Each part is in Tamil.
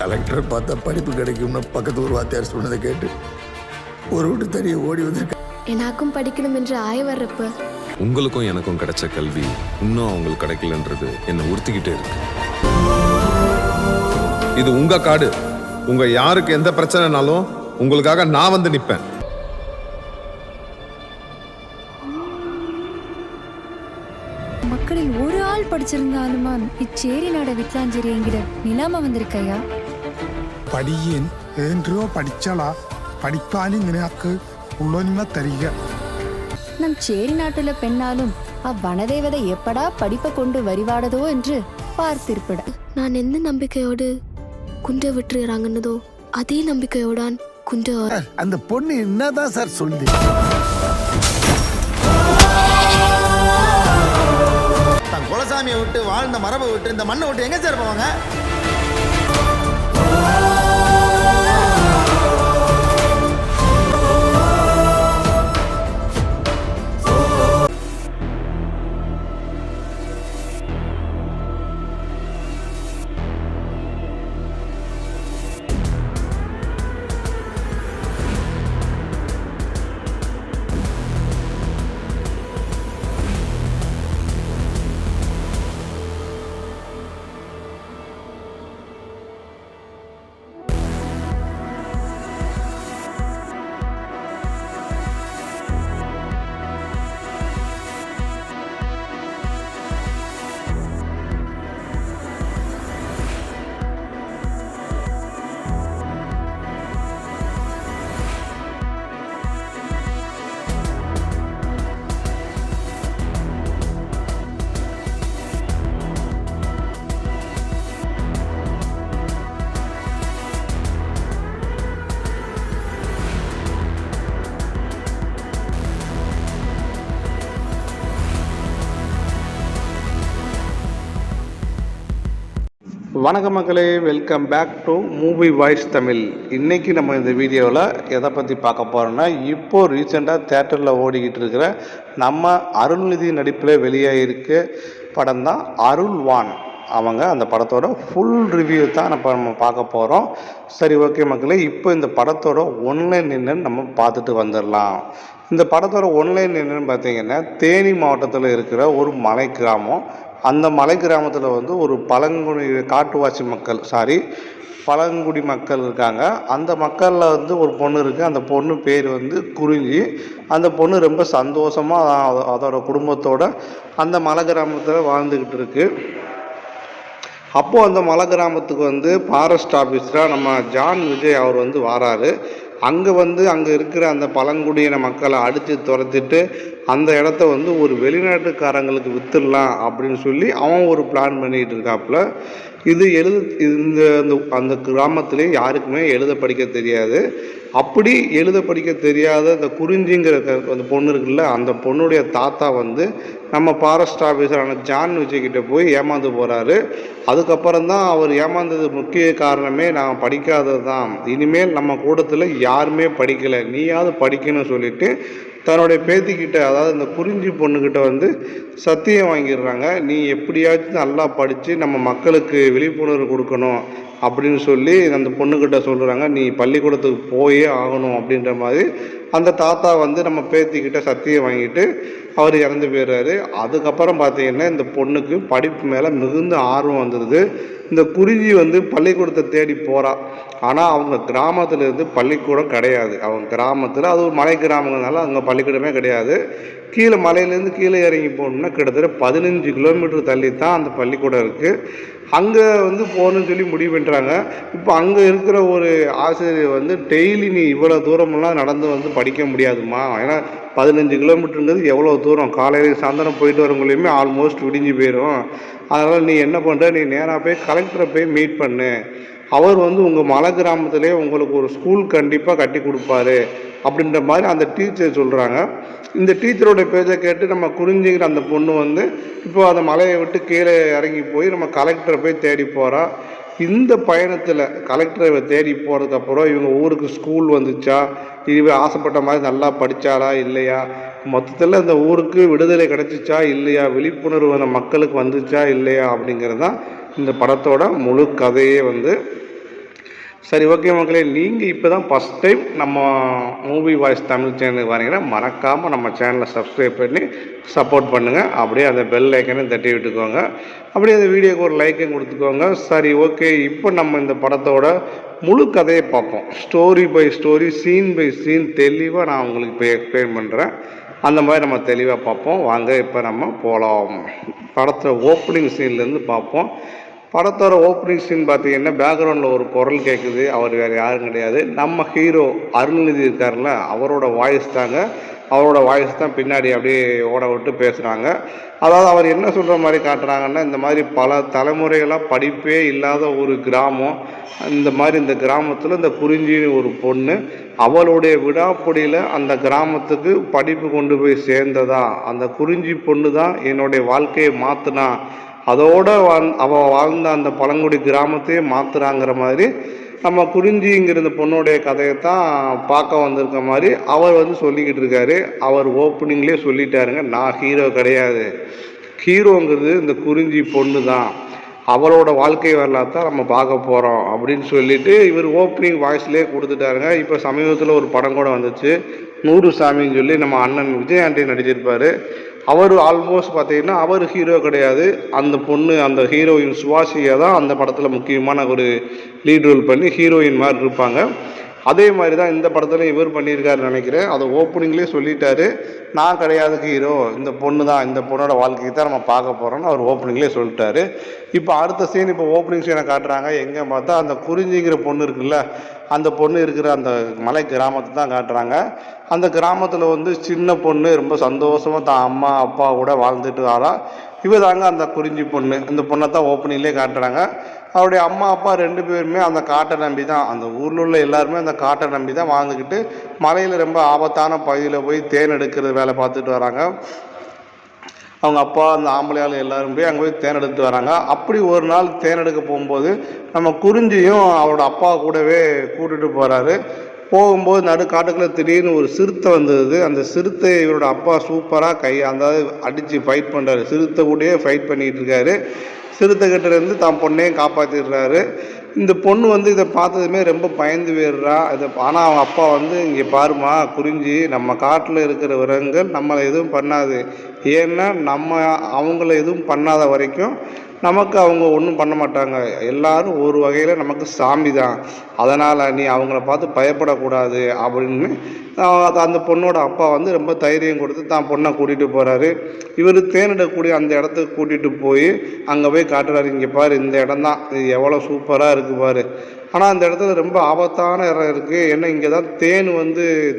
கலெக்டர் பார்த்தா படிப்பு கிடைக்கும்னு பக்கத்து ஊர் வாத்தியார் சொன்னதை கேட்டு ஒரு விட்டு தனியை ஓடி வந்திருக்க. எனக்கும் படிக்கணும் என்று ஆய வர்றப்ப உங்களுக்கும் எனக்கும் கிடைச்ச கல்வி இன்னும் அவங்களுக்கு கிடைக்கலன்றது என்னை உறுத்திக்கிட்டே இருக்கு. இது உங்க காடு. உங்க யாருக்கு எந்த பிரச்சனைனாலும் உங்களுக்காக நான் வந்து நிப்பேன். மக்களில் ஒரு ஆள் படிச்சிருந்தாலுமா இச்சேரி நாட வித்லாஞ்சேரி என்கிற நிலைமை வந்திருக்கையா? படியேன் என்றோ படிச்சாலா படிப்பாலும் நினைக்கு உள்ளொன்மை தரிக. நம் சேரி நாட்டுல பெண்ணாலும் அவ்வனதேவதை எப்படா படிப்பை கொண்டு வரிவாடதோ என்று பார்த்திருப்பிட. நான் எந்த நம்பிக்கையோடு குண்டை விட்டுறாங்கன்னதோ அதே நம்பிக்கையோடான் குண்டை. அந்த பொண்ணு என்னதான் சார் சொல்லுது? தன் குலசாமியை விட்டு வாழ்ந்த மரபை விட்டு இந்த மண்ணை விட்டு எங்க சார் போவாங்க? வணக்கம் மக்களே, welcome back to movie voice Tamil. இன்றைக்கி நம்ம இந்த வீடியோவில் எதை பற்றி பார்க்க போகிறோன்னா, இப்போது ரீசெண்டாக தேட்டரில் ஓடிக்கிட்டு இருக்கிற நம்ம அருள்நிதி நடிப்பில் வெளியாகிருக்க படம் தான் அருள்வான். அவங்க அந்த படத்தோட ஃபுல் ரிவ்யூ தான் நம்ம பார்க்க போகிறோம். சரி, ஓகே மக்களே, இப்போ இந்த படத்தோட ஒன்லைன் என்னன்னு நம்ம பார்த்துட்டு வந்துடலாம். இந்த படத்தோட ஒன்லைன் என்னன்னு பார்த்தீங்கன்னா, தேனி மாவட்டத்தில் இருக்கிற ஒரு மலை கிராமம். அந்த மலை கிராமத்தில் வந்து ஒரு காட்டுவாசி மக்கள் பழங்குடி மக்கள் இருக்காங்க. அந்த மக்களில் வந்து ஒரு பொண்ணு இருக்குது. அந்த பொண்ணு பேர் வந்து குறிஞ்சி. அந்த பொண்ணு ரொம்ப சந்தோஷமாக அதோட குடும்பத்தோட அந்த மலை கிராமத்தில் வாழ்ந்துக்கிட்டு இருக்கு. அப்போது அந்த மலை கிராமத்துக்கு வந்து ஃபாரஸ்ட் ஆஃபீஸராக நம்ம ஜான் விஜய் அவர் வந்து வராரு. அங்கே இருக்கிற அந்த பழங்குடியின மக்களை அடித்து துரத்திட்டு அந்த இடத்த வந்து ஒரு வெளிநாட்டுக்காரங்களுக்கு விற்றுடலாம் அப்படின்னு சொல்லி அவன் ஒரு பிளான் பண்ணிகிட்டு இருக்காப்புல. அந்த கிராமத்திலே யாருக்குமே எழுத படிக்க தெரியாது. அப்படி எழுத படிக்க தெரியாத அந்த குறிஞ்சிங்கிற அந்த பொண்ணு இருக்குல்ல, அந்த பொண்ணுடைய தாத்தா வந்து நம்ம ஃபாரஸ்ட் ஆஃபீஸரான ஜான் விஜய்கிட்ட போய் ஏமாந்து போகிறாரு. அதுக்கப்புறம் தான் அவர் ஏமாந்தது முக்கிய காரணமே நான் படிக்காதது தான், இனிமேல் நம்ம கூட்டத்தில் யாருமே படிக்கலை, நீயாவது படிக்கணும்னு சொல்லிட்டு தன்னுடைய பேத்திக்கிட்ட, அதாவது இந்த குறிஞ்சி பொண்ணுக்கிட்ட வந்து சத்தியம் வாங்கிடுறாங்க. நீ எப்படியாச்சும் நல்லா படித்து நம்ம மக்களுக்கு விழிப்புணர்வு கொடுக்கணும் அப்படின்னு சொல்லி அந்த பொண்ணுக்கிட்ட சொல்கிறாங்க. நீ பள்ளிக்கூடத்துக்கு போயே ஆகணும் அப்படின்ற மாதிரி அந்த தாத்தா வந்து நம்ம பேத்திக்கிட்ட சத்தியம் வாங்கிட்டு அவர் இறந்து போயிடுறாரு. அதுக்கப்புறம் பார்த்தீங்கன்னா இந்த பொண்ணுக்கு படிப்பு மேலே மிகுந்த ஆர்வம் வந்துடுது. இந்த குறிஞ்சி வந்து பள்ளிக்கூடத்தை தேடி போகிறா. ஆனால் அவங்க கிராமத்தில் இருந்து பள்ளிக்கூடம் கிடையாது. அவங்க கிராமத்தில், அது ஒரு மலை கிராமங்கிறதுனால அங்கே பள்ளிக்கூடமே கிடையாது. கீழே மலையிலேருந்து கீழே இறங்கி போகணுன்னா கிட்டத்தட்ட 15 கிலோமீட்டர் தள்ளி தான் அந்த பள்ளிக்கூடம் இருக்குது. அங்கே வந்து போகணுன்னு சொல்லி முடிவு பண்ணுறாங்க. இப்போ அங்கே இருக்கிற ஒரு ஆசிரியர் வந்து டெய்லி நீ இவ்வளோ தூரமெல்லாம் நடந்து வந்து படிக்க முடியாதுமா, ஏன்னா 15 கிலோமீட்டருங்கிறது எவ்வளோ தூரம், காலையில் சாயந்தரம் போயிட்டு வரவங்களையுமே ஆல்மோஸ்ட் விடிஞ்சு போயிடும். அதனால் நீ என்ன பண்ணுற, நீ நேராக போய் கலெக்டரை போய் மீட் பண்ணு, அவர் வந்து உங்கள் மலை கிராமத்திலே உங்களுக்கு ஒரு ஸ்கூல் கண்டிப்பாக கட்டி கொடுப்பாரு அப்படின்ற மாதிரி அந்த டீச்சர் சொல்கிறாங்க. இந்த டீச்சரோட பேச்சை கேட்டு நம்ம குறிஞ்சிக்கிற அந்த பொண்ணு வந்து இப்போ அந்த மலையை விட்டு கீழே இறங்கி போய் நம்ம கலெக்டரை போய் தேடி போகிறா. இந்த பயணத்தில் கலெக்டரை தேடி போகிறதுக்கப்புறம் இவங்க ஊருக்கு ஸ்கூல் வந்துச்சா, இதுவே ஆசைப்பட்ட மாதிரி நல்லா படித்தாரா இல்லையா, மொத்தத்தில் இந்த ஊருக்கு விடுதலை கிடைச்சிச்சா இல்லையா, விழிப்புணர்வு அந்த மக்களுக்கு வந்துச்சா இல்லையா அப்படிங்கிறது தான் இந்த படத்தோட முழு கதையே வந்து. சரி, ஓகே மக்களே, நீங்கள் இப்போ தான் ஃபஸ்ட் டைம் நம்ம மூவி வாய்ஸ் தமிழ் சேனலுக்கு வரீங்கன்னா மறக்காமல் நம்ம சேனலை சப்ஸ்கிரைப் பண்ணி சப்போர்ட் பண்ணுங்கள். அப்படியே அந்த பெல் ஐக்கனையும் தட்டி விட்டுக்கோங்க. அப்படியே அந்த வீடியோக்கு ஒரு லைக்கையும் கொடுத்துக்கோங்க. சரி, ஓகே, இப்போ நம்ம இந்த படத்தோட முழு கதையை பார்ப்போம். Story by story, scene by scene தெளிவாக நான் உங்களுக்கு இப்போ எக்ஸ்பிளைன் பண்ணுறேன். அந்த மாதிரி நம்ம தெளிவாக பார்ப்போம். வாங்க இப்போ நம்ம போகலாம். படத்தோட ஓப்பனிங் சீன்லேருந்து பார்ப்போம். படத்தோட ஓப்பனிங் சீன் பார்த்தீங்கன்னா பேக்ரவுண்டில் ஒரு குரல் கேட்குது. அவர் வேறு யாரும் கிடையாது, நம்ம ஹீரோ அருள்நிதி இருக்கார்ல, அவரோட வாய்ஸ் தாங்க. அவரோட வாய்ஸ் தான் பின்னாடி அப்படியே ஓட விட்டு பேசுகிறாங்க. அதாவது அவர் என்ன சொல்கிற மாதிரி காட்டுறாங்கன்னா, இந்த மாதிரி பல தலைமுறைகளாக படிப்பே இல்லாத ஒரு கிராமம். இந்த கிராமத்தில் இந்த குறிஞ்சின்னு ஒரு பொண்ணு அவளுடைய விடாப்பொடியில் அந்த கிராமத்துக்கு படிப்பு கொண்டு போய் சேர்ந்ததா, அந்த குறிஞ்சி பொண்ணு தான் என்னுடைய வாழ்க்கையை மாற்றினா, அதோடு அவள் வாழ்ந்த அந்த பழங்குடி கிராமத்தையே மாற்றுறாங்கிற மாதிரி நம்ம குறிஞ்சிங்கிற இந்த பொண்ணுடைய கதையை தான் பார்க்க வந்திருக்க மாதிரி அவர் சொல்லிக்கிட்டு இருக்காரு. அவர் ஓப்பனிங்லேயே சொல்லிட்டாருங்க, நான் ஹீரோ கிடையாது, ஹீரோங்கிறது இந்த குறிஞ்சி பொண்ணு தான், அவளோட வாழ்க்கை வரலாறு தான் நம்ம பார்க்க போகிறோம் அப்படின்னு சொல்லிட்டு இவர் ஓப்பனிங் வாய்ஸ்லேயே கொடுத்துட்டாருங்க. இப்போ சமீபத்தில் ஒரு படம் கூட வந்துச்சு, 100 சாமின்னு சொல்லி நம்ம அண்ணன் விஜய் ஆண்டி நடிச்சிருப்பார். அவர் ஆல்மோஸ்ட் பார்த்தீங்கன்னா அவர் ஹீரோ கிடையாது, அந்த பொண்ணு அந்த ஹீரோயின் சுவாசியை தான் அந்த படத்தில் முக்கியமான ஒரு லீட் ரோல் பண்ணி ஹீரோயின் மாதிரி இருப்பாங்க. அதே மாதிரி தான் இந்த படத்தில் இவர் பண்ணியிருக்காருன்னு நினைக்கிறேன். அதை ஓப்பனிங்லேயே சொல்லிட்டாரு, நான் கிடையாது ஹீரோ, இந்த பொண்ணு தான், இந்த பொண்ணோட வாழ்க்கையை தான் நம்ம பார்க்க போகிறோன்னு அவர் ஓப்பனிங்லேயே சொல்லிட்டாரு. இப்போ அடுத்த சீன், இப்போ ஓப்பனிங் சீனை காட்டுறாங்க. எங்கே பார்த்தா அந்த குறிஞ்சிங்கிற பொண்ணு இருக்குல்ல, அந்த பொண்ணு இருக்கிற அந்த மலை கிராமத்தை தான் காட்டுறாங்க. அந்த கிராமத்தில் சின்ன பொண்ணு ரொம்ப சந்தோஷமாக தான் அம்மா அப்பா கூட வாழ்ந்துட்டு வரா. இவ தாங்க அந்த குறிஞ்சி பொண்ணு. இந்த பொண்ணை தான் ஓப்பனிங்லேயே காட்டுறாங்க. அவருடைய அம்மா அப்பா 2 பேருமே அந்த காட்டை நம்பி தான், அந்த ஊரில் உள்ள எல்லாருமே அந்த காட்டை நம்பி தான் வாழ்ந்துக்கிட்டு மலையில் ரொம்ப ஆபத்தான பகுதியில் போய் தேன் எடுக்கிற வேலை பார்த்துட்டு வராங்க. அவங்க அப்பா அந்த ஆம்பளையாள் எல்லாரும் போய் அங்கே போய் தேன் எடுத்துட்டு வராங்க. அப்படி ஒரு நாள் தேன் எடுக்க போகும்போது நம்ம குறிஞ்சியும் அவரோட அப்பா கூடவே கூட்டிகிட்டு போகிறாரு. போகும்போது நடு காட்டுக்குள்ளே திடீர்னு ஒரு சிறுத்தை வந்தது. அந்த சிறுத்தை இவரோட அப்பா சூப்பராக அதாவது அடித்து ஃபைட் பண்ணுறாரு. சிறுத்தை கூடயே ஃபைட் பண்ணிகிட்டு இருக்காரு. சிறுத்தை கிட்டேருந்து தான் பொண்ணையும் காப்பாற்றிடுறாரு. இந்த பொண்ணு இதை பார்த்ததுமே ரொம்ப பயந்து போயிடுறா. ஆனால் அவங்க அப்பா இங்கே பாருமா குறிஞ்சி, நம்ம காட்டில் இருக்கிற விலங்குகள் நம்மளை எதுவும் பண்ணாது, ஏன்னா நம்ம அவங்கள எதுவும் பண்ணாத வரைக்கும் நமக்கு அவங்க ஒன்றும் பண்ண மாட்டாங்க, எல்லாரும் ஒரு வகையில் நமக்கு சாமி தான், அதனால் நீ அவங்கள பார்த்து பயப்படக்கூடாது அப்படின்னு அந்த பொண்ணோட அப்பா ரொம்ப தைரியம் கொடுத்து தான் பொண்ணை கூட்டிகிட்டு போகிறாரு. இவர் தேனிடக்கூடிய அந்த இடத்துக்கு கூட்டிகிட்டு போய் அங்கே போய் காட்டுறாரு, இங்கே பாரு இந்த இடம் தான், இது எவ்வளோ சூப்பராக இருக்குது பாரு. ஆனால் அந்த இடத்துல ரொம்ப ஆபத்தான இடம் இருக்குது. ஏன்னா இங்கே தான்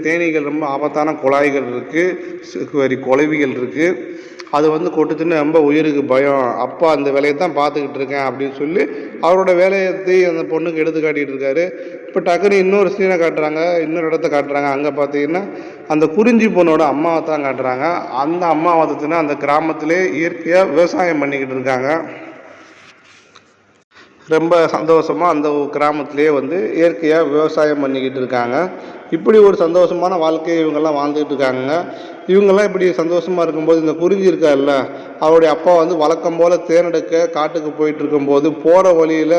தேனீகள் ரொம்ப ஆபத்தான குழாய்கள் இருக்குது, குழவிகள் இருக்குது, அது கொட்டுச்சுன்னு ரொம்ப உயிருக்கு பயம், அப்பா அந்த வேலையை தான் பார்த்துக்கிட்டு இருக்கேன் அப்படின்னு சொல்லி அவரோட வேலையை அந்த பொண்ணுக்கு எடுத்து காட்டிகிட்டு இருக்காரு. இப்போ டக்குன்னு இன்னொரு சீனை காட்டுறாங்க, இன்னொரு இடத்த காட்டுறாங்க. அங்கே பார்த்தீங்கன்னா அந்த குறிஞ்சி பொண்ணோட அம்மாவை தான் காட்டுறாங்க. அந்த அம்மா அந்த கிராமத்திலே இயற்கையாக விவசாயம் பண்ணிக்கிட்டு இருக்காங்க. ரொம்ப சந்தோஷமாக அந்த கிராமத்திலே இயற்கையாக விவசாயம் பண்ணிக்கிட்டு இருக்காங்க. இப்படி ஒரு சந்தோஷமான வாழ்க்கையை இவங்கெல்லாம் வாழ்ந்துக்கிட்டு இருக்காங்க. இவங்கெல்லாம் இப்படி சந்தோஷமாக இருக்கும்போது இந்த குறிஞ்சி இருக்கார்ல, அவருடைய அப்பா வழக்கம் போல் தேனெடுக்க காட்டுக்கு போயிட்டு இருக்கும்போது போகிற வழியில்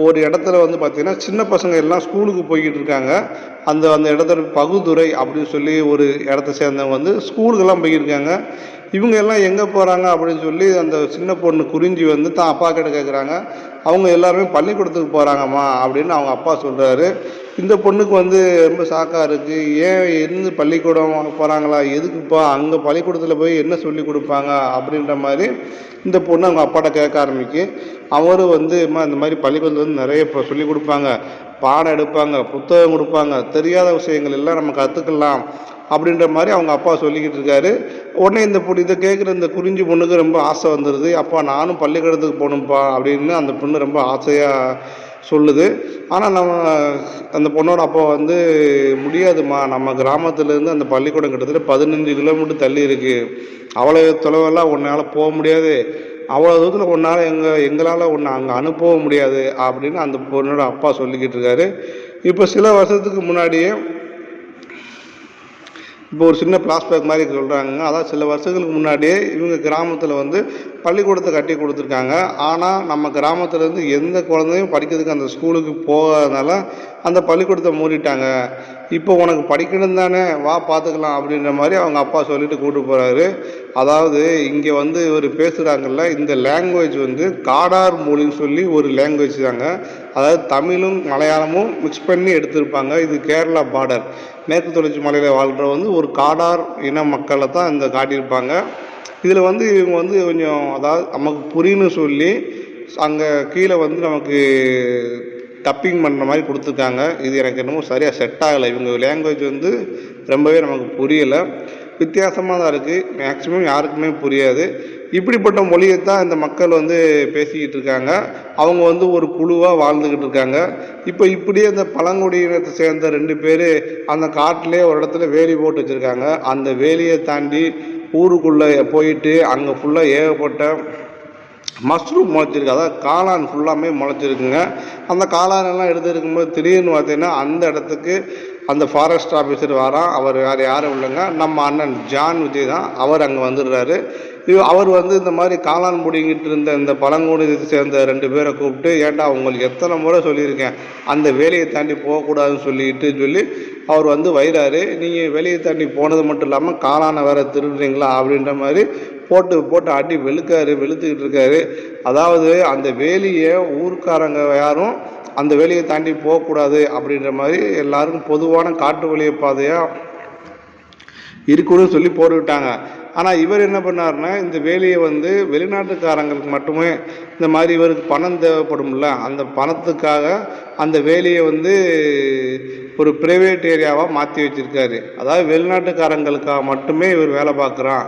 ஒரு இடத்துல பார்த்திங்கன்னா சின்ன பசங்க எல்லாம் ஸ்கூலுக்கு போய்கிட்டு இருக்காங்க. அந்த இடத்துல பகுதுறை அப்படின்னு சொல்லி ஒரு இடத்த சேர்ந்தவங்க ஸ்கூலுக்கெல்லாம் போய்கிருக்காங்க. இவங்க எல்லாம் எங்கே போகிறாங்க அப்படின்னு சொல்லி அந்த சின்ன பொண்ணு குறிஞ்சி தான் அப்பா கிட்ட கேட்குறாங்க. அவங்க எல்லாருமே பள்ளிக்கூடத்துக்கு போகிறாங்கம்மா அப்படின்னு அவங்க அப்பா சொல்கிறாரு. இந்த பொண்ணுக்கு ரொம்ப ஷாக்காக இருக்குது, ஏன் இருந்து பள்ளிக்கூடம் போகிறாங்களா, எதுக்குப்பா, அங்கே பள்ளிக்கூடத்தில் போய் என்ன சொல்லி கொடுப்பாங்க அப்படின்ற மாதிரி இந்த பொண்ணு அவங்க அப்பாட்ட கேட்க ஆரம்பிக்கு. அவரும் இந்த மாதிரி பள்ளிக்கூடத்தில் நிறைய இப்போ சொல்லி கொடுப்பாங்க, பாடம் எடுப்பாங்க, புத்தகம் கொடுப்பாங்க, தெரியாத விஷயங்கள் எல்லாம் நம்ம கற்றுக்கலாம் அப்படின்ற மாதிரி அவங்க அப்பா சொல்லிக்கிட்டு இருக்காரு. உடனே இதை கேட்குற இந்த குறிஞ்சி பொண்ணுக்கு ரொம்ப ஆசை வந்துடுது. அப்பா நானும் பள்ளிக்கூடத்துக்கு போகணும்ப்பா அப்படின்னு அந்த பொண்ணு ரொம்ப ஆசையாக சொல்லுது. ஆனால் அந்த பொண்ணோட அப்பா முடியாதுமா, நம்ம கிராமத்துலேருந்து அந்த பள்ளிக்கூடம் கிட்டத்தட்ட 15 கிலோமீட்டர் தள்ளி இருக்குது, அவ்வளோ தொலைவெல்லாம் உன்னால் போக முடியாது, அவ்வளோ தூரத்தில் ஒன்றால் எங்களால் ஒன்று அங்கே அனுப்பவும் முடியாது அப்படின்னு அந்த பொண்ணோட அப்பா சொல்லிக்கிட்டு இருக்காரு. இப்போ சில வருஷத்துக்கு முன்னாடியே இப்போ ஒரு சின்ன ஃப்ளாஷ்பேக் மாதிரி சொல்கிறாங்க. அதாவது சில வருஷங்களுக்கு முன்னாடியே இவங்க கிராமத்தில் வந்து பள்ளிக்கூடத்தை கட்டி கொடுத்துருக்காங்க. ஆனால் நம்ம கிராமத்துலேருந்து எந்த குழந்தையும் படிக்கிறதுக்கு அந்த ஸ்கூலுக்கு போகாதனால அந்த பள்ளிக்கூடத்தை மூடிட்டாங்க. இப்போ உனக்கு படிக்கணும் தானே, வா பார்த்துக்கலாம் அப்படின்ற மாதிரி அவங்க அப்பா சொல்லிட்டு கூப்பிட்டு போகிறாரு. அதாவது இங்கே வந்து இவர் பேசுகிறாங்கல்ல, இந்த லாங்குவேஜ் வந்து காடார் மொழின்னு சொல்லி ஒரு லாங்குவேஜ் தாங்க. அதாவது தமிழும் மலையாளமும் மிக்ஸ் பண்ணி எடுத்திருப்பாங்க. இது கேரளா பார்டர், மேற்கு தொடர்ச்சி மலையில் வாழ்கிற வந்து ஒரு காடார் இன மக்களை தான் இந்த காட்டியிருப்பாங்க. இதில் வந்து இவங்க வந்து கொஞ்சம் அதாவது நமக்கு புரியணும்னு சொல்லி அங்கே கீழே வந்து நமக்கு டப்பிங் பண்ணுற மாதிரி கொடுத்துருக்காங்க. இது எனக்கு என்னமோ சரியாக செட் ஆகலை. இவங்க லாங்குவேஜ் வந்து ரொம்பவே நமக்கு புரியலை, வித்தியாசமாக தான் இருக்குது. மேக்ஸிமம் யாருக்குமே புரியாது. இப்படிப்பட்ட மொழியை தான் இந்த மக்கள் வந்து பேசிக்கிட்டு இருக்காங்க. அவங்க வந்து ஒரு குழுவாக வாழ்ந்துக்கிட்டு இருக்காங்க. இப்போ இப்படியே இந்த பழங்குடியினத்தை சேர்ந்த 2 பேர் அந்த காட்டிலே ஒரு இடத்துல வேலி போட்டு வச்சுருக்காங்க. அந்த வேலியை தாண்டி ஊருக்குள்ளே போயிட்டு அங்கே ஃபுல்லாக ஏகப்பட்ட மஷ்ரூம் முளைச்சிருக்கு. அதாவது காளான் ஃபுல்லாமே முளைச்சிருக்குங்க. அந்த காளானெல்லாம் எடுத்துருக்கும்போது திடீர்னு பார்த்தீங்கன்னா அந்த இடத்துக்கு அந்த ஃபாரஸ்ட் ஆஃபீஸர் வரான். அவர் வேறு யாரும் இல்லைங்க, நம்ம அண்ணன் ஜான் விஜய் தான். அவர் அங்கே வந்துடுறாரு. அவர் வந்து இந்த மாதிரி காளான் முடிங்கிட்டு இருந்த இந்த பழங்குடியை சேர்ந்த 2 பேரை கூப்பிட்டு, ஏன்டா உங்களுக்கு எத்தனை முறை சொல்லியிருக்கேன் அந்த வேலையை தாண்டி போகக்கூடாதுன்னு சொல்லி அவர் வந்து வைராரு. நீங்கள் வேலையை தாண்டி போனது மட்டும் இல்லாமல் காளானை வேற திருடுறீங்களா அப்படின்ற மாதிரி போட்டு அடி வெளுத்துக்கிட்டு இருக்காரு. அதாவது அந்த வேலியை ஊர்க்காரங்க யாரும் அந்த வேலையை தாண்டி போகக்கூடாது அப்படின்ற மாதிரி எல்லாருக்கும் பொதுவான காட்டு வழியை பாதையாக இருக்குன்னு சொல்லி போட்டுக்கிட்டாங்க. ஆனால் இவர் என்ன பண்ணாருன்னா, இந்த வேலையை வந்து வெளிநாட்டுக்காரங்களுக்கு மட்டுமே இந்த மாதிரி இவருக்கு பணம் தேவைப்படும்ல, அந்த பணத்துக்காக அந்த வேலையை வந்து ஒரு ப்ரைவேட் ஏரியாவாக மாற்றி வச்சுருக்காரு. அதாவது வெளிநாட்டுக்காரங்களுக்காக மட்டுமே இவர் வேலை பார்க்குறான்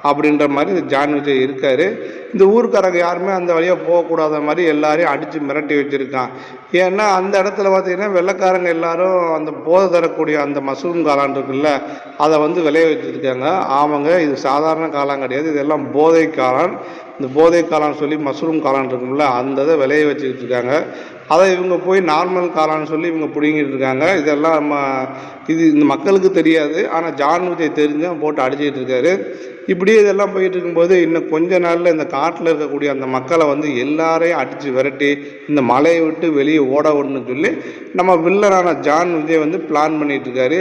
அப்படின்ற மாதிரி இந்த ஜான் விஜய் இருக்கார். இந்த ஊருக்காரங்க யாருமே அந்த வழியாக போகக்கூடாத மாதிரி எல்லாரையும் அடித்து மிரட்டி வச்சுருக்கான். ஏன்னா அந்த இடத்துல பார்த்திங்கன்னா வெள்ளைக்காரங்க எல்லாரும் அந்த போதை தரக்கூடிய அந்த மஷ்ரூம் காளான் இருக்குல்ல, அதை வந்து விளைய வச்சுருக்காங்க. ஆமாங்க, இது சாதாரண காளான் கிடையாது, இதெல்லாம் போதை காளான். இந்த போதை காளான் சொல்லி மஷ்ரூம் காளான் இருக்கும்ல, அந்த இதை விளைய வச்சுக்கிட்டு இருக்காங்க. அதை இவங்க போய் நார்மல் காளான்னு சொல்லி இவங்க பிடிங்கிட்டு இருக்காங்க. இதெல்லாம் இந்த மக்களுக்கு தெரியாது, ஆனால் ஜான் விஜய் தெரிஞ்சு போட்டு அடிச்சுக்கிட்டு இருக்காரு. இப்படியே இதெல்லாம் போயிட்டு இருக்கும்போது இன்னும் கொஞ்ச நாளில் இந்த காட்டில் இருக்கக்கூடிய அந்த மக்களை வந்து எல்லாரையும் அடித்து விரட்டி இந்த மலையை விட்டு வெளியே ஓட விடணும்னு சொல்லி நம்ம வில்லனான ஜான் விஜய் வந்து பிளான் பண்ணிகிட்டு இருக்காரு.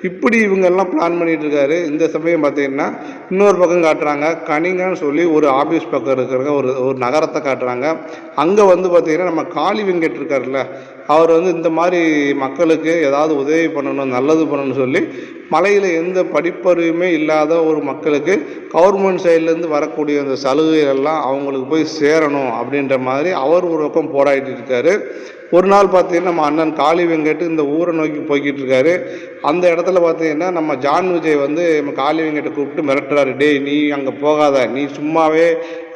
இப்படி இவங்கெல்லாம் பிளான் பண்ணிகிட்டு இருக்காரு. இந்த சமயம் பார்த்திங்கன்னா இன்னொரு பக்கம் காட்டுறாங்க, கனிங்கன்னு சொல்லி ஒரு ஆஃபீஸ் பக்கம் இருக்கிற ஒரு நகரத்தை காட்டுறாங்க. அங்கே வந்து பார்த்திங்கன்னா நம்ம காளி வெங்கட் இருக்கார்ல, அவர் வந்து இந்த மாதிரி மக்களுக்கு ஏதாவது உதவி பண்ணணும், நல்லது பண்ணணும்னு சொல்லி மலையில் எந்த படிப்பறிவுமே இல்லாத ஒரு மக்களுக்கு கவர்மெண்ட் சைட்லேருந்து வரக்கூடிய அந்த சலுகைகள்லாம் அவங்களுக்கு போய் சேரணும் அப்படின்ற மாதிரி அவர் ஒரு பக்கம் போராடிட்டு இருக்காரு. ஒரு நாள் பார்த்தீங்கன்னா நம்ம அண்ணன் காளி வெங்கட் இந்த ஊரை நோக்கி போய்கிட்டு இருக்காரு. அந்த இடத்துல பார்த்தீங்கன்னா நம்ம ஜான் விஜய் வந்து நம்ம காளி வெங்கட்டை கூப்பிட்டு மிரட்டுறாரு, டேய் நீ அங்கே போகாத, நீ சும்மாவே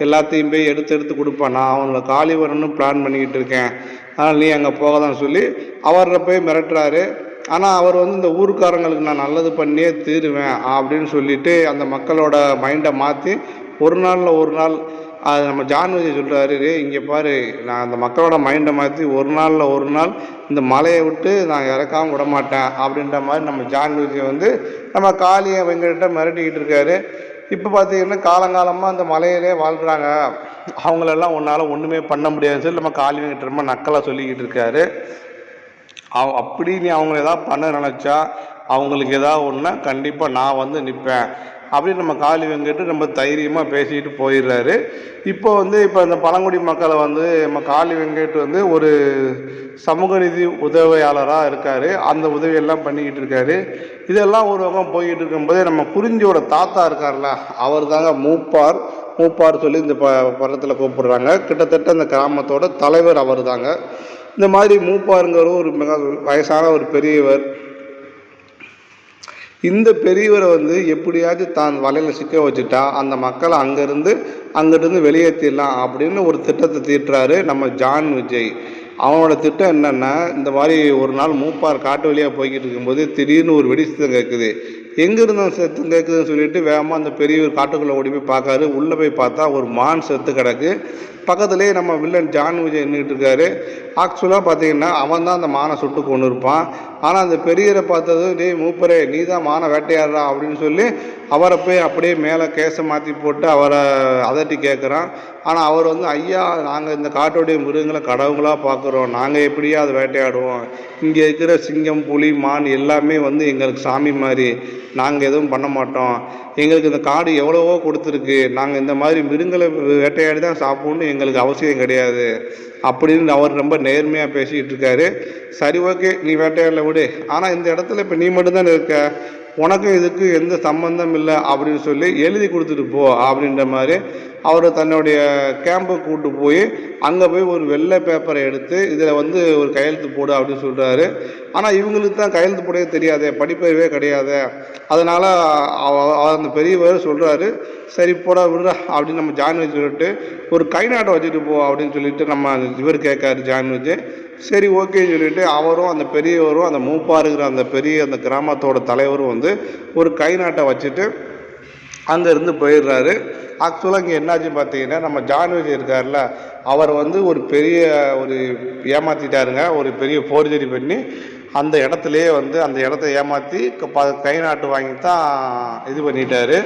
எல்லாத்தையும் போய் எடுத்து கொடுப்பான், நான் அவங்கள காலி வரணும்னு பிளான் பண்ணிக்கிட்டு இருக்கேன், அதனால் நீ அங்கே போகாதான்னு சொல்லி அவரை போய் மிரட்டுறாரு. ஆனால் அவர் வந்து இந்த ஊருக்காரங்களுக்கு நான் நல்லது பண்ணியே தீருவேன் அப்படின்னு சொல்லிட்டு அந்த மக்களோட மைண்டை மாற்றி ஒரு நாள் அது நம்ம ஜான் விஜய் சொல்கிறாரு, இங்கே பாரு, நான் அந்த மக்களோட மைண்டை மாற்றி ஒரு நாள் இந்த மலையை விட்டு நான் இறக்காமல் விட மாட்டேன் அப்படின்ற மாதிரி நம்ம ஜான் விஜய் வந்து நம்ம காளியை வெங்கட்ட மிரட்டிக்கிட்டு இருக்காரு. இப்போ பார்த்தீங்கன்னா காலங்காலமாக அந்த மலையிலே வாழ்கிறாங்க, அவங்களெல்லாம் ஒன்றுமே பண்ண முடியாதுன்னு சொல்லி நம்ம காளி வெங்கட் ரொம்ப நக்கலாக சொல்லிக்கிட்டு இருக்காரு. அப்படி நீ அவங்கள ஏதாவது பண்ண நினச்சா அவங்களுக்கு ஏதாவது ஒன்றுனா கண்டிப்பாக நான் வந்து நிற்பேன் அப்படின்னு நம்ம காளி வெங்கட் ரொம்ப தைரியமாக பேசிக்கிட்டு போயிடுறாரு. இப்போ இந்த பழங்குடி மக்களை வந்து நம்ம காளி வெங்கட் வந்து ஒரு சமூக நீதி உதவியாளராக இருக்கார். அந்த உதவியெல்லாம் பண்ணிக்கிட்டு இருக்காரு. இதெல்லாம் ஒரு பக்கம் போய்கிட்டு இருக்கும்போது நம்ம குறிஞ்சியோட தாத்தா இருக்கார்ல, அவர் தாங்க மூப்பார் சொல்லி இந்த படத்தில் கூப்பிடுறாங்க. கிட்டத்தட்ட அந்த கிராமத்தோட தலைவர் அவர் தாங்க. இந்த மாதிரி மூப்பாருங்கிற ஒரு மிக வயசான ஒரு பெரியவர். இந்த பெரியவரை வந்து எப்படியாச்சும் தான் வலையில் சிக்க வச்சுட்டா அந்த மக்களை அங்கிருந்து வெளியேற்றிடலாம் அப்படின்னு ஒரு திட்டத்தை தீட்டுறாரு நம்ம ஜான் விஜய். அவனோட திட்டம் என்னென்னா, இந்த மாதிரி ஒரு நாள் மூப்பார் காட்டு வழியாக போய்கிட்டு இருக்கும்போது திடீர்னு ஒரு வெடி சத்தம் கேட்குது. எங்கேருந்து அந்த சத்தம் கேட்குதுன்னு சொல்லிட்டு வேகமாக அந்த பெரியவர் காட்டுக்குள்ளே ஓடி போய் பார்க்காரு. உள்ளே போய் பார்த்தா ஒரு மான் செத்து கிடக்கு. பக்கத்துலேயே நம்ம வில்லன் ஜான் விஜய் நின்றுட்டு இருக்காரு. ஆக்சுவலாக பார்த்தீங்கன்னா அவன் தான் அந்த மானை சுட்டு கொண்டு இருப்பான். ஆனால் அந்த பெரியரை பார்த்தது, டேய் மூப்பரே நீ தான் மானை வேட்டையாடுறா அப்படின்னு சொல்லி அவரை போய் அப்படியே மேலே கேஸை மாற்றி போட்டு அவரை அதட்டி கேட்குறான். ஆனால் அவர் வந்து, ஐயா நாங்கள் இந்த காட்டுடைய மிருகங்களை கடவுளாக பார்க்குறோம், நாங்கள் எப்படியா அதை வேட்டையாடுவோம், இங்கே இருக்கிற சிங்கம் புலி மான் எல்லாமே வந்து எங்களுக்கு சாமி மாதிரி, நாங்கள் எதுவும் பண்ண மாட்டோம், எங்களுக்கு இந்த காடு எவ்வளவோ கொடுத்துருக்கு, நாங்கள் இந்த மாதிரி மிருகங்களை வேட்டையாடி தான் சாப்பிட்ணுன்னு எங்களுக்கு அவசியம் கிடையாது அப்படின்னு அவர் ரொம்ப நேர்மையாக பேசிக்கிட்டு இருக்காரு. சரி ஓகே நீ வேட்டையாடல விடு, ஆனால் இந்த இடத்துல இப்போ நீ மட்டும்தானே இருக்க, உனக்கும் இதுக்கு எந்த சம்பந்தம் இல்லை அப்படின்னு சொல்லி எழுதி கொடுத்துட்டு போ அப்படின்ற மாதிரி அவர் தன்னுடைய கேம்புக்கு கூப்பிட்டு போய் அங்கே போய் ஒரு வெள்ளை பேப்பரை எடுத்து இதில் வந்து ஒரு கையெழுத்து போடு அப்படின்னு சொல்கிறாரு. ஆனால் இவங்களுக்கு தான் கையெழுத்து போடவே தெரியாதே, படிப்பறிவே கிடையாது. அதனால் அந்த பெரியவர் சொல்கிறாரு, சரி போட விடுறா அப்படின்னு நம்ம ஜான் விஜய் சொல்லிட்டு ஒரு கை நாட்டை வச்சுட்டு போ அப்படின்னு சொல்லிட்டு நம்ம இவர் கேட்காரு ஜான் விஜய். சரி ஓகேன்னு சொல்லிட்டு அவரும் அந்த பெரியவரும் அந்த மூப்பா இருக்கிற அந்த பெரிய அந்த கிராமத்தோட தலைவரும் வந்து ஒரு கை நாட்டை வச்சுட்டு அங்கேருந்து போயிடுறாரு. ஆக்சுவலாக இங்கே என்னாச்சு பார்த்தீங்கன்னா, நம்ம ஜான் விஜய் இருக்கார்ல, அவர் வந்து ஒரு பெரிய ஒரு ஏமாற்றிட்டாருங்க, ஒரு பெரிய ஃபோர்ஜரி பண்ணி அந்த இடத்துலையே வந்து அந்த இடத்த ஏமாற்றி கை நாட்டு வாங்கி தான் இது பண்ணிட்டாரு,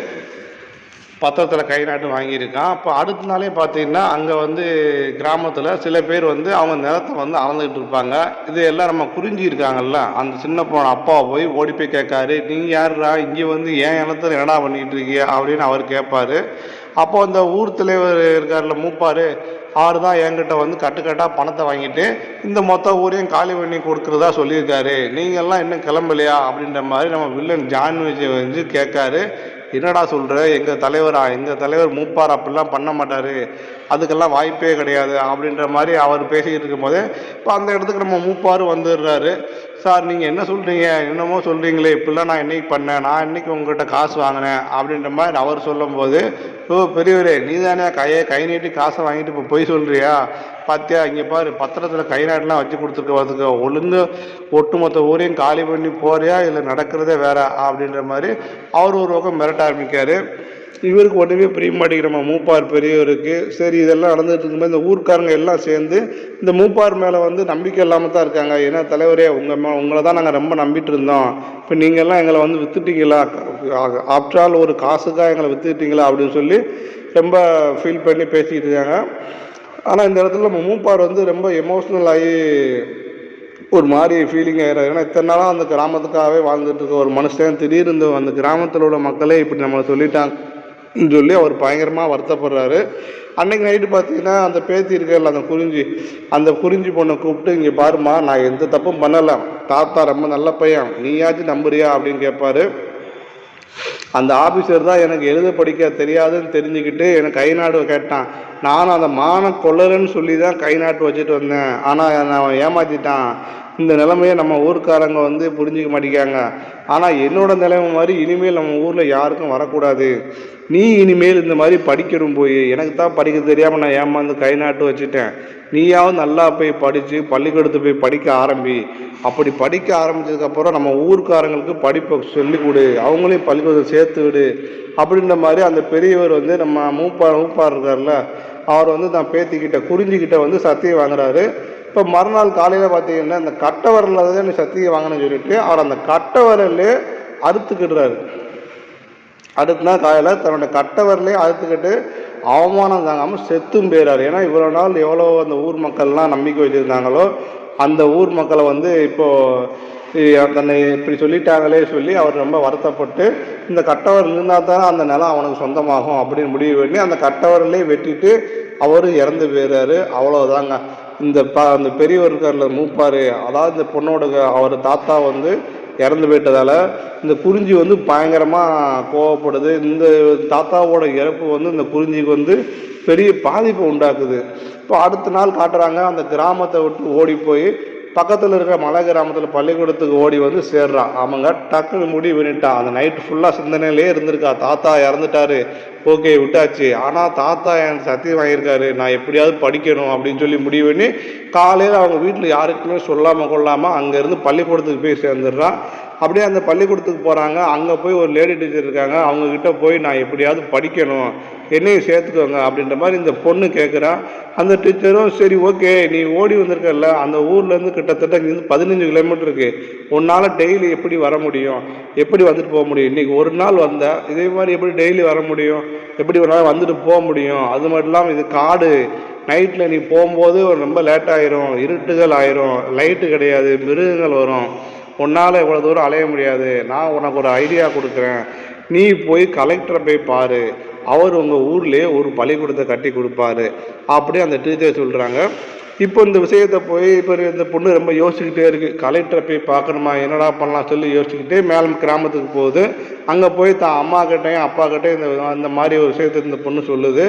பத்திரத்தில் கை நாட்டு வாங்கியிருக்கான். அப்போ அடுத்த நாளே பார்த்தீங்கன்னா அங்கே வந்து கிராமத்தில் சில பேர் வந்து அவங்க நிலத்தை வந்து அளந்துக்கிட்டு இருப்பாங்க. இது எல்லாம் நம்ம குறிஞ்சி இருக்காங்கல்ல, அந்த சின்ன பொண்ணு அப்பாவை போய் ஓடி போய் கேட்காரு, நீங்கள் யாருடா இங்கே வந்து ஏன் இடத்துல என்னடா பண்ணிக்கிட்டு இருக்கீங்க அப்படின்னு அவர் கேட்பாரு. அப்போ அந்த ஊர் தலைவர் இருக்கார்ல மூப்பார், அவர் தான் என்கிட்ட வந்து கட்டுக்கட்டாக பணத்தை வாங்கிட்டு இந்த மொத்த ஊரையும் காலி பண்ணி கொடுக்குறதா சொல்லியிருக்காரு, நீங்கள்லாம் இன்னும் கிளம்பலையா அப்படின்ற மாதிரி நம்ம வில்லன் ஜான் விஜய் வந்து கேட்காரு. என்னடா சொல்கிற, எங்கள் தலைவர் மூப்பார் அப்படிலாம் பண்ண மாட்டார், அதுக்கெல்லாம் வாய்ப்பே கிடையாது அப்படின்ற மாதிரி அவர் பேசிக்கிட்டு இருக்கும்போதே இப்போ அந்த இடத்துக்கு நம்ம மூப்பார் வந்துடுறாரு. சார் நீங்கள் என்ன சொல்கிறீங்க, என்னமோ சொல்கிறீங்களே, இப்படிலாம் நான் என்னைக்கு பண்ணேன், நான் இன்னைக்கு உங்கள்கிட்ட காசு வாங்கினேன் அப்படின்ற மாதிரி அவர் சொல்லும்போது, ஓ பெரியவரே நீ தானே கை நீட்டி காசை வாங்கிட்டு இப்போ போய் சொல்கிறியா, பார்த்தியா இங்கே பாரு பத்திரத்தில் கை நாட்டெலாம் வச்சு கொடுத்துருக்க, ஒழுங்கு ஒட்டுமொத்த ஊரையும் காலி பண்ணி போறியா இல்லை நடக்கிறதே வேற அப்படின்ற மாதிரி அவர் ஒரு பக்கம் மிரட்ட ஆரம்பிக்காரு. இவருக்கு ஒன்றுமே புரிய மாட்டேங்கிற நம்ம மூப்பார் பெரியவருக்கு. சரி இதெல்லாம் நடந்துட்டு இருக்கும்போது இந்த ஊர்க்காரங்க எல்லாம் சேர்ந்து இந்த மூப்பார் மேலே வந்து நம்பிக்கை இல்லாமல் தான் இருக்காங்க. ஏன்னா தலைவரே உங்களை தான் நாங்கள் ரொம்ப நம்பிட்டு இருந்தோம், இப்போ நீங்கள்லாம் எங்களை வந்து விற்றுட்டீங்களா, ஆஃப்டர் ஆல் ஒரு காசுக்காக எங்களை விற்றுக்கிட்டீங்களா அப்படின்னு சொல்லி ரொம்ப ஃபீல் பண்ணி பேசிக்கிட்டு இருக்காங்க. ஆனால் இந்த இடத்துல நம்ம மூப்பார் வந்து ரொம்ப எமோஷ்னல் ஆகி ஒரு மாதிரி ஃபீலிங் ஆகிடும். ஏன்னா இத்தனை நாளாக அந்த கிராமத்துக்காகவே வாழ்ந்துட்டு இருக்க ஒரு மனுஷன் திடீர்னு அந்த கிராமத்தில் உள்ள மக்களே இப்படி நம்மளை சொல்லிட்டாங்கன்னு சொல்லி அவர் பயங்கரமாக வருத்தப்படுறாரு. அன்னைக்கு நைட்டு பார்த்தீங்கன்னா அந்த பேத்தி இருக்கல அந்த குறிஞ்சி பொண்ணை கூப்பிட்டு, இங்கே பாருமா நான் எந்த தப்பும் பண்ணலை, தாத்தா ரொம்ப நல்ல பையன், நீயாச்சும் நம்புறியா அப்படின்னு கேட்பாரு. அந்த ஆஃபீஸர் தான் எனக்கு எழுத படிக்க தெரியாதுன்னு தெரிஞ்சுக்கிட்டு எனக்கு கை நாடு கேட்டான், நானும் அந்த மான கொள்ளலன்னு சொல்லி தான் கை நாட்டு வச்சுட்டு வந்தேன், ஆனால் நான் ஏமாற்றிட்டான். இந்த நிலைமையை நம்ம ஊருக்காரங்க வந்து புரிஞ்சிக்க மாட்டேங்காங்க. ஆனால் என்னோட நிலைமை மாதிரி இனிமேல் நம்ம ஊரில் யாருக்கும் வரக்கூடாது, நீ இனிமேல் இந்த மாதிரி படிக்கணும், போய் எனக்கு தான் படிக்க தெரியாமல் நான் ஏமாந்து கை நாட்டு வச்சுட்டேன், நீயாவது நல்லா போய் படித்து பள்ளிக்கூடத்து போய் படிக்க ஆரம்பி, அப்படி படிக்க ஆரம்பித்ததுக்கப்புறம் நம்ம ஊருக்காரங்களுக்கு படிப்பை சொல்லிக் கொடு, அவங்களையும் பள்ளிக்கூடத்தை சேர்த்து விடு அப்படின்ற மாதிரி அந்த பெரியவர் வந்து நம்ம மூப்பார் இருக்கார்ல, அவர் வந்து நான் பேத்திக்கிட்ட குறிஞ்சிக்கிட்ட வந்து சத்தியம் வாங்குறாரு. இப்போ மறுநாள் காலையில் பார்த்தீங்கன்னா இந்த கட்டை வரல தான் சத்தியம் வாங்கினு சொல்லிட்டு அவர் அந்த கட்டை வரலே அறுத்துக்கிடுறாரு. அடுத்த நாள் காலையில் தன்னோட கட்டை வரலே அறுத்துக்கிட்டு அவமானம் தாங்காமல் செத்தும் போயிறாரு. ஏன்னா இவ்வளோ நாள் எவ்வளோ அந்த ஊர் மக்கள்லாம் நம்பிக்கை வச்சுருந்தாங்களோ அந்த ஊர் மக்களை வந்து இப்போது தன்னை இப்படி சொல்லிட்டாங்களே சொல்லி அவர் ரொம்ப வருத்தப்பட்டு இந்த கட்டவர் இருந்தால் தானே அந்த நிலம் அவனுக்கு சொந்தமாகும் அப்படின்னு முடிவு பண்ணி அந்த கட்டவரிலே வெட்டிட்டு அவர் இறந்து போயிடுறாரு. அவ்வளோதாங்க. அந்த பெரியவர் இருக்கார்ல மூப்பார், அதாவது இந்த பொண்ணோட அவர் தாத்தா வந்து இறந்து போயிட்டதால் இந்த குறிஞ்சி வந்து பயங்கரமாக கோவப்படுது. இந்த தாத்தாவோட இறப்பு வந்து இந்த குறிஞ்சிக்கு வந்து பெரிய பாதிப்பை உண்டாக்குது. இப்போ அடுத்த நாள் காட்டுறாங்க, அந்த கிராமத்தை விட்டு ஓடி போய் பக்கத்தில் இருக்கிற மலை கிராமத்தில் பள்ளிக்கூடத்துக்கு ஓடி வந்து சேர்றான். அவங்க டக்குன்னு முடிவு பண்ணிட்டான். அந்த நைட்டு ஃபுல்லாக சிந்தனையிலே இருந்திருக்கா, தாத்தா இறந்துட்டாரு, ஓகே விட்டாச்சு, ஆனால் தாத்தா எனக்கு சத்தியம் வாங்கியிருக்காரு, நான் எப்படியாவது படிக்கணும் அப்படின்னு சொல்லி முடிவு பண்ணி காலையில் அவங்க வீட்டில் யாருக்குமே சொல்லாமல் கொள்ளாமல் அங்கேருந்து பள்ளிக்கூடத்துக்கு போய் சேர்ந்துடுறான். அப்படியே அந்த பள்ளிக்கூடத்துக்கு போகிறாங்க. அங்கே போய் ஒரு லேடி டீச்சர் இருக்காங்க. அவங்கக்கிட்ட போய் நான் எப்படியாவது படிக்கணும், என்னையும் சேர்த்துக்கோங்க அப்படின்ற மாதிரி இந்த பொண்ணு கேட்குறா. அந்த டீச்சரும் சரி ஓகே, நீ ஓடி வந்திருக்கல, அந்த ஊர்லேருந்து கிட்டத்தட்ட இங்கேருந்து 15 கிலோமீட்டர் இருக்குது, உன்னால் டெய்லி எப்படி வர முடியும், எப்படி வந்துட்டு போக முடியும், இன்றைக்கி ஒரு நாள் வந்த இதே மாதிரி எப்படி டெய்லி வர முடியும், எப்படி ஒரு நாள் வந்துட்டு போக முடியும், அது மட்டும் இல்லாமல் இது காடு, நைட்டில் நீ போகும்போது ரொம்ப லேட் ஆயிரும், இருட்டுகள் ஆயிரும், லைட்டு கிடையாது, மிருகங்கள் வரும், உன்னால் இவ்வளோ தூரம் அலைய முடியாது, நான் உனக்கு ஒரு ஐடியா கொடுக்குறேன், நீ போய் கலெக்டரை போய் பாரு, அவர் உங்கள் ஊர்லேயே ஒரு பள்ளிக்கூடத்தை கட்டி கொடுப்பாரு அப்படி அந்த டீச்சர் சொல்கிறாங்க. இப்போ இந்த விஷயத்தை போய் இப்போ இந்த பொண்ணு ரொம்ப யோசிச்சுக்கிட்டே இருக்குது, கலெக்டரை போய் பார்க்கணுமா, என்னடா பண்ணலாம் சொல்லி யோசிச்சுக்கிட்டே மேலே கிராமத்துக்கு போகுது. அங்கே போய் தான் அம்மா கிட்டையும் அப்பா கிட்டையும் இந்த மாதிரி ஒரு விஷயத்தை இந்த பொண்ணு சொல்லுது.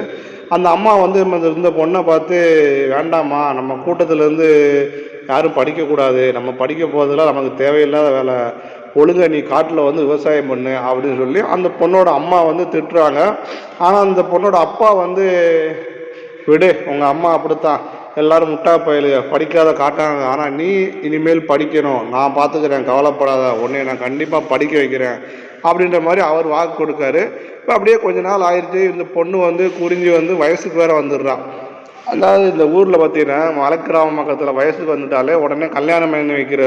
அந்த அம்மா வந்து இந்த பொண்ணை பார்த்து, வேண்டாம்மா, நம்ம கூட்டத்திலேருந்து யாரும் படிக்கக்கூடாது, நம்ம படிக்க போகிறதுலாம் நமக்கு தேவையில்லாத வேலை, ஒழுங்கா நீ காட்டில் வந்து விவசாயம் பண்ணு அப்படின்னு சொல்லி அந்த பொண்ணோட அம்மா வந்து திட்டுறாங்க. ஆனால் அந்த பொண்ணோட அப்பா வந்து, விடு, உங்கள் அம்மா அப்படித்தான், எல்லாரும் முட்டா பயலுக, படிக்காத காட்டாங்க, ஆனால் நீ இனிமேல் படிக்கணும், நான் பார்த்துக்கிறேன், கவலைப்படாத, உன்னை நான் கண்டிப்பாக படிக்க வைக்கிறேன் அப்படின்ற மாதிரி அவர் வாக்கு கொடுக்காரு. இப்போ அப்படியே கொஞ்ச நாள் ஆயிடுச்சு. இந்த பொண்ணு வந்து குறிஞ்சி வந்து வயசுக்கு வேற வந்துடுறான். அதாவது இந்த ஊரில் பார்த்தீங்கன்னா மலைக்கிராம பக்கத்தில் வயசுக்கு வந்துட்டாலே உடனே கல்யாணம் பண்ணி வைக்கிற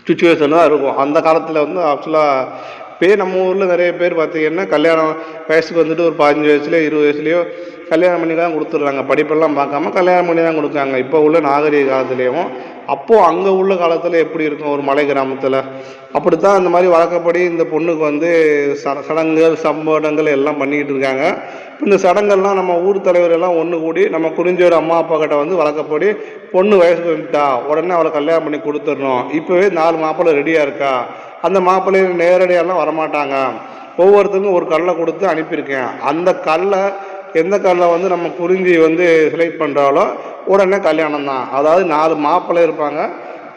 சுச்சுவேஷன் தான் இருக்கும். அந்த காலத்தில் வந்து ஆக்சுவலாக நம்ம ஊரில் நிறைய பேர் பார்த்திங்கன்னா கல்யாணம் வயசுக்கு வந்துட்டு ஒரு 15 வயசுலையோ 20 வயசுலையோ கல்யாணம் பண்ணி தான் கொடுத்துட்றாங்க, படிப்பெல்லாம் பார்க்காம கல்யாணம் பண்ணி தான் கொடுக்காங்க இப்போ உள்ள நாகரிக காலத்துலேயும். அப்போது அங்கே உள்ள காலத்தில் எப்படி இருக்கும் ஒரு மலை கிராமத்தில், அப்படித்தான் அந்த மாதிரி வழக்கப்படி இந்த பொண்ணுக்கு வந்து சடங்குகள் சம்பவங்கள் எல்லாம் பண்ணிக்கிட்டு இருக்காங்க. இந்த சடங்கெல்லாம் நம்ம ஊர் தலைவர் எல்லாம் ஒன்று கூடி நம்ம குறிஞ்சியோட அம்மா அப்பா கிட்ட வந்து வழக்கப்படி பொண்ணு வயசுக்கு வந்துட்டா உடனே அவளை கல்யாணம் பண்ணி கொடுத்துடணும், இப்போவே 4 மாப்பிள்ளை ரெடியாக இருக்கா, அந்த மாப்பிள்ளைய நேரடியெல்லாம் வரமாட்டாங்க, ஒவ்வொருத்தருக்கும் ஒரு கல்லை கொடுத்து அனுப்பியிருக்கேன், அந்த கல்லை எந்த கல்லை வந்து நம்ம குறிஞ்சி வந்து செலக்ட் பண்ணுறாலோ உடனே கல்யாணம் தான். அதாவது 4 மாப்பிள்ளை இருப்பாங்க,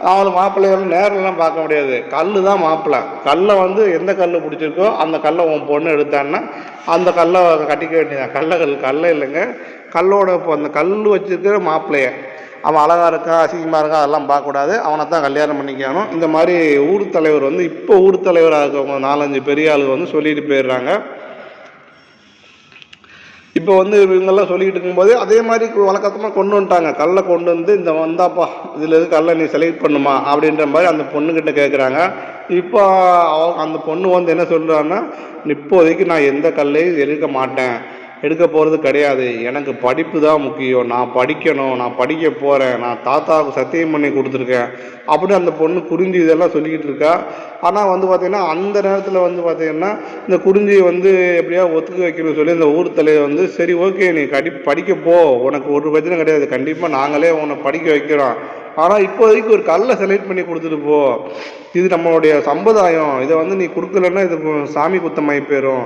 4 மாப்பிள்ளைகளும் நேரெல்லாம் பார்க்க முடியாது, கல் தான் மாப்பிள்ளை, கல்லை வந்து எந்த கல் பிடிச்சிருக்கோ அந்த கல்லை உன் பொண்ணு எடுத்தான்னா அந்த கல்லை கட்டிக்க வேண்டியதான். கல்லை இல்லைங்க, கல்லோட இப்போ அந்த கல் வச்சுருக்கிற மாப்பிள்ளைய, அவன் அழகாக இருக்கான் அசிங்கமாக இருக்கான் அதெல்லாம் பார்க்கக்கூடாது, அவனை தான் கல்யாணம் பண்ணிக்கணும். இந்த மாதிரி ஊர் தலைவர் வந்து இப்போ ஊர் தலைவராக இருக்கவங்க 4-5 பெரிய ஆளுங்க வந்து சொல்லிட்டு போயிடுறாங்க. இப்போ வந்து இவங்கெல்லாம் சொல்லிக்கிட்டு இருக்கும்போது அதே மாதிரி வழக்கத்தமாக கொண்டு வந்துட்டாங்க, கல்லை கொண்டு வந்து இந்த வந்தாப்பா இதில் எது கல்லை நீ செலக்ட் பண்ணுமா அப்படின்ற மாதிரி அந்த பொண்ணுக்கிட்ட கேட்குறாங்க. இப்போ அந்த பொண்ணு வந்து என்ன சொல்கிறான்னா, இப்போதைக்கு நான் எந்த கல்லையும் எடுக்க மாட்டேன், எடுக்க போகிறது கிடையாது, எனக்கு படிப்பு தான் முக்கியம், நான் படிக்கணும், நான் படிக்க போகிறேன், நான் தாத்தாவுக்கு சத்தியம் பண்ணி கொடுத்துருக்கேன் அப்படி அந்த பொண்ணு குறிஞ்சி இதெல்லாம் சொல்லிக்கிட்டு இருக்கா. ஆனால் வந்து பார்த்திங்கன்னா அந்த நேரத்தில் வந்து பார்த்திங்கன்னா இந்த குறிஞ்சியை வந்து எப்படியா ஒத்துக்க வைக்கணும்னு சொல்லி இந்த ஊர் தலைவர் வந்து சரி ஓகே நீ படிக்க போ, உனக்கு ஒரு பிரச்சனை கிடையாது, கண்டிப்பாக நாங்களே உன்னை படிக்க வைக்கிறோம், ஆனால் இப்போதைக்கு ஒரு கல்லை செலக்ட் பண்ணி கொடுத்துட்டு போ, இது நம்மளுடைய சம்பிரதாயம், இதை வந்து நீ கொடுக்கலன்னா இது சாமி குத்தமாகி போயிடும்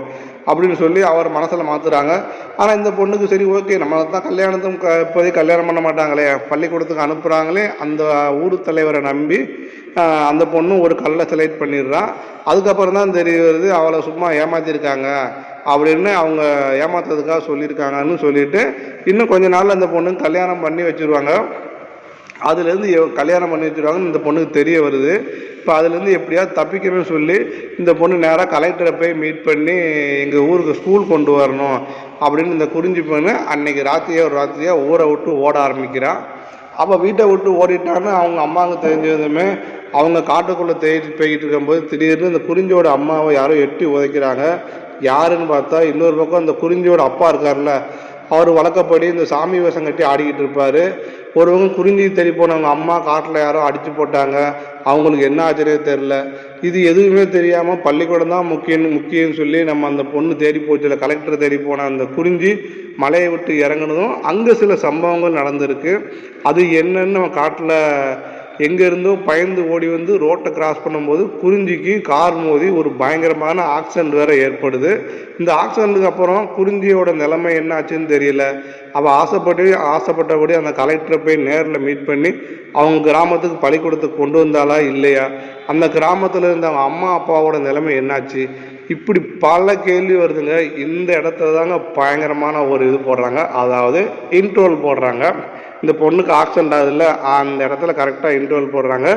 அப்படின்னு சொல்லி அவர் மனசில் மாற்றுறாங்க. ஆனால் இந்த பொண்ணுக்கு சரி ஓகே நம்மளை தான் கல்யாணத்தும் இப்போதைக்கு கல்யாணம் பண்ண மாட்டாங்களே, பள்ளிக்கூடத்துக்கு அனுப்புகிறாங்களே, அந்த ஊர் தலைவரை நம்பி அந்த பொண்ணு ஒரு கல்லை செலக்ட் பண்ணிடுறான். அதுக்கப்புறம் தான் தெரிய வருது அவளை சும்மா ஏமாற்றிருக்காங்க அப்படின்னு, அவங்க ஏமாத்துறதுக்காக சொல்லியிருக்காங்கன்னு சொல்லிட்டு இன்னும் கொஞ்ச நாள் அந்த பொண்ணுக்கு கல்யாணம் பண்ணி வச்சுருவாங்க. அதுலேருந்து கல்யாணம் பண்ணி வச்சுருவாங்கன்னு இந்த பொண்ணுக்கு தெரிய வருது. இப்போ அதுலேருந்து எப்படியாவது தப்பிக்கணும்னு சொல்லி இந்த பொண்ணு நேராக கலெக்டரை போய் மீட் பண்ணி எங்கள் ஊருக்கு ஸ்கூல் கொண்டு வரணும் அப்படின்னு இந்த குறிஞ்சி பொண்ணு அன்னைக்கு ராத்திரியாக ஊரை விட்டு ஓட ஆரம்பிக்கிறான். அப்போ வீட்டை விட்டு ஓடிட்டான்னு அவங்க அம்மாவுக்கு தெரிஞ்சதுமே அவங்க காட்டுக்குள்ளே தேடிட்டு போய்கிட்டு இருக்கும்போது திடீர்னு இந்த குறிஞ்சியோட அம்மாவை யாரோ எட்டி உதைக்கிறாங்க. யாருன்னு பார்த்தா இன்னொரு பக்கம் அந்த குறிஞ்சியோட அப்பா இருக்கார்ல, அவர் வழக்கப்படி இந்த சாமி வேஷம் கட்டி ஆடிக்கிட்டு இருப்பார். ஒருவங்க குறிஞ்சி தேடி போனவங்க அம்மா காட்டில் யாரோ அடித்து போட்டாங்க, அவங்களுக்கு என்ன ஆச்சரியே தெரில. இது எதுவுமே தெரியாமல் பள்ளிக்கூடம் தான் முக்கியம்னு சொல்லி நம்ம அந்த பொண்ணு தேடி போச்சுல, கலெக்டர் தேடி போன அந்த குறிஞ்சி மலையை விட்டு இறங்கினதும் அங்கே சில சம்பவங்கள் நடந்திருக்கு. அது என்னன்னு நம்ம காட்டில் எங்கேருந்தோ பயந்து ஓடி வந்து ரோட்டை கிராஸ் பண்ணும்போது குறிஞ்சிக்கு கார் மோதி ஒரு பயங்கரமான ஆக்சிடென்ட் வேறு ஏற்படுது. இந்த ஆக்சிடென்ட்டுக்கு அப்புறம் குறிஞ்சியோட நிலைமை என்ன ஆச்சுன்னு தெரியல. அவள் ஆசைப்பட்டபடி அந்த கலெக்டரை போய் நேரில் மீட் பண்ணி அவங்க கிராமத்துக்கு பள்ளிக்கூடத்துக்கு கொண்டு வந்தாளா இல்லையா, அந்த கிராமத்தில் இருந்த அவங்க அம்மா அப்பாவோட நிலைமை என்னாச்சு, இப்படி பல கேள்வி வருதுங்க. இந்த இடத்துல தாங்க பயங்கரமான ஒரு இது போடுறாங்க, அதாவது இன்ட்ரோல் போடுறாங்க. இந்த பொண்ணுக்கு ஆக்சிடென்ட் ஆகுதுல்ல, அந்த இடத்துல கரெக்டாக இன்ட்ரோல் போடுறாங்க.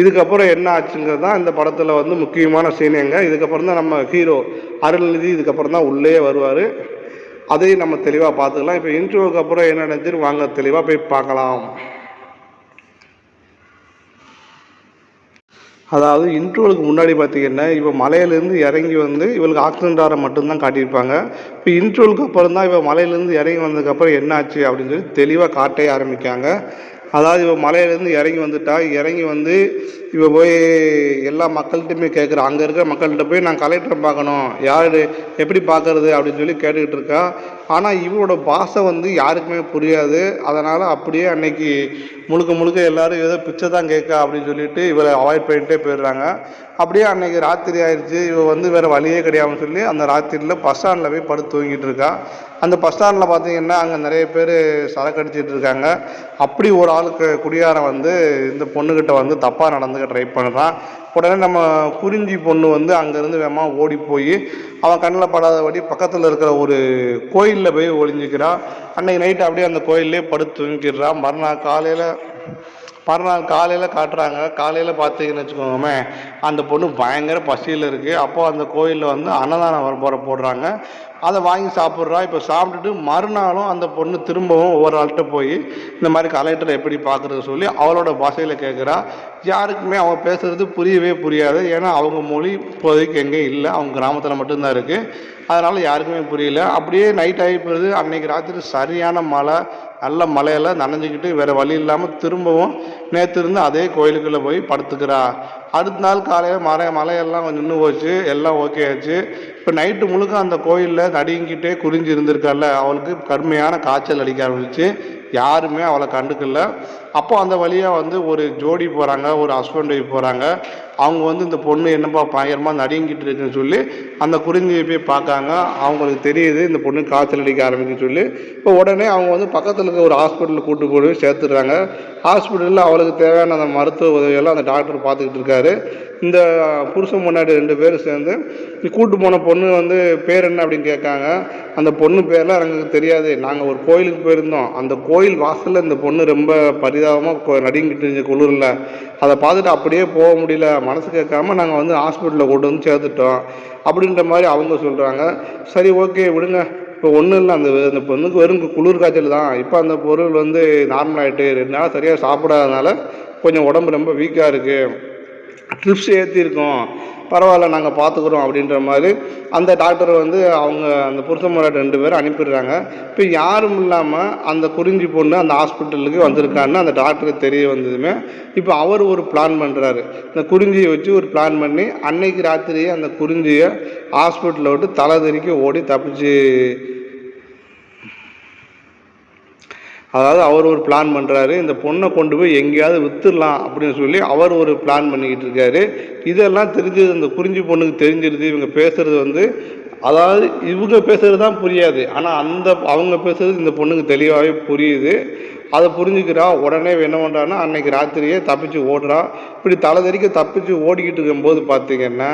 இதுக்கப்புறம் என்ன ஆச்சுங்கிறது தான் இந்த படத்தில் வந்து முக்கியமான சீனுங்க. இதுக்கப்புறம் தான் நம்ம ஹீரோ அருள்நிதி இதுக்கப்புறம் தான் உள்ளே வருவார். அதையும் நம்ம தெளிவாக பார்த்துக்கலாம். இப்போ இன்ட்ரோவுக்கு அப்புறம் என்ன நடந்துச்சுன்னு வாங்க தெளிவாக போய் பார்க்கலாம். அதாவது இன்ட்ரோலுக்கு முன்னாடி பார்த்திங்கன்னா இவள் மலையிலேருந்து இறங்கி வந்து இவளுக்கு ஆக்சிடென்ட் ஆகிற மட்டும்தான் காட்டியிருப்பாங்க. இப்போ இன்ட்ரோலுக்கு அப்புறம் தான் இவள் மலையிலேருந்து இறங்கி வந்ததுக்கப்புறம் என்ன ஆச்சு அப்படின்னு சொல்லி தெளிவாக காட்டே ஆரம்பிக்காங்க. அதாவது இவள் மலையிலேருந்து இறங்கி வந்துட்டா, இறங்கி வந்து இவள் போய் எல்லா மக்கள்கிட்டையுமே கேட்குறா. அங்கே இருக்கிற மக்கள்கிட்ட போய் நான் கலெக்டரை பார்க்கணும், யார் எப்படி பார்க்கறது அப்படின்னு சொல்லி கேட்டுக்கிட்டு இருக்கா. ஆனால் இவளோட பாஷை வந்து யாருக்குமே புரியாது. அதனால் அப்படியே அன்னைக்கு முழுக்க எல்லோரும் ஏதோ பிச்சை தான் கேட்கா அப்படின்னு சொல்லிட்டு இவளை அவாய்ட் பண்ணிகிட்டே போயிடுறாங்க. அப்படியே அன்னைக்கு ராத்திரி ஆயிடுச்சு. இவள் வந்து வேறு வழியே கிடையாதுன்னு சொல்லி அந்த ராத்திரியில் பஸ் ஸ்டாண்டில் போய் படுத்து தூங்கிட்டு இருக்கா. அந்த பஸ் ஸ்டாண்டில் பார்த்தீங்கன்னா அங்கே நிறைய பேர் சரக்கு அடிச்சிட்டு இருக்காங்க. அப்படி ஒரு ஆளுக்கு குடியாரம் வந்து இந்த பொண்ணுக்கிட்ட வந்து தப்பாக நடந்துக்க ட்ரை பண்ணுறான். உடனே நம்ம குறிஞ்சி பொண்ணு வந்து அங்கேருந்து வேகமாக ஓடி போய் அவன் கண்ணில் படாதபடி பக்கத்தில் இருக்கிற ஒரு கோயிலில் போய் ஒளிஞ்சிக்கிறா. அன்னைக்கு நைட்டு அப்படியே அந்த கோயிலே படுத்து தூங்கிடுறா. மறுநாள் காலையில் காட்டுறாங்க. காலையில் பார்த்தீங்கன்னு வச்சுக்கோங்கமே, அந்த பொண்ணு பயங்கர பசியில் இருக்குது. அப்போது அந்த கோயிலில் வந்து அன்னதானம் போடுறாங்க. அதை வாங்கி சாப்பிட்றா. இப்போ சாப்பிட்டுட்டு மறுநாளும் அந்த பொண்ணு திரும்பவும் ஒவ்வொரு ஆள்கிட்ட போய் இந்த மாதிரி கலெக்டரை எப்படி பார்க்குறது சொல்லி அவளோட பாஷையில் கேட்குறா. யாருக்குமே அவங்க பேசுகிறது புரியவே புரியாது. ஏன்னா அவங்க மொழி இப்போதைக்கு எங்கேயும் இல்லை, அவங்க கிராமத்தில் மட்டும்தான் இருக்குது. அதனால் யாருக்குமே புரியல. அப்படியே நைட் ஆகி போகுது. அன்றைக்கி ராத்திரி சரியான மழை. நல்ல மலையில் நனைஞ்சிக்கிட்டு வேறு வழி இல்லாமல் திரும்பவும் நேற்று இருந்து அதே கோயிலுக்குள்ளே போய் படுத்துக்கிறா. அடுத்த நாள் காலையில் மழையெல்லாம் கொஞ்சம் நின்று போச்சு, எல்லாம் ஓகே ஆச்சு. இப்போ நைட்டு முழுக்க அந்த கோயிலில் நடுங்கிட்டே குறிஞ்சி இருந்திருக்கால, அவளுக்கு கடுமையான காய்ச்சல் அடிக்க ஆரம்பிச்சு. யாருமே அவளை கண்டுக்கல. அப்போ அந்த வழியாக வந்து ஒரு ஜோடி போகிறாங்க, ஒரு ஹஸ்பண்ட் ஒய்ஃப் போகிறாங்க. அவங்க வந்து இந்த பொண்ணு என்னப்பா பயங்கரமாக நடுங்கிட்டு இருக்குன்னு சொல்லி அந்த குறிஞ்சியை போய் பார்க்காங்க. அவங்களுக்கு தெரியுது இந்த பொண்ணு காய்ச்சல் அடிக்க ஆரம்பிக்குன்னு சொல்லி. இப்போ உடனே அவங்க வந்து பக்கத்தில் இருக்க ஒரு ஹாஸ்பிட்டலுக்கு கூட்டு போய் சேர்த்துடுறாங்க. ஹாஸ்பிட்டலில் அவளுக்கு தேவையான அந்த மருத்துவ உதவியெல்லாம் அந்த டாக்டர் பார்த்துக்கிட்டு இருக்காரு. இந்த புருஷன் முன்னாடி 2 பேரும் சேர்ந்து கூட்டு போன பொண்ணு வந்து பேர் என்ன அப்படின்னு கேட்காங்க. அந்த பொண்ணு பேர்லாம் எனக்கு தெரியாது, நாங்கள் ஒரு கோயிலுக்கு போயிருந்தோம், அந்த கோயில் வாசலில் இந்த பொண்ணு ரொம்ப பரிதாபமாக நடுங்கிட்டு இருந்துச்சு குளிரில். அதை பார்த்துட்டு அப்படியே போக முடியல, மனசு கேட்காம நாங்கள் வந்து ஹாஸ்பிட்டலில் கொண்டு வந்து சேர்த்துட்டோம் அப்படின்ற மாதிரி அவங்க சொல்கிறாங்க. சரி ஓகே விடுங்க, இப்போ ஒன்றும் இல்லை, அந்த பொண்ணுக்கு வெறும் குளிர் காய்ச்சல் தான். இப்போ அந்த பொருள் வந்து நார்மல் ஆகிட்டு 2 நாள் சரியாக சாப்பிடாதனால கொஞ்சம் உடம்பு ரொம்ப வீக்காக இருக்குது, ட்ரிப்ஸ் ஏற்றிருக்கோம், பரவாயில்ல நாங்கள் பார்த்துக்குறோம் அப்படின்ற மாதிரி அந்த டாக்டர் வந்து அவங்க அந்த புருஷன் முன்னாடி 2 பேரும் அனுப்பிடுறாங்க. இப்போ யாரும் இல்லாமல் அந்த குறிஞ்சி பொண்ணு அந்த ஹாஸ்பிட்டலுக்கு வந்திருக்கான்னு அந்த டாக்டருக்கு தெரிய வந்ததுமே இப்போ அவர் ஒரு பிளான் பண்ணுறாரு. இந்த குறிஞ்சியை வச்சு ஒரு பிளான் பண்ணி அன்னைக்கு ராத்திரியே அந்த குறிஞ்சியை ஹாஸ்பிட்டலில் விட்டு தலை தெறிக்க ஓடி தப்பிச்சு, அதாவது அவர் ஒரு பிளான் பண்ணுறாரு. இந்த பொண்ணை கொண்டு போய் எங்கேயாவது விற்றுடலாம் அப்படின்னு சொல்லி அவர் ஒரு பிளான் பண்ணிக்கிட்டு இருக்காரு. இதெல்லாம் தெரிஞ்சது அந்த குறிஞ்சி பொண்ணுக்கு தெரிஞ்சிருது. இவங்க பேசுகிறது வந்து, அதாவது இவங்க பேசுகிறது தான் புரியாது, ஆனால் அவங்க பேசுகிறது இந்த பொண்ணுக்கு தெளிவாகவே புரியுது. அதை புரிஞ்சுக்கிறா. உடனே என்ன பண்ணுறான்னா அன்னைக்கு ராத்திரியே தப்பிச்சு ஓடுறா. இப்படி தலைதறிக்க தப்பிச்சு ஓடிக்கிட்டு இருக்கும்போது பார்த்திங்கன்னா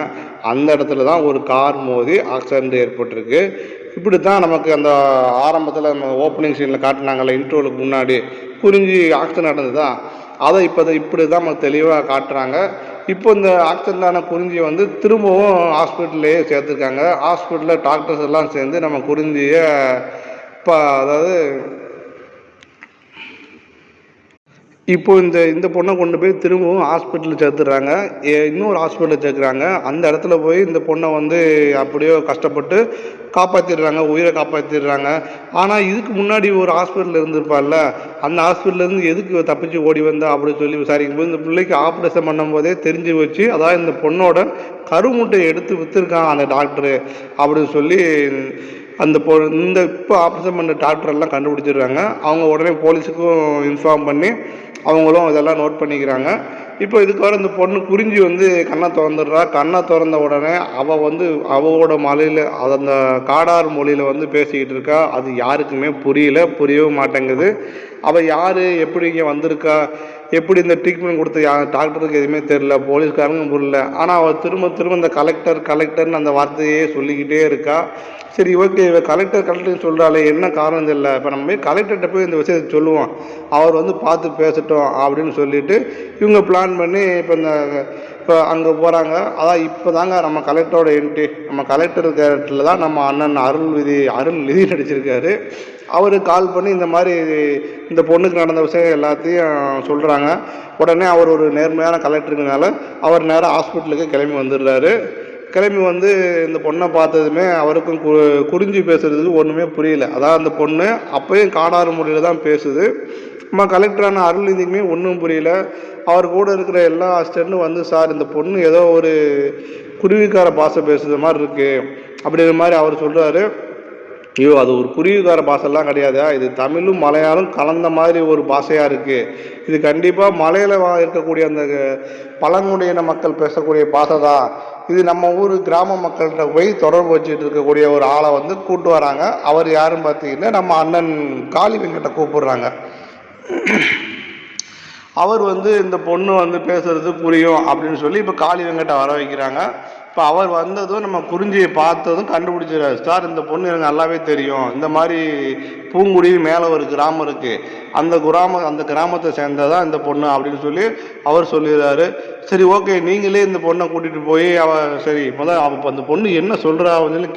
அந்த இடத்துல தான் ஒரு கார் மோதி ஆக்சிடென்ட் ஏற்பட்டிருக்கு. இப்படி தான் நமக்கு அந்த ஆரம்பத்தில் நம்ம ஓப்பனிங் சீனில் காட்டினாங்கள்ல, இன்ட்ரோலுக்கு முன்னாடி குறிஞ்சி ஆக்சிடென்ட் நடந்ததா, அதை இப்படி தான் நமக்கு தெளிவாக காட்டுறாங்க. இப்போ இந்த ஆக்சிடென்டான குறிஞ்சியை வந்து திரும்பவும் ஹாஸ்பிட்டல்லையே சேர்த்துருக்காங்க. ஹாஸ்பிட்டலில் டாக்டர்ஸ் எல்லாம் சேர்ந்து நம்ம குறிஞ்சியை அதாவது இப்போ இந்த பொண்ணை கொண்டு போய் திரும்பவும் ஹாஸ்பிட்டலில் சேர்த்துடுறாங்க. இன்னொரு ஹாஸ்பிட்டலில் சேர்க்குறாங்க. அந்த இடத்துல போய் இந்த பொண்ணை வந்து அப்படியே கஷ்டப்பட்டு காப்பாற்றிடுறாங்க, உயிரை காப்பாற்றிடுறாங்க. ஆனால் இதுக்கு முன்னாடி ஒரு ஹாஸ்பிட்டலில் இருந்திருப்பாள்ல, அந்த ஹாஸ்பிட்டல்லேருந்து எதுக்கு தப்பிச்சு ஓடி வந்தா அப்படின்னு சொல்லி விசாரிக்கும் போது இந்த பிள்ளைக்கு ஆப்ரேஷன் பண்ணும்போதே தெரிஞ்சு வச்சு, அதாவது இந்த பொண்ணோட கருமுட்டையை எடுத்து விற்றுருக்கான் அந்த டாக்டரு அப்படின்னு சொல்லி இந்த இப்போ ஆப்ரேஷன் பண்ண டாக்டரெல்லாம் கண்டுபிடிச்சிடுறாங்க. அவங்க உடனே போலீஸுக்கும் இன்ஃபார்ம் பண்ணி அவங்களும் இதெல்லாம் நோட் பண்ணிக்கிறாங்க. இப்போ இதுக்கு வர இந்த பொண்ணு குறிஞ்சி வந்து கண்ணை திறந்துடுறா. கண்ணை திறந்த உடனே அவள் வந்து அவளோட மொழியில், அந்த காடார் மொழியில் வந்து பேசிக்கிட்டு இருக்கா. அது யாருக்குமே புரியவும் மாட்டேங்குது. அவள் யார், எப்படி இங்கே வந்திருக்கா, எப்படி இந்த ட்ரீட்மெண்ட் கொடுத்த டாக்டருக்கு எதுவுமே தெரில, போலீஸ்காரங்க புரியல. ஆனால் அவள் திரும்ப திரும்ப இந்த கலெக்டர்னு அந்த வார்த்தையே சொல்லிக்கிட்டே இருக்கா. சரி ஓகே, இவ கலெக்டர்னு சொல்கிறாளே, என்ன காரணம் தெரியல, இப்போ நம்ம போய் கலெக்டர்கிட்ட போய் இந்த விஷயத்தை சொல்லுவோம், அவர் வந்து பார்த்து பேசட்டும் அப்படின்னு சொல்லிட்டு இவங்க பிளான் பண்ணி இப்போ அங்கே போகிறாங்க. அதான் இப்போ தாங்க நம்ம கலெக்டரோட என்ட்ரி. நம்ம கலெக்டர் கேரக்டரில் தான் நம்ம அண்ணன் அருள்நிதி நடிச்சிருக்காரு. அவர் கால் பண்ணி இந்த மாதிரி இந்த பொண்ணுக்கு நடந்த விஷயம் எல்லாத்தையும் சொல்கிறாங்க. உடனே அவர் ஒரு நேர்மையான கலெக்டருங்கனால அவர் நேராக ஹாஸ்பிட்டலுக்கு கிளம்பி வந்துடுறாரு. கிளம்பி வந்து இந்த பொண்ணை பார்த்ததுமே அவருக்கும் குறிஞ்சி பேசுறதுக்கு ஒன்றுமே புரியல. அதாவது அந்த பொண்ணு அப்போயும் காடாறு மொழியில் தான் பேசுது. நம்ம கலெக்டரான அருள்நிதிக்குமே ஒன்றும் புரியல. அவர் கூட இருக்கிற எல்லா அசிஸ்டண்ட்டும் வந்து, சார் இந்த பொண்ணு ஏதோ ஒரு குருவிக்கார பாஷை பேசுகிற மாதிரி இருக்குது அப்படிங்கிற மாதிரி அவர் சொல்கிறாரு. ஐயோ, அது ஒரு குருவிக்கார பாஷெல்லாம் கிடையாது, இது தமிழும் மலையாளம் கலந்த மாதிரி ஒரு பாஷையாக இருக்குது. இது கண்டிப்பாக மலையில் இருக்கக்கூடிய அந்த பழங்குடியின மக்கள் பேசக்கூடிய பாஷை தான். இது நம்ம ஊர் கிராம மக்கள்கிட்ட போய் தொடர்பு வச்சுட்டு இருக்கக்கூடிய ஒரு ஆளை வந்து கூப்பிட்டு வராங்க. அவர் யாருன்னு பார்த்தீங்கன்னா நம்ம அண்ணன் காளி வெங்கட்டை கூப்பிடுறாங்க. அவர் வந்து இந்த பொண்ணு வந்து பேசுறது புரியும் அப்படின்னு சொல்லி இப்போ காளி வெங்கட்டை வர வைக்கிறாங்க. இப்போ அவர் வந்ததும் நம்ம குறிஞ்சியை பார்த்ததும் கண்டுபிடிச்சிடாரு. சார் இந்த பொண்ணு எனக்கு நல்லாவே தெரியும், இந்த மாதிரி பூங்குடி மேலே ஒரு கிராமம் இருக்குது, அந்த கிராமத்தை சேர்ந்ததான் இந்த பொண்ணு அப்படின்னு சொல்லி அவர் சொல்லிடுறாரு. சரி ஓகே, நீங்களே இந்த பொண்ணை கூட்டிகிட்டு போய் சரி முதல்ல அந்த பொண்ணு என்ன சொல்கிறா அப்படின்னு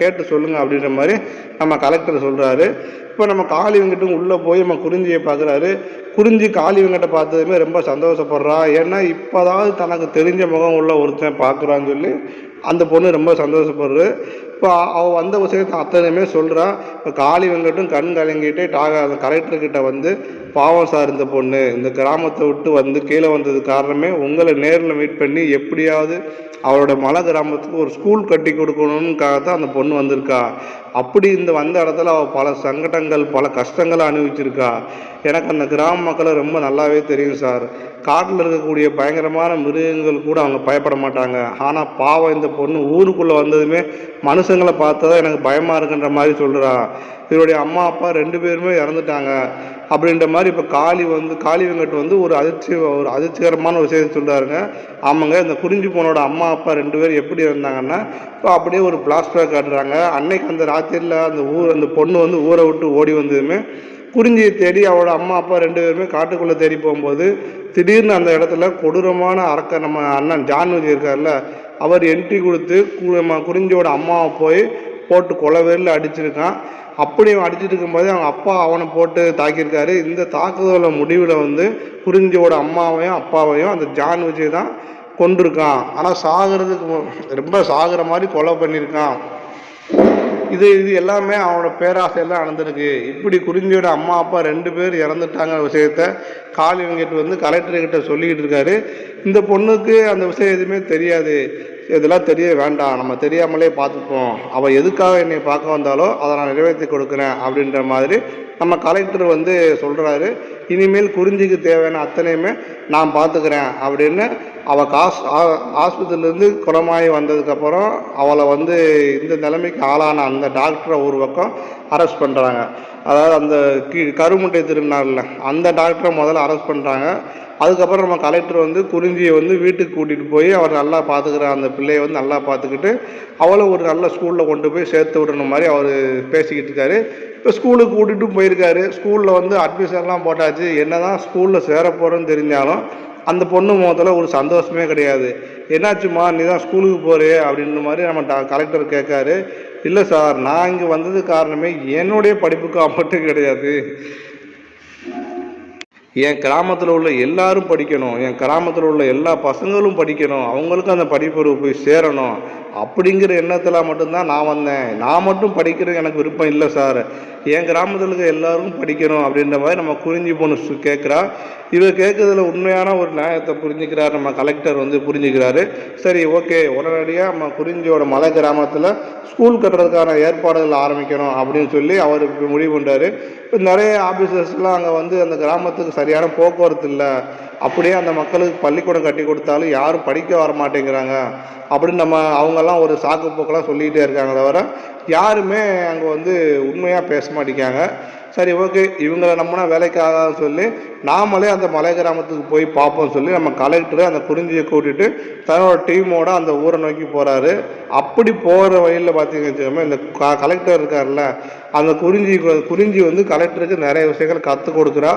கேட்டு சொல்லுங்கள் அப்படின்ற மாதிரி நம்ம கலெக்டர் சொல்கிறாரு. இப்போ நம்ம காளி வெங்கட்டும் உள்ளே போய் நம்ம குறிஞ்சியை பார்க்குறாரு. குறிஞ்சி காளி வெங்கட்டை பார்த்ததுமே ரொம்ப சந்தோஷப்படுறா. ஏன்னா இப்போதாவது தனக்கு தெரிஞ்ச முகம் உள்ள ஒருத்தன் பார்க்குறான்னு சொல்லி அந்த பொண்ணு ரொம்ப சந்தோஷப்படுறது. இப்போ அவள் வந்த விஷயத்தை அத்தனையுமே சொல்கிறா. இப்போ காளி வெங்கட்டும் கண் கலங்கிட்டே அந்த கலெக்டர்கிட்ட வந்து, பாவம் சார், இந்த பொண்ணு இந்த கிராமத்தை விட்டு வந்து கீழே வந்தது காரணமே உங்களை நேரில் மீட் பண்ணி எப்படியாவது அவரோட மலை கிராமத்துக்கு ஒரு ஸ்கூல் கட்டி கொடுக்கணும்னுக்காகத்தான் அந்த பொண்ணு வந்திருக்கா. அப்படி வந்த இடத்துல அவள் பல சங்கடங்கள் பல கஷ்டங்களை அனுபவிச்சிருக்கா. எனக்கு அந்த கிராம மக்களை ரொம்ப நல்லாவே தெரியும் சார். காட்டில் இருக்கக்கூடிய பயங்கரமான மிருகங்கள் கூட அவங்க பயப்பட மாட்டாங்க. ஆனால் பாவம் இந்த பொண்ணு ஊருக்குள்ளே வந்ததுமே மனுஷங்களை பார்த்தா எனக்கு பயமாக இருக்குன்ற மாதிரி சொல்கிறா. இவருடைய அம்மா அப்பா 2 பேருமே இறந்துட்டாங்க அப்படின்ற மாதிரி இப்போ காளி வெங்கட் வந்து ஒரு அதிர்ச்சிகரமான ஒரு விஷயத்தை சொல்கிறாருங்க. ஆமாங்க, இந்த குறிஞ்சி பொண்ணோட அம்மா அப்பா 2 பேர் எப்படி இருந்தாங்கன்னா, இப்போ அப்படியே ஒரு பிளாஸ்பேக் காட்டுறாங்க. அன்னைக்கு அந்த ராத்திரியில் அந்த பொண்ணு வந்து ஊரை விட்டு ஓடி வந்ததுமே குறிஞ்சியை தேடி அவளோட அம்மா அப்பா 2 பேருமே காட்டுக்குள்ளே தேடி போகும்போது திடீர்னு அந்த இடத்துல கொடூரமான நம்ம அண்ணன் ஜான்விஜி இருக்கார்ல, அவர் என்ட்ரி கொடுத்து குறிஞ்சியோட அம்மாவை போட்டு கொலவேரில் அடிச்சிருக்கான். அப்படியும் அடிச்சுட்டு இருக்கும்போது அவங்க அப்பா அவனை போட்டு தாக்கியிருக்காரு. இந்த தாக்குதலோட முடிவில் வந்து குறிஞ்சியோட அம்மாவையும் அப்பாவையும் அந்த ஜான்விஜி தான் கொண்டிருக்கான். ஆனால் ரொம்ப சாகிற மாதிரி கொலை பண்ணியிருக்கான். இது எல்லாமே அவனோட பேராசையெல்லாம் நடந்திருக்கு. இப்படி குறிஞ்சியோட அம்மா அப்பா 2 பேர் இறந்துட்டாங்கிற விஷயத்த காளி வெங்கட் வந்து கலெக்டர்கிட்ட சொல்லிக்கிட்டு இருக்காரு. இந்த பொண்ணுக்கு அந்த விஷயம் எதுவுமே தெரியாது. இதெல்லாம் தெரிய வேண்டாம், நம்ம தெரியாமலே பார்த்துப்போம், அவள் எதுக்காக என்னை பார்க்க வந்தாலோ அதை நான் நிறைவேற்றி கொடுக்குறேன் அப்படின்ற மாதிரி நம்ம கலெக்டர் வந்து சொல்கிறாரு. இனிமேல் குறிஞ்சிக்கு தேவையான அத்தனையுமே நான் பார்த்துக்கிறேன் அப்படின்னு அவள் ஆஸ்பத்திரியிலேருந்து குணமாகி வந்ததுக்கப்புறம் அவளை வந்து இந்த நிலைமைக்கு ஆளான அந்த டாக்டரை ஒரு பக்கம் அரெஸ்ட் பண்ணுறாங்க. அதாவது அந்த கருமுட்டை திரும்பினார்ல அந்த டாக்டரை முதல்ல அரெஸ்ட் பண்ணுறாங்க. அதுக்கப்புறம் நம்ம கலெக்டர் வந்து குறிஞ்சியை வந்து வீட்டுக்கு கூட்டிகிட்டு போய் அவர் நல்லா பார்த்துக்கிற அந்த பிள்ளையை வந்து நல்லா பார்த்துக்கிட்டு அவளை ஒரு நல்ல ஸ்கூலில் கொண்டு போய் சேர்த்து விடணும் மாதிரி அவர் பேசிக்கிட்டு இருக்காரு. இப்போ ஸ்கூலுக்கு கூட்டிகிட்டும் போயிருக்காரு. ஸ்கூலில் வந்து அட்மிஷன்லாம் போட்டாச்சு. என்ன தான் ஸ்கூலில் சேர போகிறோன்னு தெரிஞ்சாலும் அந்த பொண்ணு முகத்தில் ஒரு சந்தோஷமே கிடையாது. என்னாச்சுமா, நீ தான் ஸ்கூலுக்கு போகிறே அப்படின்ற மாதிரி நம்ம கலெக்டர் கேட்காரு. இல்லை சார், நான் இங்கே வந்தது காரணமே என்னுடைய படிப்புக்கு மட்டும் கிடையாது, என் கிராமத்தில் உள்ள எல்லாரும் படிக்கணும், என் கிராமத்தில் உள்ள எல்லா பசங்களும் படிக்கணும், அவங்களுக்கும் அந்த படிப்பறிவு போய் சேரணும் அப்படிங்கிற எண்ணத்தில் மட்டும்தான் நான் வந்தேன். நான் மட்டும் படிக்கிறது எனக்கு விருப்பம் இல்லை சார், என் கிராமத்தில் இருக்க எல்லாரும் படிக்கணும் அப்படின்ற மாதிரி நம்ம குறிஞ்சி பொண்ணு கேட்குறா. இவர் கேட்குறதுல உண்மையான ஒரு நியாயத்தை புரிஞ்சுக்கிறார் நம்ம கலெக்டர் வந்து புரிஞ்சுக்கிறாரு. சரி ஓகே, உடனடியாக நம்ம குறிஞ்சியோட மலை கிராமத்தில் ஸ்கூல் கட்டுறதுக்கான ஏற்பாடுகள் ஆரம்பிக்கணும் அப்படின்னு சொல்லி அவர் முடிவு பண்ணுறாரு. இப்போ நிறைய ஆஃபீஸர்ஸ்லாம் அங்கே வந்து அந்த கிராமத்துக்கு சரியான போக்குவரத்து இல்லை, அப்படியே அந்த மக்களுக்கு பள்ளிக்கூடம் கட்டி கொடுத்தாலும் யாரும் படிக்க வர மாட்டேங்கிறாங்க அப்படின்னு அவங்கெல்லாம் ஒரு சாக்கு போக்கெல்லாம் சொல்லிக்கிட்டே இருக்காங்க. தவிர யாருமே அங்கே வந்து உண்மையாக பேச மாட்டேங்காங்க. சரி ஓகே இவங்களை நம்மனா வேலைக்கு ஆகாதுன்னு சொல்லி நாமளே அந்த மலை கிராமத்துக்கு போய் பார்ப்போம்னு சொல்லி நம்ம கலெக்டர் அந்த குறிஞ்சியை கூட்டிகிட்டு தன்னோட டீமோட அந்த ஊரை நோக்கி போகிறாரு. அப்படி போகிற வழியில் பார்த்தீங்கன்னு வச்சுக்கோங்க, இந்த கலெக்டர் இருக்கார்ல, அந்த குறிஞ்சி வந்து கலெக்டருக்கு நிறைய விஷயங்கள் கற்றுக் கொடுக்குறா.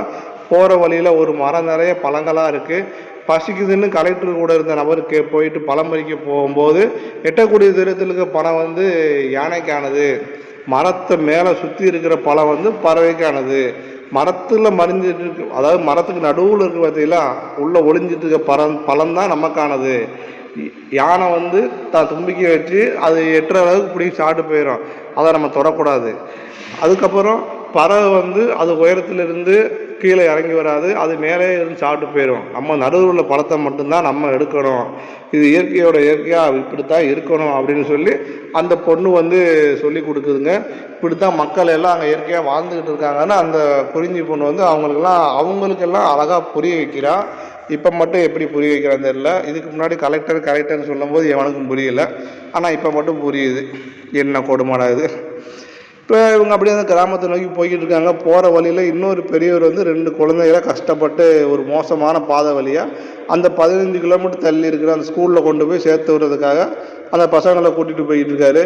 போகிற வழியில் ஒரு மரம் நிறைய பழங்களாக இருக்குது. பசிக்குதுன்னு கலெக்டர் கூட இருந்த நபருக்கு போயிட்டு பழம் பறிக்க போகும்போது எட்டக்கூடிய தூரத்தில் இருக்க பழம் வந்து யானைக்கானது, மரத்தை மேலே சுற்றி இருக்கிற பழம் வந்து பறவைக்கானது, மரத்தில் மறைஞ்சிட்டு இருக்கு, அதாவது மரத்துக்கு நடுவில் இருக்க பார்த்தீங்களா உள்ளே ஒளிஞ்சிட்டு இருக்க பழம் தான் நமக்கானது. யானை வந்து தும்பிக்கை வச்சு அது எட்டுற அளவுக்கு பிடிச்சி சாப்பிட்டு போயிடும், அதை நம்ம தொடக்கூடாது. அதுக்கப்புறம் பறவை வந்து அது உயரத்திலிருந்து கீழே இறங்கி வராது, அது மேலே இருந்து சாப்பிட்டு போயிடும். நம்ம நடுவில் உள்ள பழத்தை மட்டும்தான் நம்ம எடுக்கணும், இது இயற்கையோட இயற்கையாக இப்படித்தான் இருக்கணும் அப்படின்னு சொல்லி அந்த பொண்ணு வந்து சொல்லி கொடுக்குதுங்க. இப்படித்தான் மக்கள் எல்லாம் அங்கே இயற்கையாக வாழ்ந்துக்கிட்டு இருக்காங்கன்னு அந்த குறிஞ்சி பொண்ணு வந்து அவங்களுக்கெல்லாம் அழகாக புரிய வைக்கிறா. இப்போ மட்டும் எப்படி புரிய வைக்கிறான்னு தெரியல. இதுக்கு முன்னாடி கலெக்டர்னு சொல்லும்போது எவனுக்கும் புரியல, ஆனால் இப்போ மட்டும் புரியுது. என்ன கொடுமைடா இது. இப்போ இவங்க அப்படியே அந்த கிராமத்தை நோக்கி போய்கிட்டு இருக்காங்க. போகிற வழியில் இன்னொரு பெரியவர் வந்து 2 குழந்தைகளை கஷ்டப்பட்டு ஒரு மோசமான பாதை வழியாக அந்த 15 கிலோமீட்டர் தள்ளி இருக்கிற அந்த ஸ்கூலில் கொண்டு போய் சேர்த்து விடுறதுக்காக அந்த பசங்களை கூட்டிகிட்டு போய்கிட்டு இருக்காரு.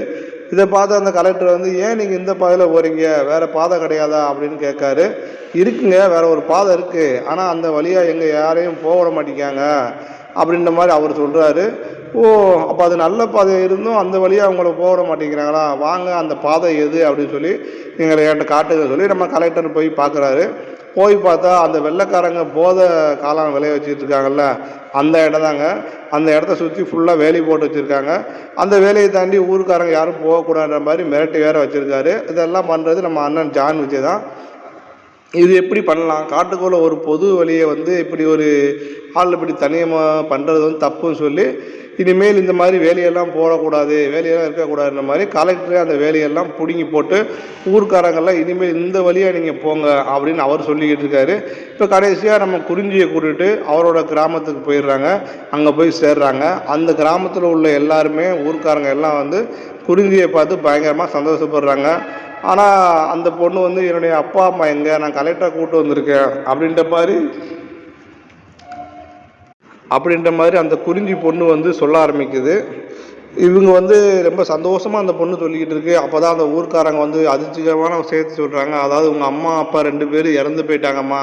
இதை பார்த்து அந்த கலெக்டர் வந்து, ஏன் நீங்கள் இந்த பாதையில் போகிறீங்க, வேறு பாதை கிடையாதா அப்படின்னு கேட்காரு. இருக்குங்க, வேறு ஒரு பாதை இருக்குது, ஆனால் அந்த வழியாக எங்கள் யாரையும் போக விட மாட்டேங்காங்க அப்படின்ற மாதிரி அவர் சொல்கிறாரு. ஓ, அப்போ அது நல்ல பாதை இருந்தும் அந்த வழியாக அவங்கள போக மாட்டேங்கிறாங்களா, வாங்க அந்த பாதை எது அப்படின்னு சொல்லி எங்களை என்கிட்ட காட்டுங்க சொல்லி நம்ம கலெக்டர் போய் பார்க்குறாரு. போய் பார்த்தா அந்த வெள்ளைக்காரங்க போதை காளான் விளைய வச்சுட்டு இருக்காங்கல்ல, அந்த இடம் தாங்க. அந்த இடத்த சுற்றி ஃபுல்லாக வேலி போட்டு வச்சுருக்காங்க. அந்த வேலையை தாண்டி ஊருக்காரங்க யாரும் போகக்கூடாதுன்ற மாதிரி மிரட்டி வேறு வச்சுருக்காரு. இதெல்லாம் பண்ணுறது நம்ம அண்ணன் ஜான் விஜய் தான். இது எப்படி பண்ணலாம், காட்டுக்குள்ளே ஒரு பொது வழியை வந்து இப்படி ஒரு ஆள் இப்படி தனியமாக பண்ணுறது வந்து தப்புன்னு சொல்லி இனிமேல் இந்த மாதிரி வேலையெல்லாம் போடக்கூடாது, வேலையெல்லாம் இருக்கக்கூடாதுன்ற மாதிரி கலெக்டரே அந்த வேலையெல்லாம் பிடுங்கி போட்டு ஊர்க்காரங்கெல்லாம் இனிமேல் இந்த வழியாக நீங்கள் போங்க அப்படின்னு அவர் சொல்லிக்கிட்டு இருக்காரு. இப்போ கடைசியாக நம்ம குறிஞ்சியை கூட்டிட்டு அவரோட கிராமத்துக்கு போயிடுறாங்க. அங்கே போய் சேர்றாங்க. அந்த கிராமத்தில் உள்ள எல்லாருமே ஊர்க்காரங்க எல்லாம் வந்து குறிஞ்சியை பார்த்து பயங்கரமாக சந்தோஷப்படுறாங்க. ஆனால் அந்த பொண்ணு வந்து என்னுடைய அப்பா அம்மா எங்கே, நான் கலெக்டரை கூப்பிட்டு வந்திருக்கேன் அப்படின்ற மாதிரி அந்த குறிஞ்சி பொண்ணு வந்து சொல்ல ஆரம்பிக்குது. இவங்க வந்து ரொம்ப சந்தோஷமாக அந்த பொண்ணு சொல்லிக்கிட்டு இருக்கு. அப்போ தான் அந்த ஊர்க்காரங்க வந்து அதிர்ச்சிகரமான சேர்த்து சொல்கிறாங்க, அதாவது உங்கள் அம்மா அப்பா 2 பேரும் இறந்து போயிட்டாங்கம்மா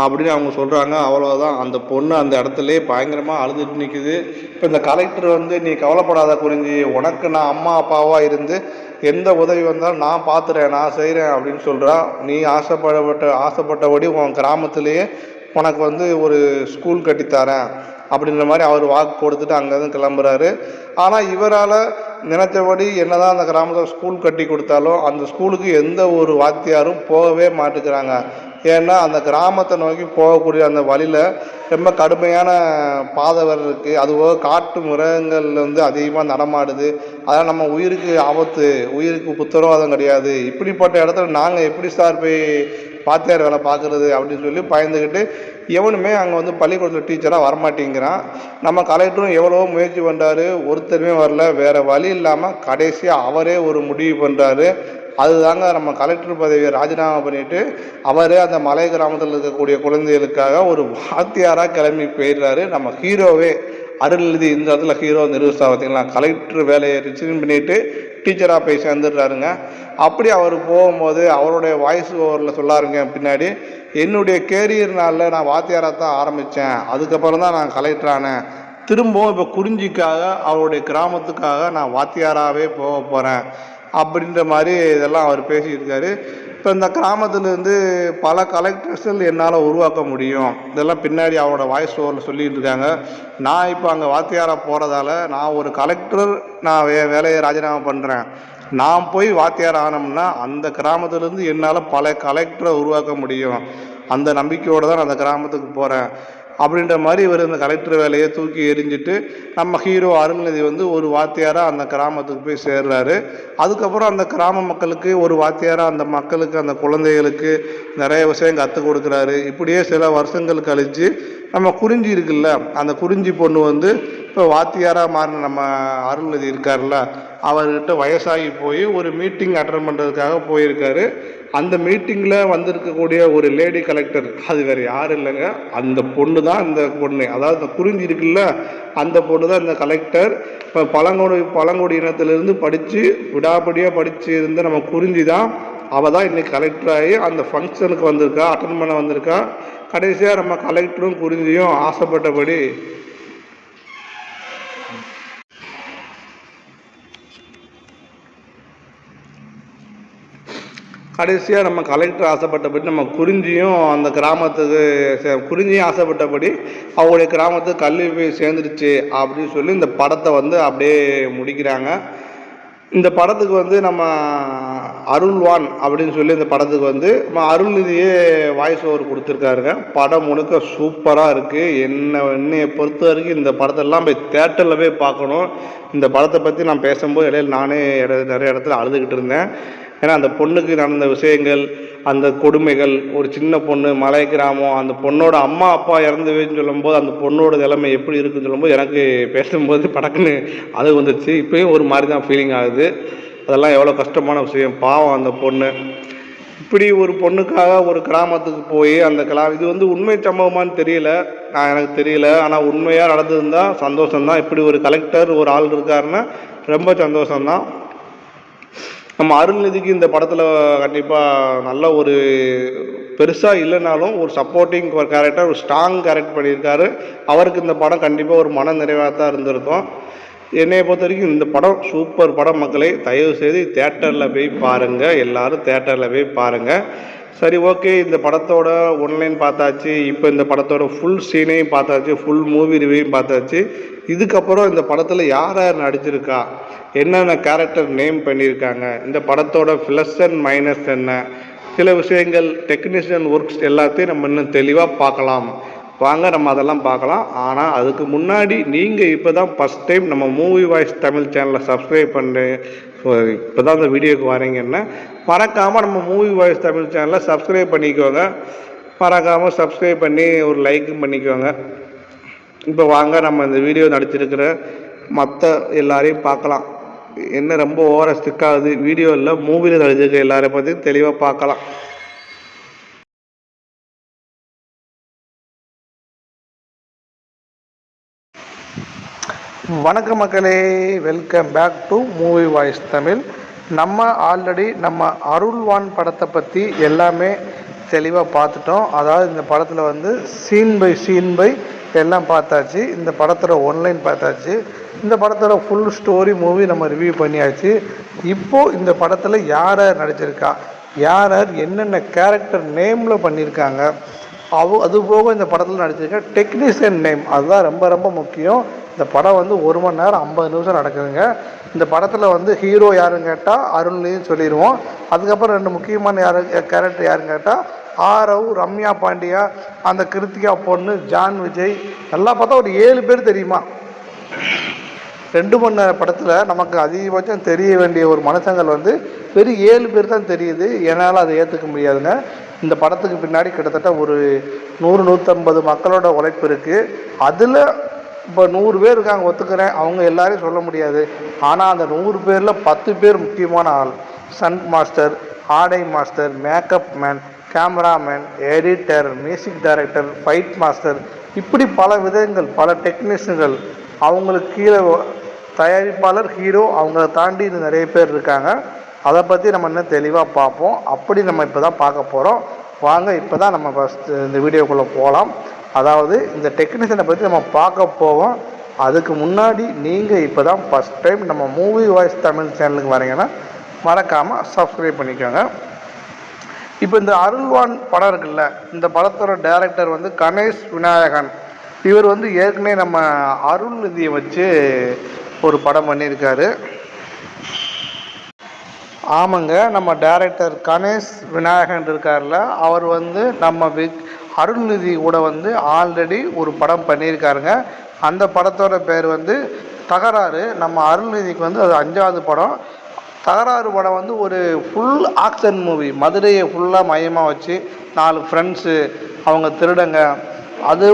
அப்படின்னு அவங்க சொல்கிறாங்க. அவ்வளோதான், அந்த பொண்ணு அந்த இடத்துல பயங்கரமாக அழுதுட்டு நிற்குது. இப்போ இந்த கலெக்டர் வந்து, நீ கவலைப்படாத குறிஞ்சி, உனக்கு நான் அம்மா அப்பாவாக இருந்து எந்த உதவி வந்தாலும் நான் பார்த்துறேன், நான் செய்கிறேன் அப்படின்னு சொல்கிறா. நீ ஆசைப்பட்டபடி உன் கிராமத்திலேயே உனக்கு வந்து ஒரு ஸ்கூல் கட்டித்தரேன் அப்படின்ற மாதிரி அவர் வாக்கு கொடுத்துட்டு அங்கேருந்து கிளம்புறாரு. ஆனால் இவரால் நினைச்சபடி என்னதான் அந்த கிராமத்தில் ஸ்கூல் கட்டி கொடுத்தாலும் அந்த ஸ்கூலுக்கு எந்த ஒரு வாத்தியாரும் போகவே மாட்டேங்கிறாங்க. ஏன்னா அந்த கிராமத்தை நோக்கி போகக்கூடிய அந்த வழியில் ரொம்ப கடுமையான பாதை வேறு இருக்குது. அதுபோக காட்டு மிருகங்கள் வந்து அதிகமாக நடமாடுது. அதனால் நம்ம உயிருக்கு ஆபத்து, உயிருக்கு உத்தரவாதம் கிடையாது. இப்படிப்பட்ட இடத்துல நாங்கள் எப்படி சார் போய் வாத்தியார் வேலை பார்க்குறது அப்படின்னு சொல்லி பயந்துக்கிட்டு எவனுமே அங்கே வந்து பள்ளிக்கூடத்தில் டீச்சராக வரமாட்டேங்கிறான். நம்ம கலெக்டரும் எவ்வளோ முயற்சி பண்ணுறாரு, ஒருத்தருமே வரல. வேறு வழி இல்லாமல் கடைசியாக அவரே ஒரு முடிவு பண்ணுறாரு. அதுதாங்க நம்ம கலெக்டர் பதவியை ராஜினாமா பண்ணிவிட்டு அவரே அந்த மலை கிராமத்தில் இருக்கக்கூடிய குழந்தைகளுக்காக ஒரு வாத்தியாராக கிளம்பி போயிடுறாரு. நம்ம ஹீரோவே அருள்நிதி இந்த இடத்துல ஹீரோ நிரூபிச்சா பார்த்தீங்களா, கலெக்டர் வேலையை ரிசைன் பண்ணிவிட்டு டீச்சராக போய் சேர்ந்துடுறாருங்க. அப்படி அவர் போகும்போது அவருடைய வாய்ஸ் ஓவரில் சொல்லாருங்க பின்னாடி, என்னுடைய கேரியர் நாளில் நான் வாத்தியாராக தான் ஆரம்பித்தேன், அதுக்கப்புறம் தான் நான் கலெக்டர் ஆனேன், திரும்பவும் இப்போ குறிஞ்சிக்காக அவருடைய கிராமத்துக்காக நான் வாத்தியாராகவே போக போகிறேன் அப்படின்ற மாதிரி இதெல்லாம் அவர் பேசியிருக்காரு. இப்போ இந்த கிராமத்துலேருந்து பல கலெக்டர்ஸ்கள் என்னால் உருவாக்க முடியும், இதெல்லாம் பின்னாடி அவரோட வாய்ஸ் ஓவரில் சொல்லிகிட்டு இருக்காங்க. நான் இப்போ அங்கே வாத்தியாராக போகிறதால நான் ஒரு கலெக்டர், நான் வேலையை ராஜினாமா பண்ணுறேன். நான் போய் வாத்தியார் ஆனோம்னா அந்த கிராமத்துலேருந்து என்னால் பல கலெக்டரை உருவாக்க முடியும், அந்த நம்பிக்கையோடு தான் நான் அந்த கிராமத்துக்கு போகிறேன் அப்படின்ற மாதிரி இவர் இந்த கலெக்டர் வேலையை தூக்கி எறிஞ்சிட்டு நம்ம ஹீரோ அருள்நிதி வந்து ஒரு வாத்தியாராக அந்த கிராமத்துக்கு போய் சேர்றாரு. அதுக்கப்புறம் அந்த கிராம மக்களுக்கு ஒரு வாத்தியாராக அந்த மக்களுக்கு அந்த குழந்தைகளுக்கு நிறைய விஷயம் கற்றுக் கொடுக்குறாரு. இப்படியே சில வருஷங்கள் கழித்து நம்ம குறிஞ்சி இருக்குல்ல, அந்த குறிஞ்சி பொண்ணு வந்து இப்போ வாத்தியாராக மாறின நம்ம அருள்நிதி இருக்கார்ல, அவர்கிட்ட வயசாகி போய் ஒரு மீட்டிங் அட்டன் பண்ணுறதுக்காக போயிருக்காரு. அந்த மீட்டிங்கில் வந்திருக்கக்கூடிய ஒரு லேடி கலெக்டர், அது வேறு யாரும் இல்லைங்க, அந்த பொண்ணு தான் இந்த பொண்ணு. அதாவது இந்த குறிஞ்சி இருக்குல்ல, அந்த பொண்ணு தான் இந்த கலெக்டர். இப்போ பழங்குடி இனத்திலிருந்து படித்து விடாப்படியாக படித்து இருந்த நம்ம குறிஞ்சி தான், அவள் தான் இன்றைக்கி கலெக்டர் ஆகி அந்த ஃபங்க்ஷனுக்கு வந்திருக்கா, அட்டன் பண்ண வந்திருக்கா. கடைசியாக நம்ம கலெக்டரும் குறிஞ்சியும் ஆசைப்பட்டபடி நம்ம குறிஞ்சியும் அந்த கிராமத்துக்கு குறிஞ்சியும் ஆசைப்பட்டபடி அவங்களுடைய கிராமத்துக்கு கல்வி போய் சேர்ந்துருச்சு அப்படின்னு சொல்லி இந்த படத்தை வந்து அப்படியே முடிக்கிறாங்க. இந்த படத்துக்கு வந்து நம்ம அருள்வான் அப்படின்னு சொல்லி இந்த படத்துக்கு வந்து நம்ம அருள்நிதியே வாய்ஸ் ஓவர் கொடுத்துருக்காருங்க. படம் முழுக்க சூப்பராக இருக்குது. என்னையை பொறுத்த வரைக்கும் இந்த படத்தெல்லாம் போய் தேட்டரில் போய் பார்க்கணும். இந்த படத்தை பற்றி நான் பேசும்போது இடையில நானே நிறைய இடத்துல அழுதுகிட்டு இருந்தேன். ஏன்னா அந்த பொண்ணுக்கு நடந்த விஷயங்கள், அந்த கொடுமைகள், ஒரு சின்ன பொண்ணு, மலை கிராமம், அந்த பொண்ணோட அம்மா அப்பா இறந்துவேன்னு சொல்லும்போது அந்த பொண்ணோட நிலைமை எப்படி இருக்குன்னு சொல்லும்போது எனக்கு பேசும்போது படக்குன்னு அது வந்துச்சு. இப்போயும் ஒரு மாதிரி தான் ஃபீலிங் ஆகுது. அதெல்லாம் எவ்வளோ கஷ்டமான விஷயம். பாவம் அந்த பொண்ணு. இப்படி ஒரு பொண்ணுக்காக ஒரு கிராமத்துக்கு போய் அந்த இது வந்து உண்மை சம்பவமானு எனக்கு தெரியல. ஆனால் உண்மையாக நடந்ததுன்னா சந்தோஷம்தான். இப்படி ஒரு கலெக்டர் ஒரு ஆள் இருக்காருன்னா ரொம்ப சந்தோஷம்தான். நம்ம அருள்நிதிக்கு இந்த படத்தில் கண்டிப்பாக நல்ல ஒரு பெருசாக இல்லைனாலும் ஒரு சப்போர்ட்டிங் கேரக்டர், ஒரு ஸ்ட்ராங் கேரக்டர் பண்ணியிருக்காரு. அவருக்கு இந்த படம் கண்டிப்பாக ஒரு மன நிறைவாக தான் இருந்திருக்கும். என்னையை பொறுத்த வரைக்கும் இந்த படம் சூப்பர் படம். மக்களை தயவுசெய்து தேட்டரில் போய் பாருங்கள், எல்லோரும் தேட்டரில் போய் பாருங்கள். சரி, ஓகே. இந்த படத்தோட ஒன்லைன் பார்த்தாச்சு. இப்போ இந்த படத்தோட ஃபுல் சீனையும் பார்த்தாச்சு, ஃபுல் மூவி ரிவ்யூயும் பார்த்தாச்சு. இதுக்கப்புறம் இந்த படத்தில் யார் யார் நடிச்சிருக்கா, என்னென்ன கேரக்டர் நேம் பண்ணியிருக்காங்க, இந்த படத்தோட ப்ளஸ் அண்ட் மைனஸ் என்ன, சில விஷயங்கள், டெக்னீஷியன் ஒர்க்ஸ் எல்லாத்தையும் நம்ம இன்னும் தெளிவாக பார்க்கலாம். வாங்க நம்ம அதெல்லாம் பார்க்கலாம். ஆனால் அதுக்கு முன்னாடி நீங்கள் இப்போ தான் ஃபஸ்ட் டைம் நம்ம மூவி வாய்ஸ் தமிழ் சேனலை சப்ஸ்கிரைப் பண்ணு, இப்போ தான் இந்த வீடியோக்கு வரீங்கன்னா மறக்காமல் நம்ம மூவி வாய்ஸ் தமிழ் சேனலை சப்ஸ்கிரைப் பண்ணிக்கோங்க. மறக்காமல் சப்ஸ்கிரைப் பண்ணி ஒரு லைக்கும் பண்ணிக்கோங்க. இப்போ வாங்க நம்ம இந்த வீடியோ நடிச்சிருக்கிற மற்ற எல்லாரையும் பார்க்கலாம். என்ன ரொம்ப ஓவராக ஸ்டிக் ஆகுது வீடியோவில், மூவியில் நடிச்சிருக்க எல்லாரையும் பற்றி தெளிவாக பார்க்கலாம். வணக்கம் மக்களே, welcome back to movie voice Tamil. நம்ம ஆல்ரெடி நம்ம அருள்வான் படத்தை பற்றி எல்லாமே தெளிவாக பார்த்துட்டோம். அதாவது இந்த படத்தில் வந்து சீன் பை எல்லாம் பார்த்தாச்சு. இந்த படத்தோட ஒன்லைன் பார்த்தாச்சு. இந்த படத்தோட ஃபுல் ஸ்டோரி மூவி நம்ம ரிவ்யூ பண்ணியாச்சு. இப்போது இந்த படத்தில் யார் யார் நடிச்சிருக்கா, யார் யார் என்னென்ன கேரக்டர் நேமில் பண்ணியிருக்காங்க, அது போக இந்த படத்தில் நடிச்சிருக்க டெக்னீஷியன் நேம், அதுதான் ரொம்ப ரொம்ப முக்கியம். இந்த படம் வந்து 1 மணி நேரம் 50 நிமிஷம் நடக்குதுங்க. இந்த படத்தில் வந்து ஹீரோ யாருன்னு கேட்டால் அருள்நிதின்னு சொல்லிடுவோம். அதுக்கப்புறம் 2 முக்கியமான கேரக்டர் யாருன்னு கேட்டால் ஆரவ், ரம்யா பாண்டியா, அந்த கிருத்திகா பொண்ணு, ஜான் விஜய், எல்லாம் பார்த்தா ஒரு 7 பேர் தெரியுமா. 2 மணி நேர படத்தில் நமக்கு அதிகபட்சம் தெரிய வேண்டிய ஒரு மனுஷங்கள் வந்து வெறும் 7 பேர் தான் தெரியுது. என்னால் அதை ஏற்றுக்க முடியாதுங்க. இந்த படத்துக்கு பின்னாடி கிட்டத்தட்ட ஒரு 100-150 மக்களோட உழைப்பு இருக்குது. அதில் இப்போ 100 பேர் இருக்காங்க, ஒத்துக்கிறேன். அவங்க எல்லாரையும் சொல்ல முடியாது. ஆனால் அந்த 100 பேரில் 10 பேர் முக்கியமான ஆள். ஸ்டண்ட் மாஸ்டர், ஆடை master, makeup man, cameraman, editor, music director, fight master, இப்படி பல விதங்கள், பல டெக்னீஷியன்கள், அவங்களுக்கு கீழே தயாரிப்பாளர், ஹீரோ, அவங்கள தாண்டி இன்னும் நிறைய பேர் இருக்காங்க. அதை பற்றி நம்ம இன்னும் தெளிவாக பார்ப்போம். அப்படி நம்ம இப்போ தான் பார்க்க போகிறோம். வாங்க இப்போ தான் நம்ம ஃபஸ்ட்டு இந்த வீடியோக்குள்ளே போகலாம். அதாவது இந்த டெக்னீஷியனை பற்றி நம்ம பார்க்க போவோம். அதுக்கு முன்னாடி நீங்கள் இப்போ தான் ஃபஸ்ட் டைம் நம்ம மூவி வாய்ஸ் தமிழ் சேனலுக்கு வரீங்கன்னா மறக்காமல் சப்ஸ்கிரைப் பண்ணிக்கோங்க. இப்போ இந்த அருள்வான் படம் இருக்குல்ல, இந்த படத்தோட டைரக்டர் வந்து கணேஷ் விநாயகன். இவர் வந்து ஏற்கனவே நம்ம அருள்நிதியை வச்சு ஒரு படம் பண்ணியிருக்காரு. ஆமாங்க, நம்ம டைரக்டர் கணேஷ் விநாயகன் இருக்கார்ல, அவர் வந்து நம்ம அருள்நிதி கூட வந்து ஆல்ரெடி ஒரு படம் பண்ணியிருக்காருங்க. அந்த படத்தோட பேர் வந்து தகராறு. நம்ம அருள்நிதிக்கு வந்து அது 5வது படம். தகராறு படம் வந்து ஒரு ஃபுல் ஆக்ஷன் மூவி. மதுரையை ஃபுல்லாக மையமாக வச்சு 4 ஃப்ரெண்ட்ஸு, அவங்க திருடங்க, அது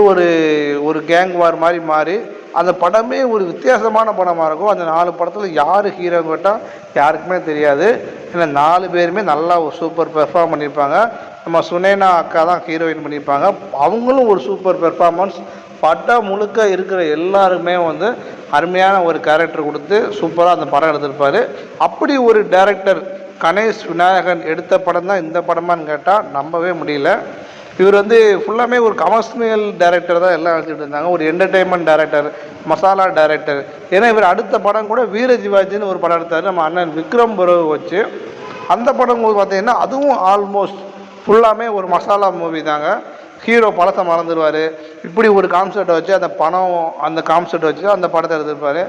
ஒரு கேங் வார் மாதிரி மாறி அந்த படமே ஒரு வித்தியாசமான படமாக இருக்கும். அந்த 4 படத்தில் யார் ஹீரோன்னு கேட்டால் யாருக்குமே தெரியாது. ஏன்னா 4 பேருமே நல்லா ஒரு சூப்பர் பெர்ஃபார்ம் பண்ணியிருப்பாங்க. நம்ம சுனேனா அக்கா தான் ஹீரோயின் பண்ணியிருப்பாங்க. அவங்களும் ஒரு சூப்பர் பெர்ஃபார்மன்ஸ். படம் முழுக்க இருக்கிற எல்லாருமே வந்து அருமையான ஒரு கேரக்டர் கொடுத்து சூப்பராக அந்த படம் எடுத்திருப்பார். அப்படி ஒரு டைரக்டர் கணேஷ் விநாயகன் எடுத்த படம் தான் இந்த படமான்னு கேட்டால் நம்பவே முடியல. இவர் வந்து ஃபுல்லாமே ஒரு கமர்ஷியல் டைரக்டர் தான் எல்லாம் எடுத்துகிட்டு இருந்தாங்க. ஒரு என்டர்டெயின்மெண்ட் டைரக்டர், மசாலா டைரக்டர். ஏன்னா இவர் அடுத்த படம் கூட வீர சிவாஜின்னு ஒரு படம் எடுத்தார் நம்ம அண்ணன் விக்ரம் பரோவை வச்சு. அந்த படம் பார்த்தீங்கன்னா அதுவும் ஆல்மோஸ்ட் ஃபுல்லாமே ஒரு மசாலா மூவி தாங்க. ஹீரோ படத்தை மறந்துடுவார். இப்படி ஒரு கான்செப்டை வச்சு அந்த கான்செப்டை வச்சு அந்த படத்தை எடுத்திருப்பார்.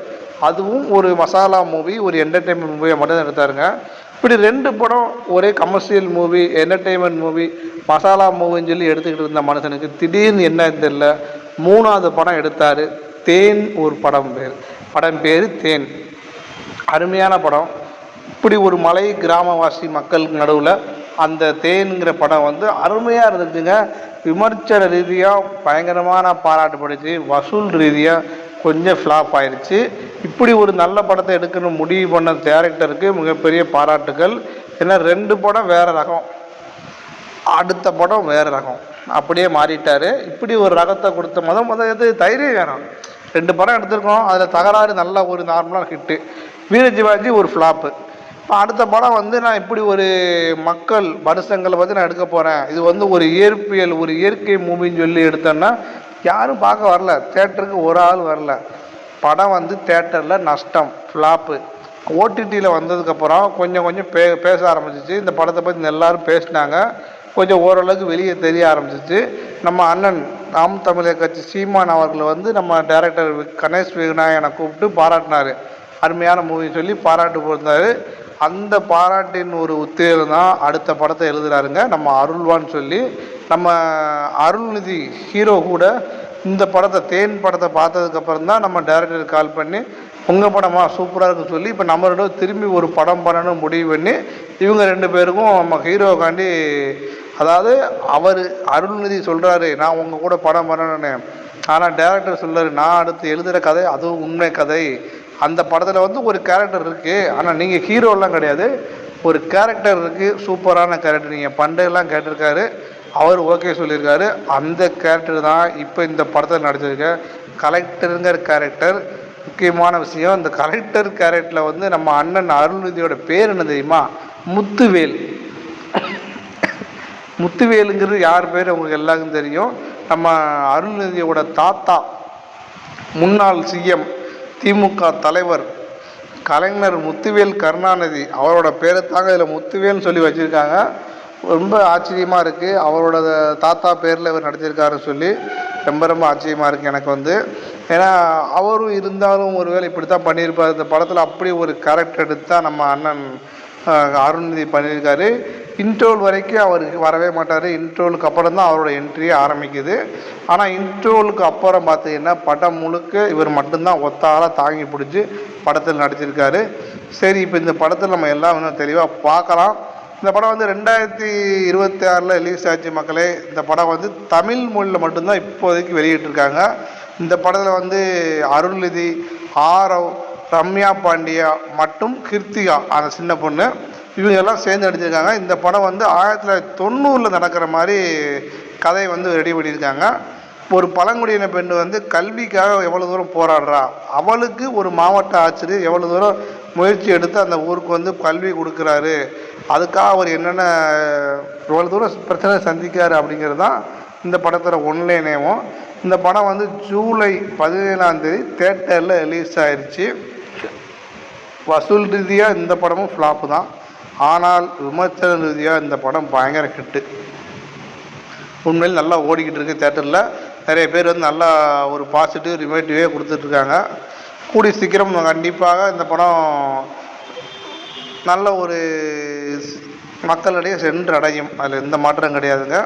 அதுவும் ஒரு மசாலா மூவி, ஒரு என்டர்டெயின்மெண்ட் மூவியை மட்டும் தான் எடுத்தாருங்க. இப்படி 2 படம் ஒரே commercial movie, entertainment movie, masala மூவின்னு சொல்லி எடுத்துக்கிட்டு இருந்த மனுஷனுக்கு திடீர்னு என்ன தெரியல 3வது படம் எடுத்தார். தேன் ஒரு படம் பேர் தேன். அருமையான படம். இப்படி ஒரு மலை கிராமவாசி மக்களுக்கு நடுவில் அந்த தேனுங்கிற படம் வந்து அருமையாக இருந்துச்சுங்க. விமர்சன ரீதியாக பயங்கரமான பாராட்டு படுச்சு. வசூல் ரீதியாக கொஞ்சம் ஃப்ளாப் ஆயிடுச்சு. இப்படி ஒரு நல்ல படத்தை எடுக்கணும் முடிவு பண்ண டைரக்டருக்கு மிகப்பெரிய பாராட்டுகள். ஏன்னா 2 படம் வேறு ரகம், அடுத்த படம் வேறு ரகம், அப்படியே மாறிட்டார். இப்படி ஒரு ரகத்தை கொடுத்த எது தைரியம் வேணும். 2 படம் எடுத்திருக்கோம், அதில் தகராறு நல்ல ஒரு நார்மலான ஹிட்டு. வீர சிவாஜி ஒரு ஃப்ளாப்பு. இப்போ அடுத்த படம் வந்து நான் இப்படி ஒரு மக்கள் வருஷங்களை பற்றி நான் எடுக்க போகிறேன், இது வந்து ஒரு இயற்பியல் ஒரு இயற்கை மூவின்னு சொல்லி எடுத்தேன்னா யாரும் பார்க்க வரல. தேட்டருக்கு ஒரு ஆள் வரல. படம் வந்து தேட்டரில் நஷ்டம், ஃப்ளாப்பு. ஓடிடியில் வந்ததுக்கப்புறம் கொஞ்சம் பேச ஆரம்பிச்சிச்சு. இந்த படத்தை பற்றி எல்லோரும் பேசினாங்க. கொஞ்சம் ஓரளவுக்கு வெளியே தெரிய ஆரம்பிச்சிச்சு. நம்ம அண்ணன் நாம் தமிழர் கட்சி சீமான் அவர்களை வந்து நம்ம டைரக்டர் கணேஷ் விநாயகனை கூப்பிட்டு பாராட்டினார். அருமையான மூவி சொல்லி பாராட்டு போயிருந்தார். அந்த பாராட்டின் ஒரு உத்தேகம் தான் அடுத்த படத்தை எழுதுகிறாருங்க நம்ம அருள்வான்னு சொல்லி. நம்ம அருள்நிதி ஹீரோ கூட இந்த படத்தை தேன் படத்தை பார்த்ததுக்கப்புறம் தான் நம்ம டைரக்டருக்கு கால் பண்ணி உங்கள் படமா சூப்பராக இருக்குன்னு சொல்லி இப்போ நம்மளோட திரும்பி ஒரு படம் பண்ணணும் முடிவு பண்ணி இவங்க 2 பேருக்கும் நம்ம ஹீரோக்காண்டி, அதாவது அவர் அருள்நிதி சொல்கிறாரு நான் உங்கள் கூட படம் பண்ணணுன்னு, ஆனால் டைரக்டர் சொல்கிறாரு நான் அடுத்து எழுதுகிற கதை அதுவும் உண்மை கதை. அந்த படத்தில் வந்து ஒரு கேரக்டர் இருக்குது, ஆனால் நீங்கள் ஹீரோலாம் கிடையாது, ஒரு கேரக்டர் இருக்குது, சூப்பரான கேரக்டர் நீங்கள் பண்டையெல்லாம் கேட்டிருக்காரு. அவர் ஓகே சொல்லியிருக்காரு. அந்த கேரக்டர் தான் இப்போ இந்த படத்தில் நடிச்சிருக்க கலெக்டருங்கிற கேரக்டர். முக்கியமான விஷயம், இந்த கலெக்டர் கேரக்டரில் வந்து நம்ம அண்ணன் அருள்நிதியோட பேர் என்ன தெரியுமா? முத்துவேல். முத்துவேலுங்கிறது யார் பேர் உங்களுக்கு எல்லாருக்கும் தெரியும். நம்ம அருள்நிதியோட தாத்தா, முன்னாள் சிஎம், திமுக தலைவர் கலைஞர் முத்துவேல் கருணாநிதி, அவரோட பேரை தாங்க இதில் முத்துவேல்னு சொல்லி வச்சுருக்காங்க. ரொம்ப ஆச்சரியமாக இருக்குது. அவரோட தாத்தா பேரில் இவர் நடிச்சிருக்காருன்னு சொல்லி ரொம்ப ஆச்சரியமாக இருக்குது எனக்கு வந்து. ஏன்னா அவரும் இருந்தாலும் ஒருவேளை இப்படி தான் பண்ணியிருப்பார். இந்த படத்தில் அப்படி ஒரு கேரக்டர் எடுத்து தான் நம்ம அண்ணன் அருள்நிதி பண்ணியிருக்காரு. இன்ட்ரோல் வரைக்கும் அவருக்கு வரவே மாட்டார். இன்ட்ரோலுக்கு அப்புறம் தான் அவரோட என்ட்ரியே ஆரம்பிக்குது. ஆனால் இன்ட்ரோலுக்கு அப்புறம் பார்த்தீங்கன்னா படம் முழுக்க இவர் மட்டும்தான் ஒத்தாளாக தாங்கி பிடிச்சி படத்தில் நடிச்சிருக்காரு. சரி, இப்போ இந்த படத்தில் நம்ம எல்லாம் இன்னும் தெளிவாக பார்க்கலாம். இந்த படம் வந்து 2026 ரிலீஸ் ஆச்சு மக்களே. இந்த படம் வந்து தமிழ் மொழியில் மட்டும்தான் இப்போதைக்கு வெளியிட்டிருக்காங்க. இந்த படத்தில் வந்து அருள்நிதி, ஆரவ், ரம்யா பாண்டியா மற்றும் கிருத்திகா அந்த சின்ன பொண்ணு இவங்க எல்லாம் சேர்ந்து நடிச்சிருக்காங்க. இந்த படம் வந்து 1990 நடக்கிற மாதிரி கதை வந்து ரெடி பண்ணியிருக்காங்க. ஒரு பழங்குடியின பெண் வந்து கல்விக்காக எவ்வளோ தூரம் போராடுறா, அவளுக்கு ஒரு மாவட்ட ஆட்சியர் எவ்வளோ தூரம் முயற்சி எடுத்து அந்த ஊருக்கு வந்து கல்வி கொடுக்குறாரு, அதுக்காக அவர் என்னென்ன எவ்வளோ தூரம் பிரச்சனை சந்திக்காரு அப்படிங்கிறது தான் இந்த படத்தோட ஒன்லைனேவும். இந்த படம் வந்து ஜூலை 17 தேட்டரில் ரிலீஸ் ஆயிடுச்சு. வசூல் ரீதியாக இந்த படமும் ஃப்ளாப்பு தான். ஆனால் விமர்சன ரீதியாக இந்த படம் பயங்கர ஹிட்டு. உண்மையில் நல்லா ஓடிக்கிட்டு இருக்குது தேட்டரில். நிறைய பேர் வந்து நல்லா ஒரு பாசிட்டிவ் ரிமேட்டிவே கொடுத்துட்ருக்காங்க. கூடிய சீக்கிரம் கண்டிப்பாக இந்த படம் நல்ல ஒரு மக்களிடையே சென்று அடையும். அதில் எந்த மாற்றம் கிடையாதுங்க.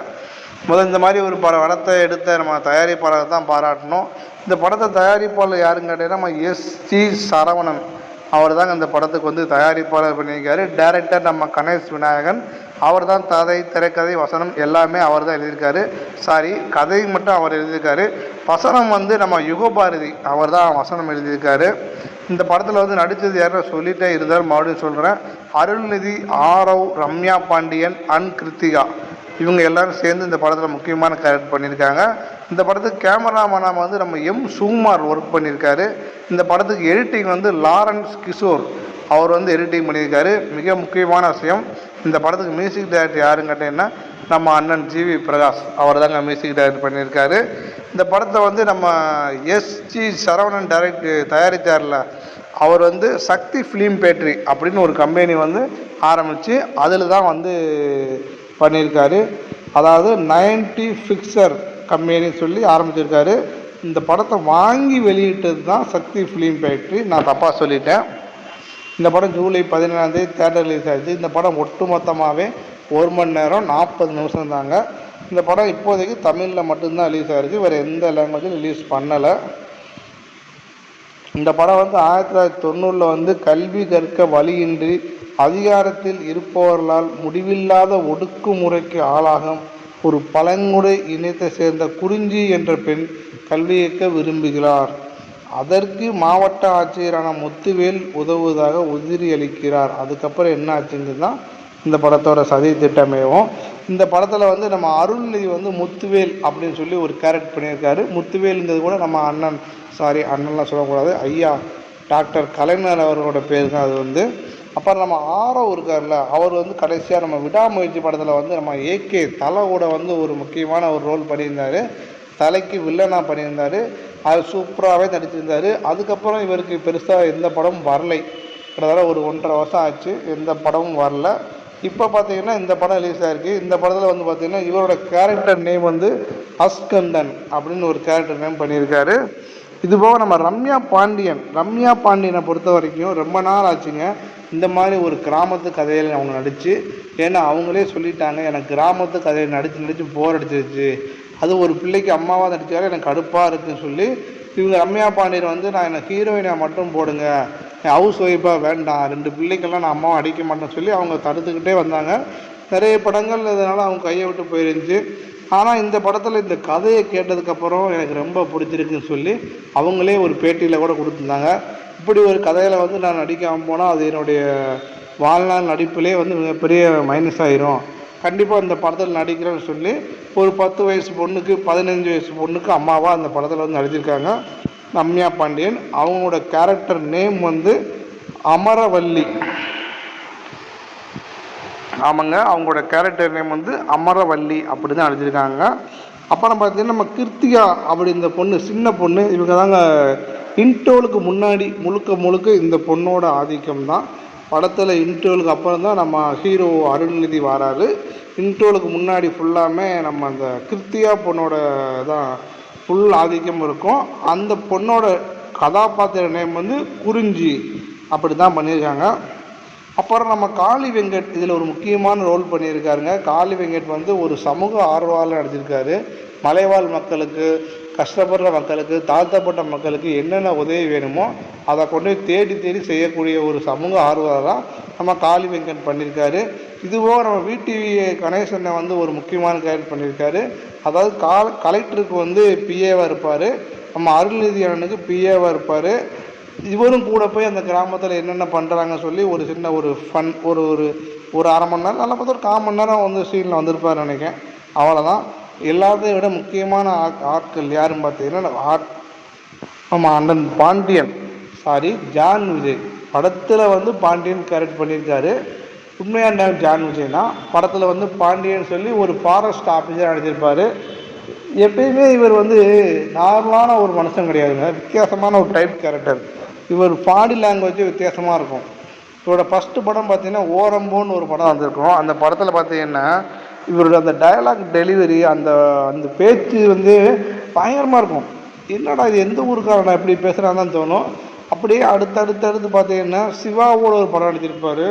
இந்த மாதிரி ஒரு படத்தை எடுத்த நம்ம தயாரிப்பாளர் தான் பாராட்டணும். இந்த படத்தை தயாரிப்பாளர் யாருன்னு கேட்டீங்கன்னா நம்ம எஸ்.ஜி. சரவணன் அவர் தாங்க இந்த படத்துக்கு வந்து தயாரிப்பாளர் பண்ணியிருக்காரு. டைரக்டர் நம்ம கணேஷ் விநாயகன், அவர் தான் கதை, திரைக்கதை, வசனம் எல்லாமே அவர் தான் எழுதியிருக்காரு. கதை மட்டும் அவர் எழுதியிருக்காரு. வசனம் வந்து நம்ம யுகபாரதி அவர் தான் வசனம் எழுதியிருக்காரு. இந்த படத்தில் வந்து நடித்தது யாரும் சொல்லிட்டே இருந்தால் மறுபடியும் சொல்கிறேன். அருள்நிதி, ஆரவ், ரம்யா பாண்டியன் அண்ட் கிருத்திகா இவங்க எல்லாரும் சேர்ந்து இந்த படத்தில் முக்கியமான கேரக்டர் பண்ணியிருக்காங்க. இந்த படத்துக்கு கேமராமேனாக வந்து நம்ம சுகுமார் ஒர்க் பண்ணியிருக்காரு. இந்த படத்துக்கு எடிட்டிங் வந்து லாரன்ஸ் கிஷோர் அவர் வந்து எடிட்டிங் பண்ணியிருக்காரு. மிக முக்கியமான விஷயம், இந்த படத்துக்கு மியூசிக் டைரக்டர் யாருன்னு கேட்டீங்கன்னா நம்ம அண்ணன் ஜிவி பிரகாஷ் அவர் தாங்க மியூசிக் டைரக்டர் பண்ணியிருக்காரு. இந்த படத்தை வந்து நம்ம எஸ்ஜி சரவணன் தயாரித்தார்ல அவர் வந்து சக்தி ஃபிலிம் பேட்ரி அப்படின்னு ஒரு கம்பெனி வந்து ஆரம்பித்து அதில் தான் வந்து பண்ணியிருக்காரு. அதாவது 90 பிக்சர் கம்பெனின்னு சொல்லி ஆரம்பிச்சிருக்காரு. இந்த படத்தை வாங்கி வெளியிட்டது தான் சக்தி ஃபிலிம் ஃபேக்ட்ரி. நான் தப்பாக சொல்லிட்டேன். இந்த படம் ஜூலை 17 தேட்டர் ரிலீஸ் ஆகிடுச்சு. இந்த படம் ஒட்டுமொத்தமாகவே 1 மணி நேரம் 40 நிமிஷம் தாங்க. இந்த படம் இப்போதைக்கு தமிழில் மட்டும்தான் ரிலீஸ் ஆகிருக்கு, வேறு எந்த லாங்குவேஜும் ரிலீஸ் பண்ணலை. இந்த படம் வந்து 1990 வந்து கல்வி கற்க வழியின்றி அதிகாரத்தில் இருப்பவர்களால் முடிவில்லாத ஒடுக்குமுறைக்கு ஆளாகும் ஒரு பழங்குடி இனத்தை சேர்ந்த குறிஞ்சி என்ற பெண் கல்வி கற்க விரும்புகிறார். அதற்கு மாவட்ட ஆட்சியரான முத்துவேல் உதவுவதாக உறுதியளிக்கிறார். அதுக்கப்புறம் என்ன ஆச்சுங்கிறது தான் இந்த படத்தோட சதி திட்டமேவும். இந்த படத்தில் வந்து நம்ம அருள்நிதி வந்து முத்துவேல் அப்படின்னு சொல்லி ஒரு கேரக்டர் பண்ணியிருக்காரு. முத்துவேலுங்கிறது கூட நம்ம அண்ணன்லாம் சொல்லக்கூடாது, ஐயா டாக்டர் கலைஞர் அவர்களோட பேர் தான் அது வந்து. அப்புறம் நம்ம ஆரவ் இருக்கார்ல, அவர் வந்து கடைசியாக நம்ம விடாமுயற்சி படத்தில் வந்து நம்ம ஏகே தலை கூட வந்து ஒரு முக்கியமான ஒரு ரோல் பண்ணியிருந்தார். தலைக்கு வில்லனாக பண்ணியிருந்தார். அது சூப்பராகவே நடிச்சிருந்தார். அதுக்கப்புறம் இவருக்கு பெருசாக எந்த படமும் வரலை. கிட்டத்தட்ட ஒரு 1.5 வருஷம் ஆச்சு, எந்த படமும் வரல. இப்போ பார்த்தீங்கன்னா இந்த படம் ரிலீஸ் ஆகிருக்கு. இந்த படத்தில் வந்து பார்த்திங்கன்னா இவரோட கேரக்டர் நேம் வந்து அஸ்கந்தன் அப்படின்னு ஒரு கேரக்டர் நேம் பண்ணியிருக்காரு. இதுபோக நம்ம ரம்யா பாண்டியனை பொறுத்த வரைக்கும் ரொம்ப நாள் ஆச்சுங்க இந்த மாதிரி ஒரு கிராமத்து கதையில் அவங்க நடித்து. ஏன்னா அவங்களே சொல்லிட்டாங்க, எனக்கு கிராமத்து கதையை நடித்து போர் அடிச்சிருச்சு, அது ஒரு பிள்ளைக்கு அம்மாவாக நடித்தாலும் எனக்கு கடுப்பாக இருக்குன்னு சொல்லி இவங்க ரம்யா பாண்டியன் வந்து நான் எனக்கு ஹீரோயினாக மட்டும் போடுங்க, ஹவுஸ் ஒய்ஃபாக வேண்டாம், 2 பிள்ளைக்கெல்லாம் நான் அம்மாவை அடிக்க மாட்டேன்னு சொல்லி அவங்க தடுத்துக்கிட்டே வந்தாங்க. நிறைய படங்கள் இதனால் அவங்க கையை விட்டு போயிருந்துச்சு. ஆனால் இந்த படத்தில் இந்த கதையை கேட்டதுக்கப்புறம் எனக்கு ரொம்ப பிடிச்சிருக்குன்னு சொல்லி அவங்களே ஒரு பேட்டியில் கூட கொடுத்துருந்தாங்க. இப்படி ஒரு கதையில் வந்து நான் நடிக்காமல் போனால் அது என்னுடைய வாழ்நாள் நடிப்பிலே வந்து மிகப்பெரிய மைனஸ் ஆகிரும், கண்டிப்பாக இந்த படத்தில் நடிக்கிறேன்னு சொல்லி ஒரு 10 வயசு பொண்ணுக்கு 15 வயசு பொண்ணுக்கு அம்மாவாக அந்த படத்தில் வந்து நடிச்சிருக்காங்க ரம்யா பாண்டியன். அவங்களோட கேரக்டர் நேம் வந்து அமரவல்லி. ஆமாங்க, அவங்களோட கேரக்டர் நேம் வந்து அமரவல்லி அப்படி தான் நடிச்சிருக்காங்க. அப்புறம் பார்த்தீங்கன்னா நம்ம கிருத்திகா அப்படி இந்த பொண்ணு, சின்ன பொண்ணு, இவங்க தாங்க இன்ட்ரோலுக்கு முன்னாடி முழுக்க இந்த பொண்ணோட ஆதிக்கம் தான். படத்தில் இன்ட்ரோலுக்கு அப்புறம் தான் நம்ம ஹீரோ அருள்நிதி வராரு. இன்ட்ரோலுக்கு முன்னாடி ஃபுல்லாமே நம்ம அந்த கிருத்திகா பொண்ணோட தான் ஃபுல் ஆதிக்கம் இருக்கும். அந்த பொண்ணோட கதாபாத்திர நேம் வந்து குறிஞ்சி அப்படி தான் பண்ணியிருக்காங்க. அப்புறம் நம்ம காளி வெங்கட் இதில் ஒரு முக்கியமான ரோல் பண்ணியிருக்காருங்க. காளி வெங்கட் வந்து ஒரு சமூக ஆர்வலர் நடிச்சிருக்காரு. மலைவாழ் மக்களுக்கு, கஷ்டப்படுற மக்களுக்கு, தாழ்த்தப்பட்ட மக்களுக்கு என்னென்ன உதவி வேணுமோ அதை கொண்டு தேடி செய்யக்கூடிய ஒரு சமூக ஆர்வலராக நம்ம காளி வெங்கட் பண்ணியிருக்காரு. இதுபோக நம்ம விடிவி கணேசனை வந்து ஒரு முக்கியமான கேரக்டர் பண்ணியிருக்காரு. அதாவது கலெக்டருக்கு வந்து பிஏவாக இருப்பார், நம்ம அருள்நிதி அண்ணனுக்கு பிஏவாக இருப்பார். இவரும் கூட போய் அந்த கிராமத்தில் என்னென்ன பண்ணுறாங்கன்னு சொல்லி ஒரு சின்ன ஒரு ஃபன் ஒரு அரை மணி நேரம், நல்லா பார்த்தா ஒரு 1/4 மணி நேரம் வந்து சீனில் வந்திருப்பார் நினைக்கிறேன். அவ்வளோதான். எல்லாத்தையும் விட முக்கியமான ஆட்கள் யாருன்னு பார்த்தீங்கன்னா நம்ம அண்ணன் பாண்டியன், ஜான் விஜய். படத்தில் வந்து பாண்டியன் கேரக்டர் பண்ணியிருக்காரு. உண்மையான நேம் ஜான் விஜய்னா, படத்தில் வந்து பாண்டியன் சொல்லி ஒரு ஃபாரஸ்ட் ஆஃபீஸர் நடிச்சிருப்பார். எப்பயுமே இவர் வந்து நார்மலான ஒரு மனுஷன் கிடையாதுங்க, வித்தியாசமான ஒரு டைப் கேரக்டர். இவர் பாடி லாங்குவேஜ் வித்தியாசமாக இருக்கும். இவரோட ஃபஸ்ட்டு படம் பார்த்தீங்கன்னா ஓரம்போன்னு ஒரு படம் வந்திருக்கும். அந்த படத்தில் பார்த்தீங்கன்னா இவரோட அந்த டயலாக் டெலிவரி, அந்த அந்த பேச்சு வந்து பயங்கரமாக இருக்கும். என்னடா இது எந்த ஊருக்காரன் எப்படி பேசுகிறான்னு தான் தோணும். அப்படியே அடுத்தடுத்து பார்த்தீங்கன்னா சிவாவோட ஒரு படம் நடிச்சிருப்பார்,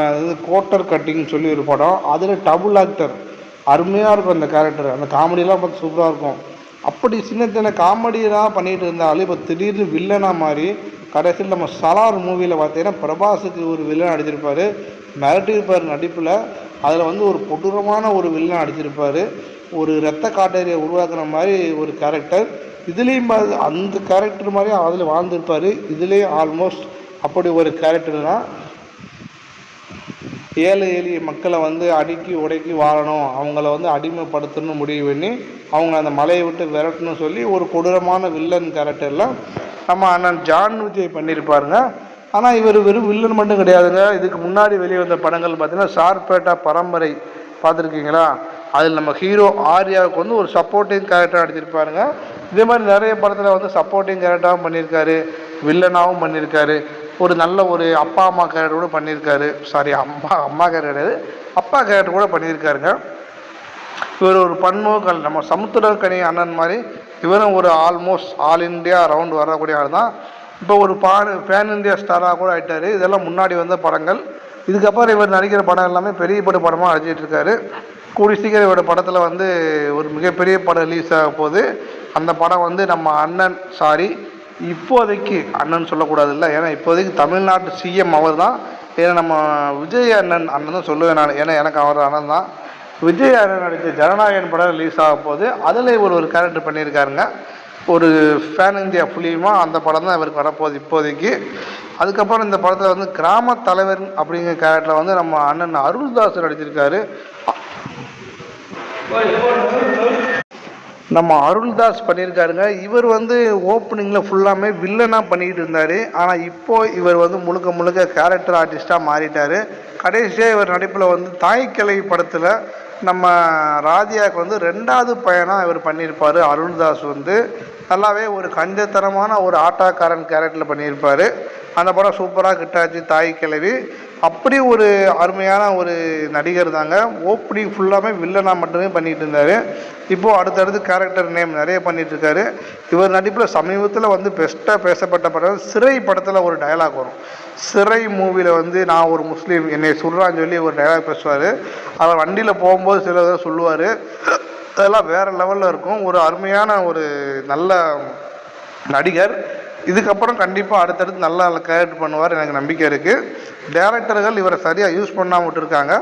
அது கோட்டர் கட்டிங்னு சொல்லி ஒரு படம். அதில் டபுள் ஆக்டர் அருமையாக இருக்கும் அந்த கேரக்டர். அந்த காமெடியெலாம் பார்த்து சூப்பராக இருக்கும். அப்படி சின்ன காமெடியெலாம் பண்ணிகிட்டு இருந்தாலும் இப்போ திடீர்னு வில்லனாக மாதிரி கடைசியில் நம்ம சலார் மூவியில் பார்த்தீங்கன்னா பிரபாஸுக்கு ஒரு வில்லன் அடிச்சிருப்பார். மிரட்டியிருப்பார் நடிப்பில். அதில் வந்து ஒரு கொடூரமான ஒரு வில்லன் அடிச்சிருப்பார். ஒரு இரத்த காட்டேரியை உருவாக்குற மாதிரி ஒரு கேரக்டர். இதுலேயும் அந்த கேரக்டர் மாதிரி அதில் வாழ்ந்திருப்பார். இதுலேயும் ஆல்மோஸ்ட் அப்படி ஒரு கேரக்டர் தான். ஏழை எளிய மக்களை வந்து அடிக்கி உடைக்கி வாழணும், அவங்கள வந்து அடிமைப்படுத்தணும்னு முடிவு பண்ணி அவங்க அந்த மலையை விட்டு விரட்டணும்னு சொல்லி ஒரு கொடூரமான வில்லன் கேரக்டர்லாம் நம்ம அண்ணன் ஜான் விஜய் பண்ணியிருப்பாருங்க. ஆனால் இவர் வெறும் வில்லன் மட்டும் கிடையாதுங்க. இதுக்கு முன்னாடி வெளியே வந்த படங்கள் பார்த்தீங்கன்னா சார்பேட்டா பரம்பரை பார்த்துருக்கீங்களா? அதில் நம்ம ஹீரோ ஆர்யாவுக்கு வந்து ஒரு சப்போர்ட்டிங் கேரக்டர் நடிச்சிருப்பாருங்க. இதே மாதிரி நிறைய படத்தில் வந்து சப்போர்ட்டிங் கேரக்டராகவும் பண்ணியிருக்காரு, வில்லனாகவும் பண்ணியிருக்காரு. ஒரு நல்ல ஒரு அப்பா அம்மா கேரக்டர் கூட பண்ணியிருக்காரு. சாரி, அம்மா கேரக்டர் கிடையாது, அப்பா கேரக்டர் கூட பண்ணியிருக்காருங்க. இவர் ஒரு பன்முகங்கள், நம்ம சமுத்திரக்கனி அண்ணன் மாதிரி இவரும் ஒரு ஆல்மோஸ்ட் ஆல் இண்டியா ரவுண்ட் வரக்கூடிய ஆள் தான். இப்போ ஒரு பேன் இந்தியா ஸ்டாராக கூட ஆகிட்டார். இதெல்லாம் முன்னாடி வந்த படங்கள். இதுக்கப்புறம் இவர் நடிக்கிற படம் எல்லாமே பெரிய படமாக நடிச்சிட்டு இருக்காரு. கூடி சீக்கிரம் இவரோட படத்தில் வந்து ஒரு மிகப்பெரிய படம் ரிலீஸ் ஆக போகுது. அந்த படம் வந்து நம்ம அண்ணன், சாரி இப்போதைக்கு அண்ணன் சொல்லக்கூடாது இல்லை, ஏன்னா இப்போதைக்கு தமிழ்நாட்டு சிஎம் அவர் தான். ஏன்னா நம்ம விஜய் அண்ணன் தான் சொல்லுவேன் நான், ஏன்னா எனக்கு அவர் அண்ணன் தான். விஜய் அண்ணன் நடித்த ஜனநாயகன் படம் ரிலீஸ் ஆக போகுது. அதில் இவர் ஒரு கேரக்டர் பண்ணியிருக்காருங்க, ஒரு ஃபேன் இந்தியா ஃபிலிமாக. அந்த படம் தான் இவருக்கு வரப்போகுது இப்போதைக்கு. அதுக்கப்புறம் இந்த படத்தில் வந்து கிராம தலைவர் அப்படிங்கிற கேரக்டரில் வந்து நம்ம அண்ணன் அருள்தாஸ் நடிச்சிருக்காரு. நம்ம அருள்தாஸ் பண்ணியிருக்காருங்க. இவர் வந்து ஓப்பனிங்கில் ஃபுல்லாமே வில்லனாக பண்ணிக்கிட்டு இருந்தார். ஆனால் இப்போது இவர் வந்து முழுக்க கேரக்டர் ஆர்டிஸ்டாக மாறிட்டார். கடைசியாக இவர் நடிப்பில் வந்து தாய்க்கிளை படத்தில் நம்ம ராதியாவுக்கு வந்து 2வது பையனாக இவர் பண்ணியிருப்பார். அருள்தாஸ் வந்து நல்லாவே ஒரு கஞ்சத்தனமான ஒரு ஆட்டாக்காரன் கேரக்டரில் பண்ணியிருப்பார். அந்த படம் சூப்பராக கிட்டாச்சு, தாய் கிழவி. அப்படி ஒரு அருமையான ஒரு நடிகர் தாங்க. ஓப்பனிங் ஃபுல்லாமே வில்லனாக மட்டுமே பண்ணிகிட்டு இருந்தார். இப்போது அடுத்தடுத்து கேரக்டர் நேம் நிறைய பண்ணிகிட்ருக்காரு. இவர் நடிப்பில் சமீபத்தில் வந்து பெஸ்ட்டாக பேசப்பட்ட படம் சிறை படத்தில் ஒரு டயலாக் வரும். சிறை மூவியில் வந்து நான் ஒரு முஸ்லீம், என்னை சொல்கிறான்னு சொல்லி ஒரு டயலாக் பேசுவார். அவர் வண்டியில் போகும்போது சில இதை சொல்லுவார். அதெல்லாம் வேறு லெவலில் இருக்கும். ஒரு அருமையான ஒரு நல்ல நடிகர். இதுக்கப்புறம் கண்டிப்பாக அடுத்தடுத்து நல்லா கேரக்டர் பண்ணுவார், எனக்கு நம்பிக்கை இருக்குது. டேரக்டர்கள் இவரை சரியாக யூஸ் பண்ணாமல் விட்டுருக்காங்க.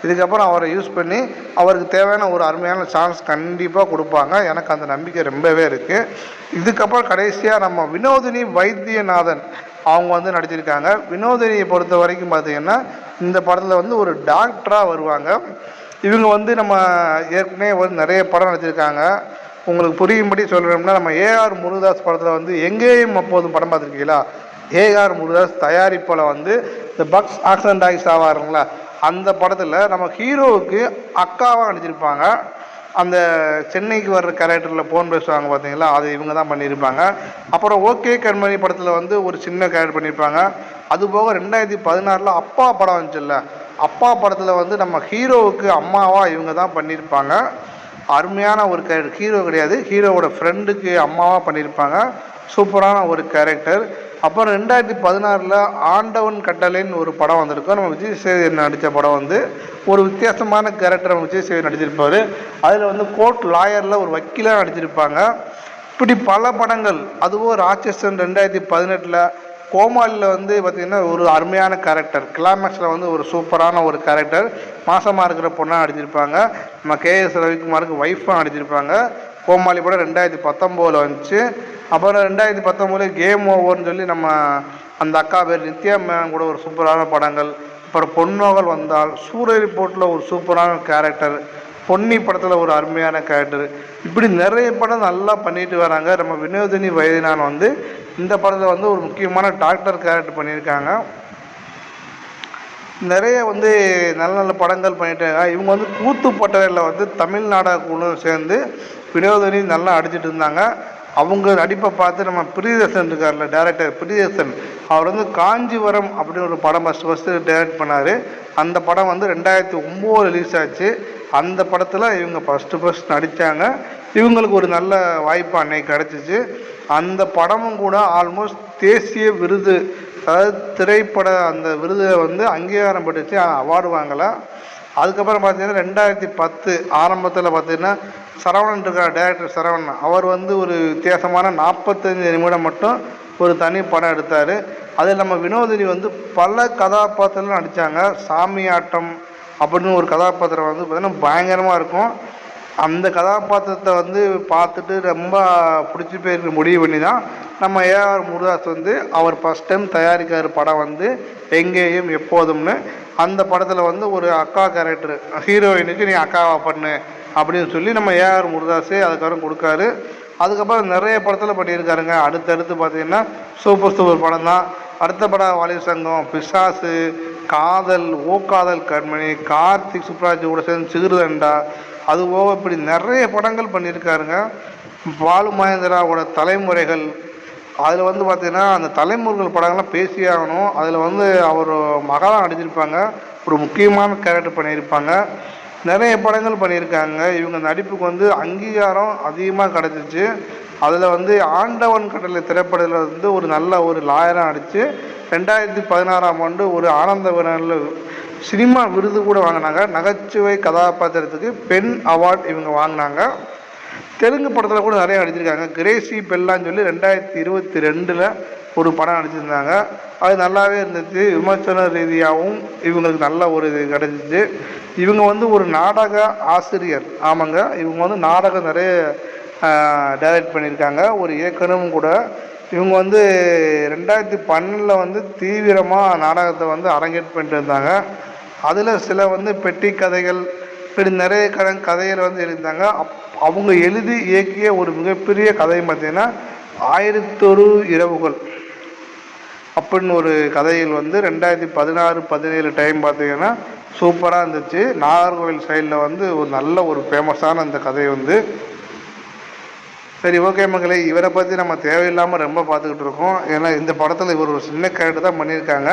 இதுக்கப்புறம் அவரை யூஸ் பண்ணி அவருக்கு தேவையான ஒரு அருமையான சான்ஸ் கண்டிப்பாக கொடுப்பாங்க. எனக்கு அந்த நம்பிக்கை ரொம்பவே இருக்குது. இதுக்கப்புறம் கடைசியாக நம்ம வினோதினி வைத்தியநாதன் அவங்க வந்து நடிச்சிருக்காங்க. வினோதினியை பொறுத்த வரைக்கும் பார்த்திங்கன்னா இந்த படத்தில் வந்து ஒரு டாக்டராக வருவாங்க. இவங்க வந்து நம்ம ஏற்கனவே வந்து நிறைய படம் நடிச்சிருக்காங்க. உங்களுக்கு புரியும்படி சொல்கிறோம்னா நம்ம ஏஆர் முருகதாஸ் படத்தில் வந்து எங்கேயும் அப்போதும் படம் பார்த்துருக்கீங்களா? ஏஆர் முருகதாஸ் தயாரிப்பில் வந்து இந்த பக்ஸ் ஆக்சிடென்ட் ஆகி சாவாருங்களா, அந்த படத்தில் நம்ம ஹீரோவுக்கு அக்காவாக நடிச்சிருப்பாங்க. அந்த சென்னைக்கு வர்ற கேரக்டரில் ஃபோன் பேசுவாங்க பார்த்தீங்களா, அது இவங்க தான் பண்ணியிருப்பாங்க. அப்புறம் ஓகே கண்மணி படத்தில் வந்து ஒரு சின்ன கேரக்டர் பண்ணியிருப்பாங்க. அதுபோக 2016 அப்பா படம் வந்துச்சுல்ல, அப்பா படத்தில் வந்து நம்ம ஹீரோவுக்கு அம்மாவாக இவங்க தான் பண்ணியிருப்பாங்க. அருமையான ஒரு கேரக்டர். ஹீரோ கிடையாது, ஹீரோவோட ஃப்ரெண்டுக்கு அம்மாவாக பண்ணியிருப்பாங்க. சூப்பரான ஒரு கேரக்டர். அப்புறம் 2016 ஆண்டவன் கட்டளைன்னு ஒரு படம் வந்திருக்கும். நம்ம விஜய் சேதுபதி நடித்த படம் வந்து ஒரு வித்தியாசமான கேரக்டர் விஜய் சேதுபதி நடிச்சிருப்பார். அதில் வந்து கோர்ட் லாயரில் ஒரு வக்கீலாக நடிச்சிருப்பாங்க. இப்படி பல படங்கள். அதுவும் ராட்சசன் 2018 கோமாளியில் வந்து பார்த்திங்கன்னா ஒரு அருமையான கேரக்டர். கிளைமேக்ஸில் வந்து ஒரு சூப்பரான ஒரு கேரக்டர். மாசமாக இருக்கிற பொண்ணாக நடிச்சிருப்பாங்க. நம்ம கேஎஸ் ரவிக்குமாருக்கு ஒய்ஃபாக நடிச்சிருப்பாங்க. கோமாளி படம் 2019 வந்துச்சு. அப்புறம் 2019 கேம் ஓவர்னு சொல்லி நம்ம அந்த அக்கா பேர் நித்யா மேன் கூட ஒரு சூப்பரான படங்கள். அப்புறம் பொன்னோகல் வந்தால், சூரிய ரிப்போர்ட்டில் ஒரு சூப்பரான கேரக்டர், பொன்னி படத்தில் ஒரு அருமையான கேரக்டர். இப்படி நிறைய படம் நல்லா பண்ணிட்டு வராங்க. நம்ம வினோதினி வைத்தியநாதன் வந்து இந்த படத்தில் வந்து ஒரு முக்கியமான டாக்டர் கேரக்டர் பண்ணியிருக்காங்க. நிறைய வந்து நல்ல நல்ல படங்கள் பண்ணிட்டாங்க. இவங்க வந்து கூத்துப்பட்டறையில் வந்து தமிழ்நாடா குழு சேர்ந்து வினோதினி நல்லா அடிச்சிட்டு இருந்தாங்க. அவங்க நடிப்பை பார்த்து நம்ம பிரியதர்சன் இருக்கார்ல, டேரக்டர் பிரியதர்சன், அவர் வந்து காஞ்சிபுரம் அப்படின்னு ஒரு படம் ஃபஸ்ட்டு டைரக்ட் பண்ணார். அந்த படம் வந்து 2009 ரிலீஸ் ஆச்சு. அந்த படத்தில் இவங்க ஃபஸ்ட்டு நடித்தாங்க. இவங்களுக்கு ஒரு நல்ல வாய்ப்பு அன்னைக்கு கிடச்சிச்சு. அந்த படமும் கூட ஆல்மோஸ்ட் தேசிய விருது, அதாவது திரைப்பட அந்த விருதை வந்து அங்கீகாரம் பெற்றுச்சு. அவார்டு வாங்கலை. அதுக்கப்புறம் பார்த்திங்கன்னா 2010 ஆரம்பத்தில் பார்த்திங்கன்னா சரவணன் இருக்கார், டைரக்டர் சரவணன். அவர் வந்து ஒரு வித்தியாசமான 45 நிமிடம் மட்டும் ஒரு தனி படம் எடுத்தார். அதில் நம்ம வினோதினி வந்து பல கதாபாத்திரங்கள் நடித்தாங்க. சாமியாட்டம், அப்படின்னு ஒரு கதாபாத்திரம் வந்து பார்த்திங்கன்னா பயங்கரமாக இருக்கும். அந்த கதாபாத்திரத்தை வந்து பார்த்துட்டு ரொம்ப பிடிச்சி போயிருக்க முடிவு பண்ணி தான் நம்ம ஏஆர் முருகதாஸ் வந்து அவர் ஃபஸ்ட் டைம் தயாரிக்கிற படம் வந்து எங்கேயும் எப்போதும்னு. அந்த படத்தில் வந்து ஒரு அக்கா கேரக்டர், ஹீரோயினுக்கு நீ அக்காவா பண்ணு அப்படின்னு சொல்லி நம்ம ஏஆர் முருகதாஸே அதுக்கப்புறம் கொடுக்காரு. அதுக்கப்புறம் நிறைய படத்தில் பண்ணியிருக்காருங்க. அடுத்தடுத்து பார்த்திங்கன்னா சூப்பர் படம் தான். அடுத்த படம் வாலிபர் சங்கம், பிசாசு, காதல், ஓ காதல் கண்மணி, கார்த்திக் சுப்ராஜ் கூட சேர்ந்து சிகிருதண்டா, அதுபோக இப்படி நிறைய படங்கள் பண்ணியிருக்காருங்க. பாலு மகேந்திராவோட தலைமுறைகள், அதில் வந்து பார்த்திங்கன்னா அந்த தலைமுறைகள் படங்கள்லாம் பேசியே ஆகணும். அதில் வந்து அவர் மகளாக நடிச்சிருப்பாங்க, ஒரு முக்கியமான கேரக்டர் பண்ணியிருப்பாங்க. நிறைய படங்கள் பண்ணியிருக்காங்க. இவங்க நடிப்புக்கு வந்து அங்கீகாரம் அதிகமாக கிடச்சிச்சு. அதில் வந்து ஆண்டவன் கடலை திரைப்படத்தில் வந்து ஒரு நல்ல ஒரு லாயராக நடித்து 2016ஆம் ஆண்டு ஒரு ஆனந்த விழாவில் சினிமா விருது கூட வாங்கினாங்க. நகைச்சுவை கதாபாத்திரத்துக்கு பெண் அவார்டு இவங்க வாங்கினாங்க. தெலுங்கு படத்தில் கூட நிறைய நடிச்சிருக்காங்க. கிரேசி பெல்லான்னு சொல்லி 2022 ஒரு படம் நடிச்சிருந்தாங்க. அது நல்லாவே இருந்துச்சு. விமர்சன ரீதியாகவும் இவங்களுக்கு நல்ல ஒரு இது கிடச்சிச்சு. இவங்க வந்து ஒரு நாடக ஆசிரியர். ஆமாங்க, இவங்க வந்து நாடகம் நிறைய டைரக்ட் பண்ணியிருக்காங்க, ஒரு இயக்குனரும் கூட. இவங்க வந்து 2012 வந்து தீவிரமாக நாடகத்தை வந்து அரங்கேற்று பண்ணிட்டு இருந்தாங்க. அதில் சில வந்து பெட்டி கதைகள், இப்படி நிறைய கதைகள் வந்து எழுதியிருந்தாங்க. அவங்க எழுதி இயக்கிய ஒரு மிகப்பெரிய கதை பார்த்திங்கன்னா 1001 இரவுகள் அப்படின்னு ஒரு கதைகள் வந்து 2016-17 டைம் பார்த்திங்கன்னா சூப்பராக இருந்துச்சு. நாகர்கோவில் சைடில் வந்து ஒரு நல்ல ஒரு ஃபேமஸான அந்த கதை வந்து. சரி, ஓகே மக்களே, இவரை பற்றி நம்ம தேவையில்லாமல் ரொம்ப பார்த்துக்கிட்டு இருக்கோம். ஏன்னா இந்த படத்தில் இவர் ஒரு சின்ன கேரக்டர் தான் பண்ணியிருக்காங்க.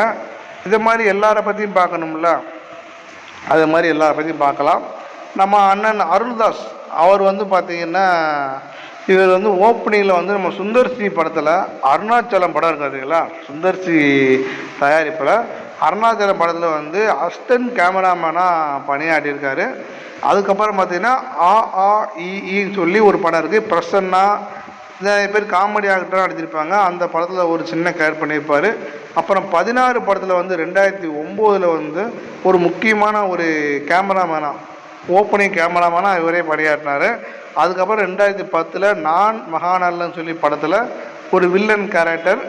இதை மாதிரி எல்லாரை பற்றியும் பார்க்கணும்ல, அது மாதிரி எல்லாரை பற்றியும் பார்க்கலாம். நம்ம அண்ணன் அருள்தாஸ் அவர் வந்து பார்த்திங்கன்னா இவர் வந்து ஓப்பனிங்கில் வந்து நம்ம சுந்தர்சி படத்தில் அருணாச்சலம் படம் இருக்காதுங்களா, சுந்தர்சி தயாரிப்பில் அருணாச்சலம் படத்தில் வந்து அசிஸ்டன்ட் கேமராமேனாக பணியாற்றியிருக்காரு. அதுக்கப்புறம் பார்த்திங்கன்னா AAEன்னு சொல்லி ஒரு படம் இருக்குது. பிரசன்னா, நிறைய பேர் காமெடி ஆக்டராக நடிச்சிருப்பாங்க. அந்த படத்தில் ஒரு சின்ன கேர் பண்ணியிருப்பார். அப்புறம் 16 படத்தில் வந்து 2009 வந்து ஒரு முக்கியமான ஒரு கேமராமேனாக, ஓப்பனிங் கேமராமேனாக இவரே பணியாற்றினார். அதுக்கப்புறம் 2010 நான் மகாநல்லன்னு சொல்லி படத்தில் ஒரு வில்லன் கேரக்டர்,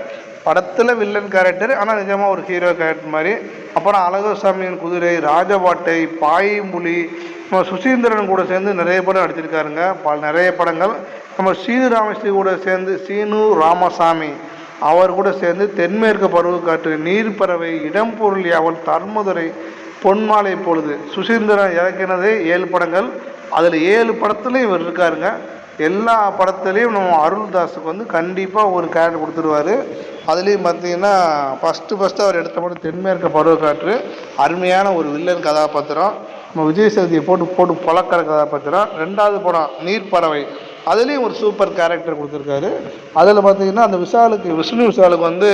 படத்தில் வில்லன் கேரக்டர், ஆனால் நிஜமாக ஒரு ஹீரோ கேரக்டர் மாதிரி. அப்புறம் அழகசாமியின் குதிரை, ராஜபாட்டை, பாய்மொழி, நம்ம சுசீந்திரன் கூட சேர்ந்து நிறைய படம் நடிச்சிருக்காருங்க. நிறைய படங்கள். நம்ம சீனு ராமஸ்ரீ கூட சேர்ந்து, சீனு ராமசாமி அவர் கூட சேர்ந்து தென்மேற்கு பருவக்காற்று, நீர்ப்பறவை, இடம்பொருள் யாவல், தர்மதுரை, பொன்மாலை பொழுது, சுசீந்திரன் இறக்கினதே 7 படங்கள். அதில் 7 படத்துலையும் இவர் இருக்காருங்க. எல்லா படத்துலேயும் நம்ம அருள்தாஸுக்கு வந்து கண்டிப்பாக ஒரு கேரக்டர் கொடுத்துருவார். அதுலேயும் பார்த்திங்கன்னா ஃபஸ்ட்டு அவர் எடுத்த படம் தென்மேற்கு பருவக்காற்று, அருமையான ஒரு வில்லன் கதாபாத்திரம். நம்ம விஜய் சேதுபதியை போட்டு பழக்கிற கதாபாத்திரம். 2வது படம் நீர்ப்பறவை, அதுலேயும் ஒரு சூப்பர் கேரக்டர் கொடுத்துருக்காரு. அதில் பார்த்திங்கன்னா அந்த விஷ்ணு விஷாலுக்கு வந்து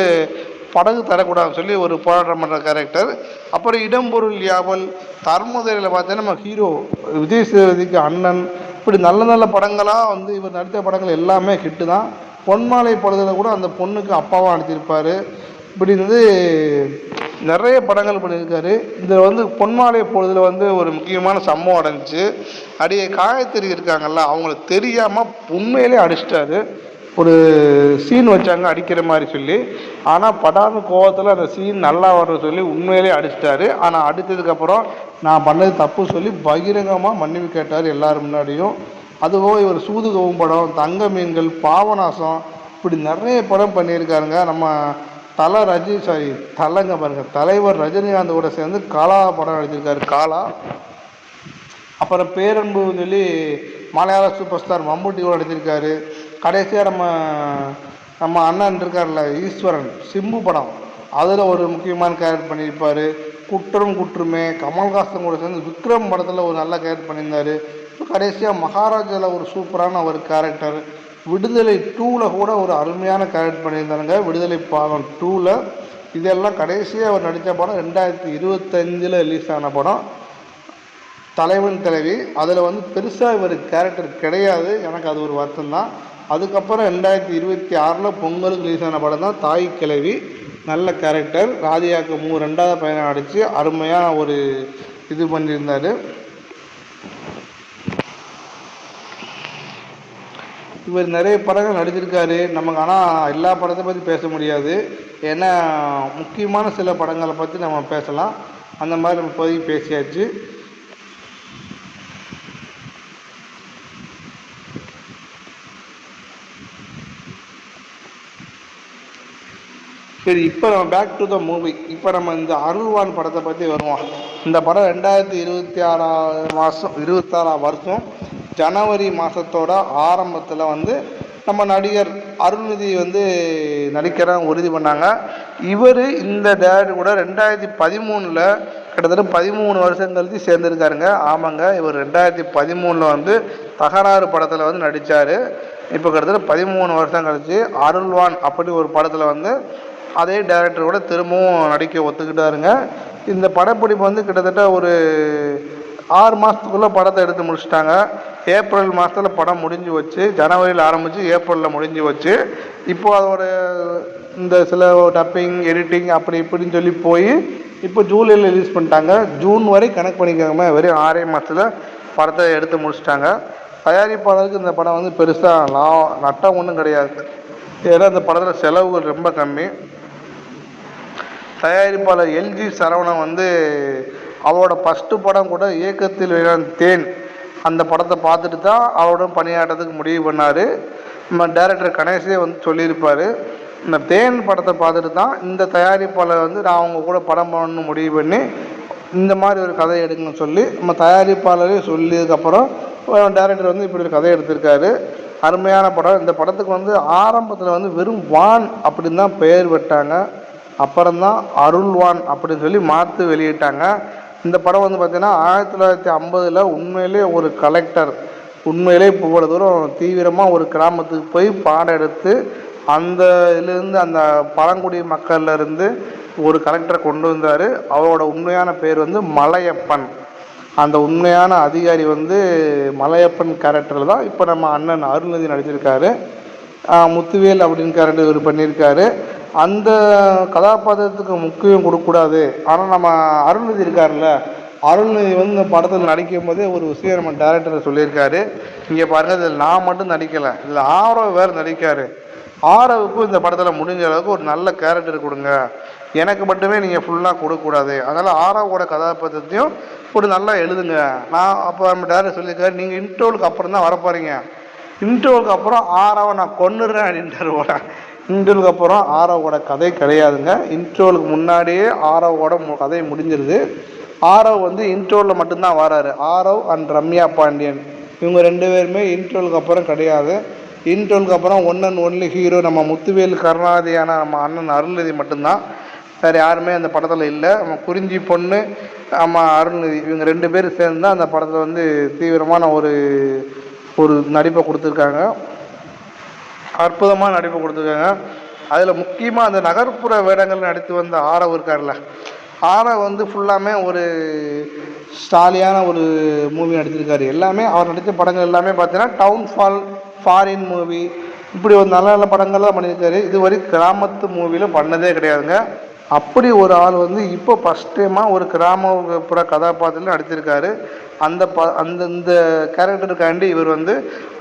படகு தரக்கூடாதுன்னு சொல்லி ஒரு போராட்டம் பண்ணுற கேரக்டர். அப்புறம் இடம்பொருள் யாவல், தர்மதுரையில் பார்த்தீங்கன்னா நம்ம ஹீரோ விஜய் சேதுபதிக்கு அண்ணன். இப்படி நல்ல நல்ல படங்களாக வந்து இவர் நடித்த படங்கள் எல்லாமே ஹிட்டு தான். பொன்மாலை பொழுதில் கூட அந்த பொண்ணுக்கு அப்பாவாக நடிச்சிருப்பார். இப்படி வந்து நிறைய படங்கள் பண்ணியிருக்காரு. இதில் வந்து பொன்மாலை பொழுதில் வந்து ஒரு முக்கியமான சம்பவம் அடைஞ்சிச்சு. அடியே காயத்ரி இருக்காங்கல்ல, அவங்களுக்கு தெரியாமல் உண்மையிலே அடிச்சிட்டாரு. ஒரு சீன் வச்சாங்க அடிக்கிற மாதிரி சொல்லி, ஆனால் படாத கோவத்தில் அந்த சீன் நல்லா வர்ற சொல்லி உண்மையிலே அடிச்சிட்டாரு. ஆனால் அடித்ததுக்கப்புறம் நான் பண்ணது தப்பு சொல்லி பகிரங்கமாக மன்னிப்பு கேட்டார் எல்லாரும் முன்னாடியும். அதுபோக இவர் சூதுகவும் படம், தங்க மீன்கள், பாவநாசம், இப்படி நிறைய படம் பண்ணியிருக்காருங்க. நம்ம தலைங்க பாருங்க, தலைவர் ரஜினிகாந்த் கூட சேர்ந்து காலா படம் நடிச்சிருக்காரு, காலா. அப்புறம் பேரன்புன்னு சொல்லி மலையாள சூப்பர் ஸ்டார் மம்முட்டி கூட நடிச்சிருக்காரு. கடைசியாக நம்ம அண்ணன் இருக்கார்ல ஈஸ்வரன், சிம்பு படம், அதில் ஒரு முக்கியமான கேரக்டர் பண்ணியிருப்பார். குற்றமே, கமல்ஹாசன் கூட சேர்ந்து விக்ரம் படத்தில் ஒரு நல்ல கேரக்டர் பண்ணியிருந்தார். கடைசியாக மகாராஜாவில் ஒரு சூப்பரான ஒரு கேரக்டர். விடுதலை 2ல் கூட ஒரு அருமையான கேரக்டர் பண்ணியிருந்தாருங்க, விடுதலை பாகம் 2ல். இதெல்லாம் கடைசியாக அவர் நடித்த படம் 2025 ரிலீஸ் ஆன படம் தலைவன் தலைவி. அதில் வந்து பெருசாக இவர் கேரக்டர் கிடையாது, எனக்கு அது ஒரு வருத்தம் தான். அதுக்கப்புறம் 2026 பொங்கலுக்கு ரிலீஸ் ஆன படம் தான் தாய் கிழவி, நல்ல கேரக்டர். ராதியாக்கு 2வது பையனை அடித்து அருமையான ஒரு இது பண்ணியிருந்தார். இவர் நிறைய படங்கள் நடிச்சிருக்காரு நமக்கு. ஆனால் எல்லா படத்தை பற்றி பேச முடியாது, ஏன்னா முக்கியமான சில படங்களை பற்றி நம்ம பேசலாம். அந்த மாதிரி நம்ம இப்போதைக்கு பேசியாச்சு. சரி, இப்போ நம்ம பேக் டு த மூவி. இப்போ நம்ம இந்த அருள்வான் படத்தை பற்றி வருவோம். இந்த படம் 2026 வருஷம் ஜனவரி மாதத்தோட ஆரம்பத்தில் வந்து நம்ம நடிகர் அருள்நிதி வந்து நடிக்கிறவங்க உறுதி பண்ணாங்க. இவர் இந்த டேரக்டர் கூட 2013 கிட்டத்தட்ட 13 வருஷம் கழித்து சேர்ந்துருக்காருங்க. ஆமாங்க, இவர் 2013 வந்து தகராறு படத்தில் வந்து நடித்தார். இப்போ கிட்டத்தட்ட 13 வருஷம் கழித்து அருள்வான் அப்படி ஒரு படத்தில் வந்து அதே டேரக்டர் கூட திரும்பவும் நடிக்க ஒத்துக்கிட்டாருங்க. இந்த படப்பிடிப்பு வந்து கிட்டத்தட்ட ஒரு 6 மாதத்துக்குள்ளே படத்தை எடுத்து முடிச்சிட்டாங்க. ஏப்ரல் மாதத்தில் படம் முடிஞ்சு வச்சு, ஜனவரியில் ஆரம்பித்து ஏப்ரலில் முடிஞ்சு வச்சு, இப்போ அதோட இந்த சில டப்பிங் எடிட்டிங் அப்படி இப்படின்னு சொல்லி போய் இப்போ ஜூலையில் ரிலீஸ் பண்ணிட்டாங்க. ஜூன் வரை கணக்கு பண்ணிக்காம வெறும் 6 மாதத்தில் படத்தை எடுத்து முடிச்சிட்டாங்க. தயாரிப்பாளருக்கு இந்த படம் வந்து பெருசாக நட்டம் ஒன்றும் கிடையாது, ஏன்னா இந்த படத்தில் செலவுகள் ரொம்ப கம்மி. தயாரிப்பாளர் எல்ஜி சரவணன் வந்து அவரோட ஃபஸ்ட்டு படம் கூட இயக்கத்தில் தேன் அந்த படத்தை பார்த்துட்டு தான் அவரோட பணியாற்றத்துக்கு முடிவு பண்ணார். நம்ம டைரக்டர் கணேஷே வந்து சொல்லியிருப்பார், இந்த தேன் படத்தை பார்த்துட்டு தான் இந்த தயாரிப்பாளர் வந்து நான் அவங்க கூட படம் பண்ணணும்னு முடிவு பண்ணி இந்த மாதிரி ஒரு கதை எடுக்கணும்னு சொல்லி நம்ம தயாரிப்பாளரே சொல்லியதுக்கப்புறம் டைரக்டர் வந்து இப்படி ஒரு கதை எடுத்திருக்காரு. அருமையான படம். இந்த படத்துக்கு வந்து ஆரம்பத்தில் வந்து வெறும் வான் அப்படின்னு தான் பெயர் விட்டாங்க, அப்புறம்தான் அருள்வான் அப்படின்னு சொல்லி மாற்றி வெளியிட்டாங்க. இந்த படம் வந்து பார்த்திங்கன்னா 1950 உண்மையிலே ஒரு கலெக்டர் உண்மையிலே இவ்வளோ தூரம் தீவிரமாக ஒரு கிராமத்துக்கு போய் பாடம் எடுத்து அந்த இதுலேருந்து அந்த பழங்குடி மக்கள்லேருந்து ஒரு கலெக்டரை கொண்டு வந்தார். அவரோட உண்மையான பேர் வந்து மலையப்பன். அந்த உண்மையான அதிகாரி வந்து மலையப்பன் கேரக்டரில் தான் இப்போ நம்ம அண்ணன் அருள்நிதி நடிச்சிருக்காரு. முத்துவேல் அப்படின்னு கேரக்டர் இவர் பண்ணியிருக்காரு. அந்த கதாபாத்திரத்துக்கு முக்கியம் கொடுக்கக்கூடாது, ஆனால் நம்ம அருள்நிதி இருக்கார்ல, அருள்நிதி வந்து இந்த படத்தில் நடிக்கும் போதே ஒரு விஷயம் நம்ம டேரக்டர் சொல்லியிருக்காரு. இங்கே பாருங்கள், இதில் நான் மட்டும் நடிக்கலை, இதில் ஆரவ் வேறு நடிக்கார். ஆரவுக்கும் இந்த படத்தில் முடிஞ்ச அளவுக்கு ஒரு நல்ல கேரக்டர் கொடுங்க, எனக்கு மட்டுமே நீங்கள் ஃபுல்லாக கொடுக்கக்கூடாது, அதனால் ஆரவோட கதாபாத்திரத்தையும் ஒரு நல்லா எழுதுங்க. நான் அப்போ நம்ம டேரக்டர் சொல்லியிருக்காரு, நீங்கள் இன்ட்ரோலுக்கு அப்புறம் தான் வரப்போகிறீங்க, இன்ட்ரோலுக்கு அப்புறம் ஆரவை நான் கொன்னுடுறேன் அப்படின்ட்டு. இன்ட்ரோலுக்கு அப்புறம் ஆரவோட கதை கிடையாதுங்க, இன்ட்ரோலுக்கு முன்னாடியே ஆரவோட கதை முடிஞ்சிருது. ஆரவ் வந்து இன்ட்ரோலில் மட்டும்தான் வராரு. ஆரவ் அண்ட் ரம்யா பாண்டியன் இவங்க 2 பேருமே இன்ட்ரோலுக்கு அப்புறம் கிடையாது. இன்ட்ரோலுக்கு அப்புறம் ஒன் அண்ட் ஒன்லி ஹீரோ நம்ம முத்துவேல் கருணாநிதியான நம்ம அண்ணன் அருள்நிதி மட்டும்தான், வேறு யாருமே அந்த படத்தில் இல்லை. நம்ம குறிஞ்சி பொண்ணு நம்ம அருள்நிதி இவங்க 2 பேரும் சேர்ந்து தான் அந்த படத்தில் வந்து தீவிரமான ஒரு நடிப்பை கொடுத்துருக்காங்க, அற்புதமாக நடிப்பை கொடுத்துருக்காங்க. அதில் முக்கியமாக அந்த நகர்ப்புற வேடங்கள் நடித்து வந்த ஆரவ் இருக்கார்ல, ஆரவ் வந்து ஃபுல்லாமே ஒரு ஸ்டாலியான ஒரு மூவி நடிச்சிருக்காரு. எல்லாமே அவர் நடித்த படங்கள் எல்லாமே பார்த்தீங்கன்னா டவுன்ஃபால், ஃபாரின் மூவி, இப்படி ஒரு நல்ல நல்ல படங்கள்லாம் பண்ணியிருக்காரு. இதுவரை கிராமத்து மூவியில் பண்ணதே கிடையாதுங்க. அப்படி ஒரு ஆள் வந்து இப்போ ஃபஸ்ட் டைமாக ஒரு கிராமப்புற கதாபாத்திரத்தில் நடிச்சிருக்காரு. இந்த கேரக்டருக்காண்டி இவர் வந்து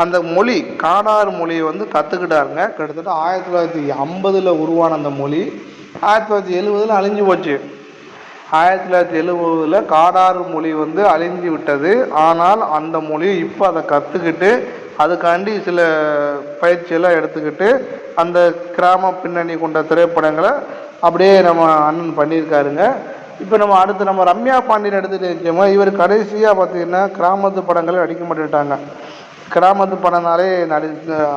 அந்த மொழி காடார் மொழியை வந்து கற்றுக்கிட்டாருங்க. கிட்டத்தட்ட 1950 உருவான அந்த மொழி 1970 அழிஞ்சு போச்சு. 1970 காடார் மொழி வந்து அழிஞ்சு விட்டது. ஆனால் அந்த மொழியை இப்போ அதை கற்றுக்கிட்டு அதுக்காண்டி சில பயிற்சியெல்லாம் எடுத்துக்கிட்டு அந்த கிராம பின்னணி கொண்ட திரைப்படங்களை அப்படியே நம்ம அண்ணன் பண்ணியிருக்காருங்க. இப்போ நம்ம அடுத்து நம்ம ரம்யா பாண்டியன் எடுத்துகிட்டு இருக்கோமோ, இவர் கடைசியாக பார்த்திங்கன்னா கிராமத்து படங்களே நடிக்க மாட்டேட்டாங்க. கிராமத்து படம்னாலே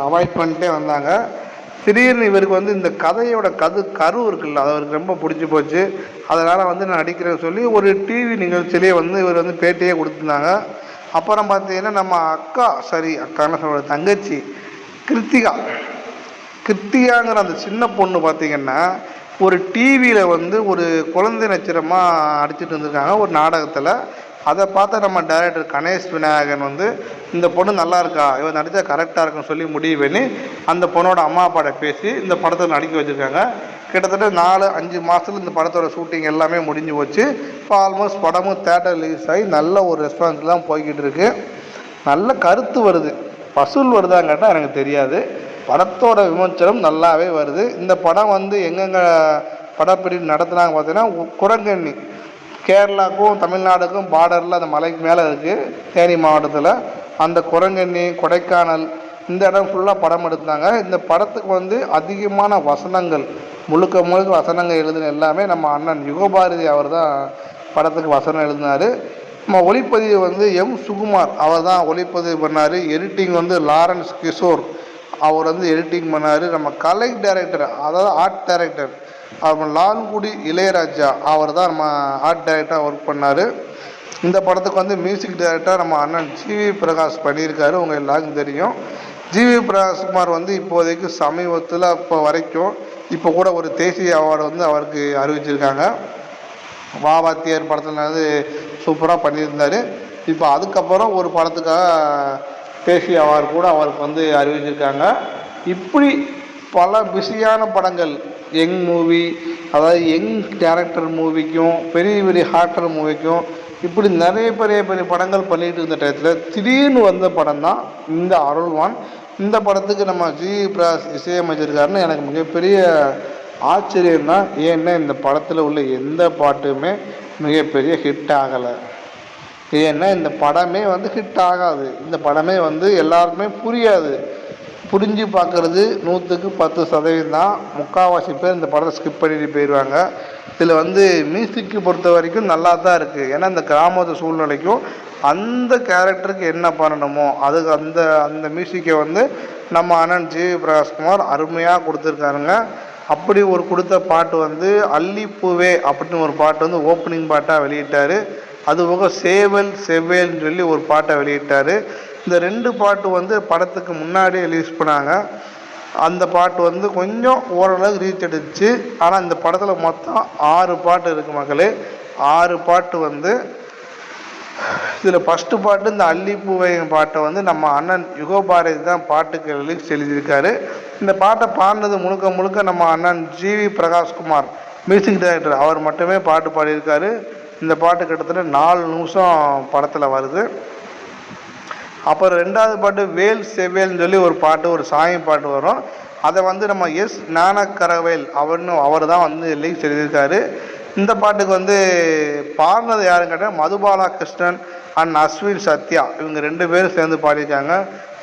அவாய்ட் பண்ணிட்டே வந்தாங்க. திடீர்னு இவருக்கு வந்து இந்த கதையோட கரு இருக்குல்ல, அது அவருக்கு ரொம்ப பிடிச்சி போச்சு. அதனால் வந்து நான் நடிக்கிறேன்னு சொல்லி ஒரு டிவி நிகழ்ச்சியிலே வந்து இவர் வந்து பேட்டியே கொடுத்துருந்தாங்க. அப்புறம் பார்த்தீங்கன்னா நம்ம அக்கான்னு சொல்கிற தங்கச்சி கிருத்திகாங்கிற அந்த சின்ன பொண்ணு பார்த்திங்கன்னா ஒரு டிவியில் வந்து ஒரு குழந்தை நட்சத்திரமாக அடிச்சுட்டு இருந்திருக்காங்க ஒரு நாடகத்தில். அதை பார்த்து நம்ம டைரக்டர் கணேஷ் விநாயகன் வந்து இந்த பொண்ணு நல்லா இருக்கா, இவன் நடித்தா கரெக்டாக இருக்குன்னு சொல்லி முடிவு பண்ணி அந்த பொண்ணோட அம்மா அப்பாட்ட பேசி இந்த படத்தில் நடிக்க வச்சுருக்காங்க. கிட்டத்தட்ட 4-5 மாதத்துல இந்த படத்தோட ஷூட்டிங் எல்லாமே முடிஞ்சு போச்சு. இப்போ ஆல்மோஸ்ட் படமும் தேட்டர் ரிலீஸ் ஆகி நல்ல ஒரு ரெஸ்பான்ஸ் தான் போய்கிட்டு இருக்கு. நல்ல கருத்து வருது. வசூல் வருதான்னு கேட்டால் எனக்கு தெரியாது. படத்தோட விமர்சனம் நல்லாவே வருது. இந்த படம் வந்து எங்கெங்கே படப்பிடிப்பு நடத்துனாங்க பார்த்தீங்கன்னா, குரங்கண்ணி கேரளாவுக்கும் தமிழ்நாடுக்கும் பார்டரில் அந்த மலைக்கு மேலே இருக்குது, தேனி மாவட்டத்தில். அந்த குரங்கண்ணி, கொடைக்கானல் இந்த இடம் ஃபுல்லாக படம் எடுத்தாங்க. இந்த படத்துக்கு வந்து அதிகமான வசனங்கள், முழுக்க வசனங்கள் எழுதின எல்லாமே நம்ம அண்ணன் யுகபாரதி அவர் தான் படத்துக்கு வசனம் எழுதினார். நம்ம ஒளிப்பதிவு வந்து எம் சுகுமார் அவர் தான் ஒளிப்பதிவு பண்ணார். எடிட்டிங் வந்து லாரன்ஸ் கிஷோர் அவர் வந்து எடிட்டிங் பண்ணார். நம்ம கலை டைரக்டர், அதாவது ஆர்ட் டைரக்டர் அவர் லால்குடி இளையராஜா அவர் தான் நம்ம ஆர்ட் டைரக்டராக ஒர்க் பண்ணார். இந்த படத்துக்கு வந்து மியூசிக் டைரக்டர் நம்ம அண்ணன் ஜிவி பிரகாஷ் பண்ணியிருக்காரு. உங்கள் எல்லாருக்கும் தெரியும். ஜிவி பிரகாஷ்குமார் வந்து இப்போதைக்கு சமீபத்தில் இப்போ வரைக்கும் இப்போ கூட ஒரு தேசிய அவார்டு வந்து அவருக்கு அறிவிச்சிருக்காங்க. வாத்தியார் படத்தில் வந்து சூப்பராக பண்ணியிருந்தார். இப்போ அதுக்கப்புறம் ஒரு படத்துக்காக தேசிய அவார்டு கூட அவருக்கு வந்து அறிவிச்சிருக்காங்க. இப்படி பல பிஸியான படங்கள், யங் மூவி, அதாவது யங் கேரக்டர் மூவிக்கும் பெரிய பெரிய ஆக்டர் மூவிக்கும் இப்படி நிறைய பெரிய படங்கள் பண்ணிகிட்டு இருந்த டயத்தில் திடீர்னு வந்த படம் தான் இந்த அருள்வான். இந்த படத்துக்கு நம்ம ஜிவி பிரகாஷ் இசையமைச்சிருக்காருன்னு எனக்கு மிகப்பெரிய ஆச்சரியம் தான். ஏன்னா இந்த படத்தில் உள்ள எந்த பாட்டுமே மிகப்பெரிய ஹிட் ஆகலை. ஏன்னா இந்த படமே வந்து ஹிட் ஆகாது. இந்த படமே வந்து எல்லாருக்குமே புரியாது. புரிஞ்சு பார்க்குறது 100க்கு 10% தான். முக்கால்வாசி பேர் இந்த படத்தை ஸ்கிப் பண்ணிட்டு போயிடுவாங்க. இதில் வந்து மியூசிக்கு பொறுத்த வரைக்கும் நல்லா தான் இருக்குது. ஏன்னா இந்த கிராமத்து சூழ்நிலைக்கும் அந்த கேரக்டருக்கு என்ன பண்ணணுமோ அதுக்கு அந்த மியூசிக்கை வந்து நம்ம அண்ணன் ஜிவி பிரகாஷ்குமார் அருமையாக கொடுத்துருக்காருங்க. அப்படி ஒரு கொடுத்த பாட்டு வந்து அல்லிப்பூவே அப்படின்னு ஒரு பாட்டு வந்து ஓப்பனிங் பாட்டாக வெளியிட்டார். அதுபோக சேவல் செவ்வேல்னு சொல்லி ஒரு பாட்டை வெளியிட்டார். இந்த 2 பாட்டு வந்து படத்துக்கு முன்னாடியே ரிலீஸ் பண்ணாங்க. அந்த பாட்டு வந்து கொஞ்சம் ஓரளவுக்கு ரீச் எடுத்துச்சு. ஆனால் இந்த படத்தில் மொத்தம் 6 பாட்டு இருக்குது மக்களே. 6 பாட்டு வந்து இதில் ஃபஸ்ட்டு பாட்டு இந்த அல்லிப்பூவை பாட்டை வந்து நம்ம அண்ணன் யுகபாரதி தான் பாட்டுக்கு ரிலீஸ் எழுதியிருக்காரு. இந்த பாட்டை பாடினது முழுக்க நம்ம அண்ணன் ஜிவி பிரகாஷ்குமார் மியூசிக் டைரக்டர் அவர் மட்டுமே பாட்டு பாடியிருக்காரு. இந்த பாட்டு கிட்டத்தட்ட 4 நிமிஷம் படத்தில் வருது. அப்புறம் 2வது பாட்டு வேல் செவ்வேல்னு சொல்லி ஒரு பாட்டு, ஒரு சாமி பாட்டு வரும். அதை வந்து நம்ம எஸ் ஞானக்கரவேல் அவர் தான் வந்து லிரிக்ஸ் எழுதியிருக்காரு. இந்த பாட்டுக்கு வந்து பாடினது யாருன்னு கேட்டால் மதுபாலா கிருஷ்ணன் அண்ட் அஸ்வின் சத்யா இவங்க 2 பேரும் சேர்ந்து பாடியிருக்காங்க.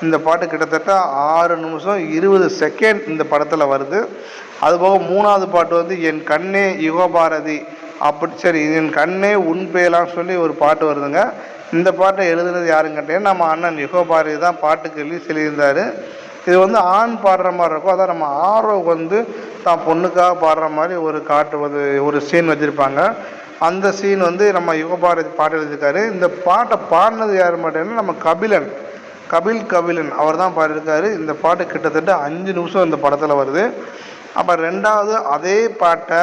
இந்த பாட்டு கிட்டத்தட்ட 6 நிமிஷம் 20 செகண்ட் இந்த படத்தில் வருது. அதுபோக 3வது பாட்டு வந்து என் கண்ணே யுகபாரதி என் கண்ணே உன் பேலான்னு சொல்லி ஒரு பாட்டு வருதுங்க. இந்த பாட்டை எழுதுனது யாருன்னு கேட்டீங்கன்னா நம்ம அண்ணன் யுகபாரதி தான் பாட்டுக்கு ரிலீஸ் எழுதியிருந்தார். இது வந்து ஆண் பாடுற மாதிரி இருக்கும். அதான் நம்ம ஆரோவுக்கு வந்து தான் பொண்ணுக்காக பாடுற மாதிரி ஒரு சீன் வச்சுருப்பாங்க. அந்த சீன் வந்து நம்ம யுகபாரதி பாட்டு எழுதியிருக்காரு. இந்த பாட்டை பாடினது யார் மாட்டேன்னா நம்ம கபிலன் அவர் தான் பாடியிருக்காரு. இந்த பாட்டு கிட்டத்தட்ட 5 நிமிஷம் இந்த படத்தில் வருது. அப்புறம் 2வது அதே பாட்டை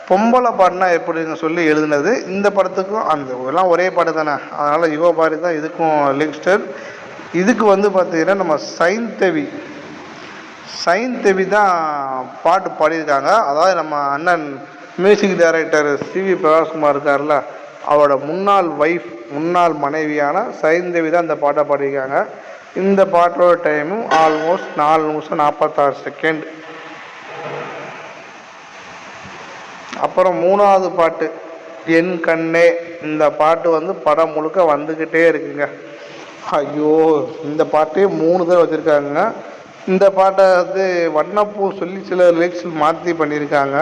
பொம்பளை பாட்டுனா எப்படின்னு சொல்லி எழுதுனது. இந்த படத்துக்கும் எல்லாம் ஒரே பாட்டு தானே, அதனால் யுகபாரதி தான் இதுக்கும் லிங்க்ஸ்டர். இதுக்கு வந்து பார்த்திங்கன்னா நம்ம சைன்தேவி தான் பாட்டு பாடியிருக்காங்க. அதாவது நம்ம அண்ணன் மியூசிக் டைரக்டர் சிவி பிரகாஷ்குமார் இருக்கார்ல, அவரோட முன்னாள் மனைவியான சைன்தேவி தான் இந்த பாட்டை பாடியிருக்காங்க. இந்த பாட்டோட டைமும் ஆல்மோஸ்ட் 4 நிமிஷம் 46 செகண்ட். அப்புறம் 3வது பாட்டு என் கண்ணே, இந்த பாட்டு வந்து படம் முழுக்க வந்துக்கிட்டே இருக்குங்க. ஐயோ, இந்த பாட்டையே 3 தடவை வச்சுருக்காங்க. இந்த பாட்டை வந்து வண்ணப்பூ சொல்லி சில லிரிக்ஸ் மாற்றி பண்ணியிருக்காங்க.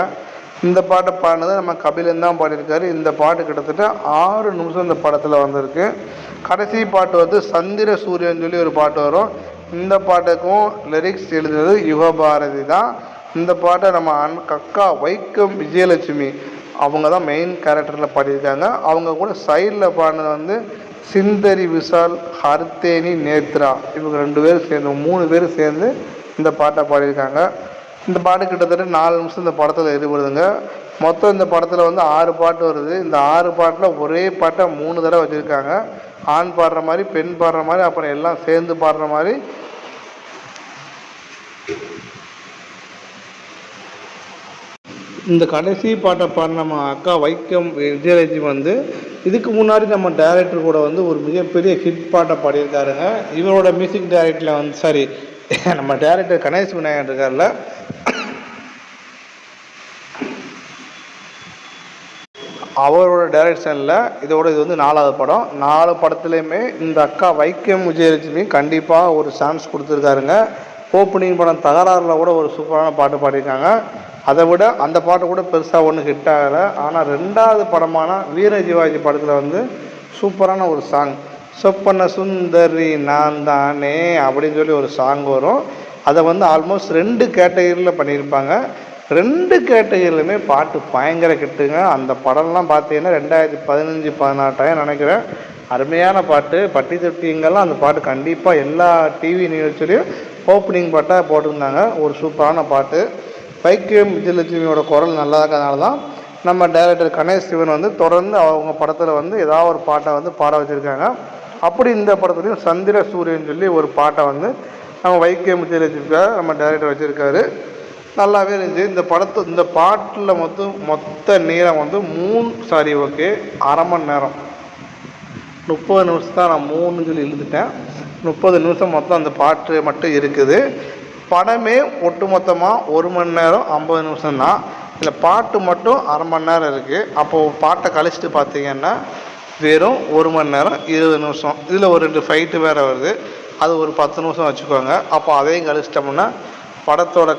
இந்த பாட்டை பாடினது நம்ம கபிலன் தான் பாடியிருக்காரு. இந்த பாட்டு கிட்டத்தட்ட 6 நிமிஷம் இந்த படத்தில் வந்திருக்கு. கடைசி பாட்டு வந்து சந்திர சூரியன் சொல்லி ஒரு பாட்டு வரும். இந்த பாட்டுக்கும் லிரிக்ஸ் எழுதுனது யுகபாரதி தான். இந்த பாட்டை நம்ம அக்கா வைக்கம் விஜயலட்சுமி அவங்க தான் மெயின் கேரக்டரில் பாடியிருக்காங்க. அவங்க கூட சைடில் பாடினது வந்து சிந்தரி விஷால், ஹர்தேனி, நேத்ரா இவங்க 2 பேரும் சேர்ந்து 3 பேரும் சேர்ந்து இந்த பாட்டை பாடியிருக்காங்க. இந்த பாட்டு கிட்டத்தட்ட 4 நிமிஷம் இந்த படத்தில் ஈடுபடுதுங்க. மொத்தம் இந்த படத்தில் வந்து 6 பாட்டு வருது. இந்த 6 பாட்டில் ஒரே பாட்டை 3 தடவை வச்சுருக்காங்க. ஆண் பாடுற மாதிரி, பெண் பாடுற மாதிரி, அப்புறம் எல்லாம் சேர்ந்து பாடுற மாதிரி. இந்த கடைசி பாட்டை பாடின நம்ம அக்கா வைக்கம் விஜயலட்சுமி வந்து இதுக்கு முன்னாடி நம்ம டைரக்டர் கூட வந்து ஒரு மிகப்பெரிய ஹிட் பாட்டை பாடியிருக்காருங்க. இவரோட மியூசிக் டைரக்டரில் வந்து நம்ம டைரக்டர் கணேஷ் விநாயகன் இருக்கார்ல, அவரோட டைரக்ஷனில் இது வந்து 4வது படம். 4 படத்துலையுமே இந்த அக்கா வைக்கம் விஜயலட்சுமி கண்டிப்பாக ஒரு சான்ஸ் கொடுத்துருக்காருங்க. ஓப்பனிங் படம் தகராறில் கூட ஒரு சூப்பரான பாட்டு பாடியிருக்காங்க. அதை விட அந்த பாட்டு கூட பெருசாக ஒன்றும் ஹிட் ஆகலை. ஆனால் 2வது படமான வீர சிவாஜி படத்தில் வந்து சூப்பரான ஒரு சாங், சொப்பன சுந்தரி நான் தானே அப்படின்னு சொல்லி ஒரு சாங் வரும். அதை வந்து ஆல்மோஸ்ட் 2 கேட்டகரியில் பண்ணியிருப்பாங்க. 2 கேட்டகரியிலுமே பாட்டு பயங்கர கிட்டுங்க. அந்த படம்லாம் பார்த்தீங்கன்னா 2015-18 நினைக்கிறேன். அருமையான பாட்டு. பட்டி தொட்டிங்கெல்லாம் அந்த பாட்டு கண்டிப்பாக எல்லா டிவி நிகழ்ச்சியிலையும் ஓப்பனிங் பாட்டாக போட்டிருந்தாங்க. ஒரு சூப்பரான பாட்டு. வைக்கம் விஜயலட்சுமியோட குரல் நல்லா இருக்கிறதுனால தான் நம்ம டைரக்டர் கணேஷ் சிவன் வந்து தொடர்ந்து அவங்க படத்தில் வந்து ஏதாவது ஒரு பாட்டை வந்து பாட வச்சுருக்காங்க. அப்படி இந்த படத்துலையும் சந்திர சூரியன் சொல்லி ஒரு பாட்டை வந்து நம்ம வைக்கம் விஜயலட்சுமிக்காக நம்ம டைரக்டர் வச்சுருக்காரு. நல்லாவே இருந்துச்சு. இந்த பாட்டில் மொத்த நேரம் வந்து 1/2 மணி நேரம், 30 நிமிஷம் தான். நான் 3 சொல்லி எழுதிட்டேன். 30 நிமிஷம் மொத்தம் அந்த பாட்டு மட்டும் இருக்குது. படமே ஒட்டு மொத்தமாக 1 மணி நேரம் 50 நிமிஷம் தான். இதில் பாட்டு மட்டும் 1/2 மணி நேரம் இருக்குது. அப்போது பாட்டை கழிச்சிட்டு பார்த்தீங்கன்னா வெறும் 1 மணி நேரம் 20 நிமிஷம். இதில் ஒரு 2 ஃபைட்டு வேறு வருது, அது ஒரு 10 நிமிஷம் வச்சுக்கோங்க. அப்போ அதையும் கழிச்சிட்டோம்னா படத்தோட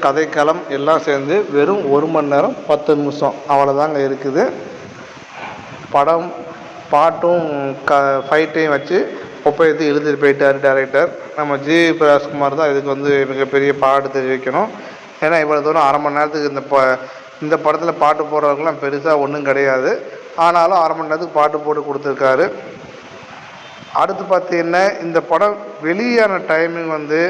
கதைக்களம் எல்லாம் சேர்ந்து வெறும் 1 மணி நேரம் 10 நிமிஷம் அவ்வளோதாங்க இருக்குது. படம் பாட்டும் ஃபைட்டையும் வச்சு ஒப்பையத்து எழுதிட்டு போயிட்டார் டைரக்டர். நம்ம ஜி பிரகாஷ்குமார் தான் இதுக்கு வந்து மிகப்பெரிய பாட்டு தெரிவிக்கணும். ஏன்னா இவ்வளோ தூரம் 1/2 மணி நேரத்துக்கு இந்த படத்தில் பாட்டு போடுறவங்களாம் பெருசாக ஒன்றும் கிடையாது. ஆனாலும் 1/2 மணி நேரத்துக்கு பாட்டு போட்டு கொடுத்துருக்காரு. அடுத்து பார்த்தீங்கன்னா இந்த படம் வெளியான டைமிங் வந்து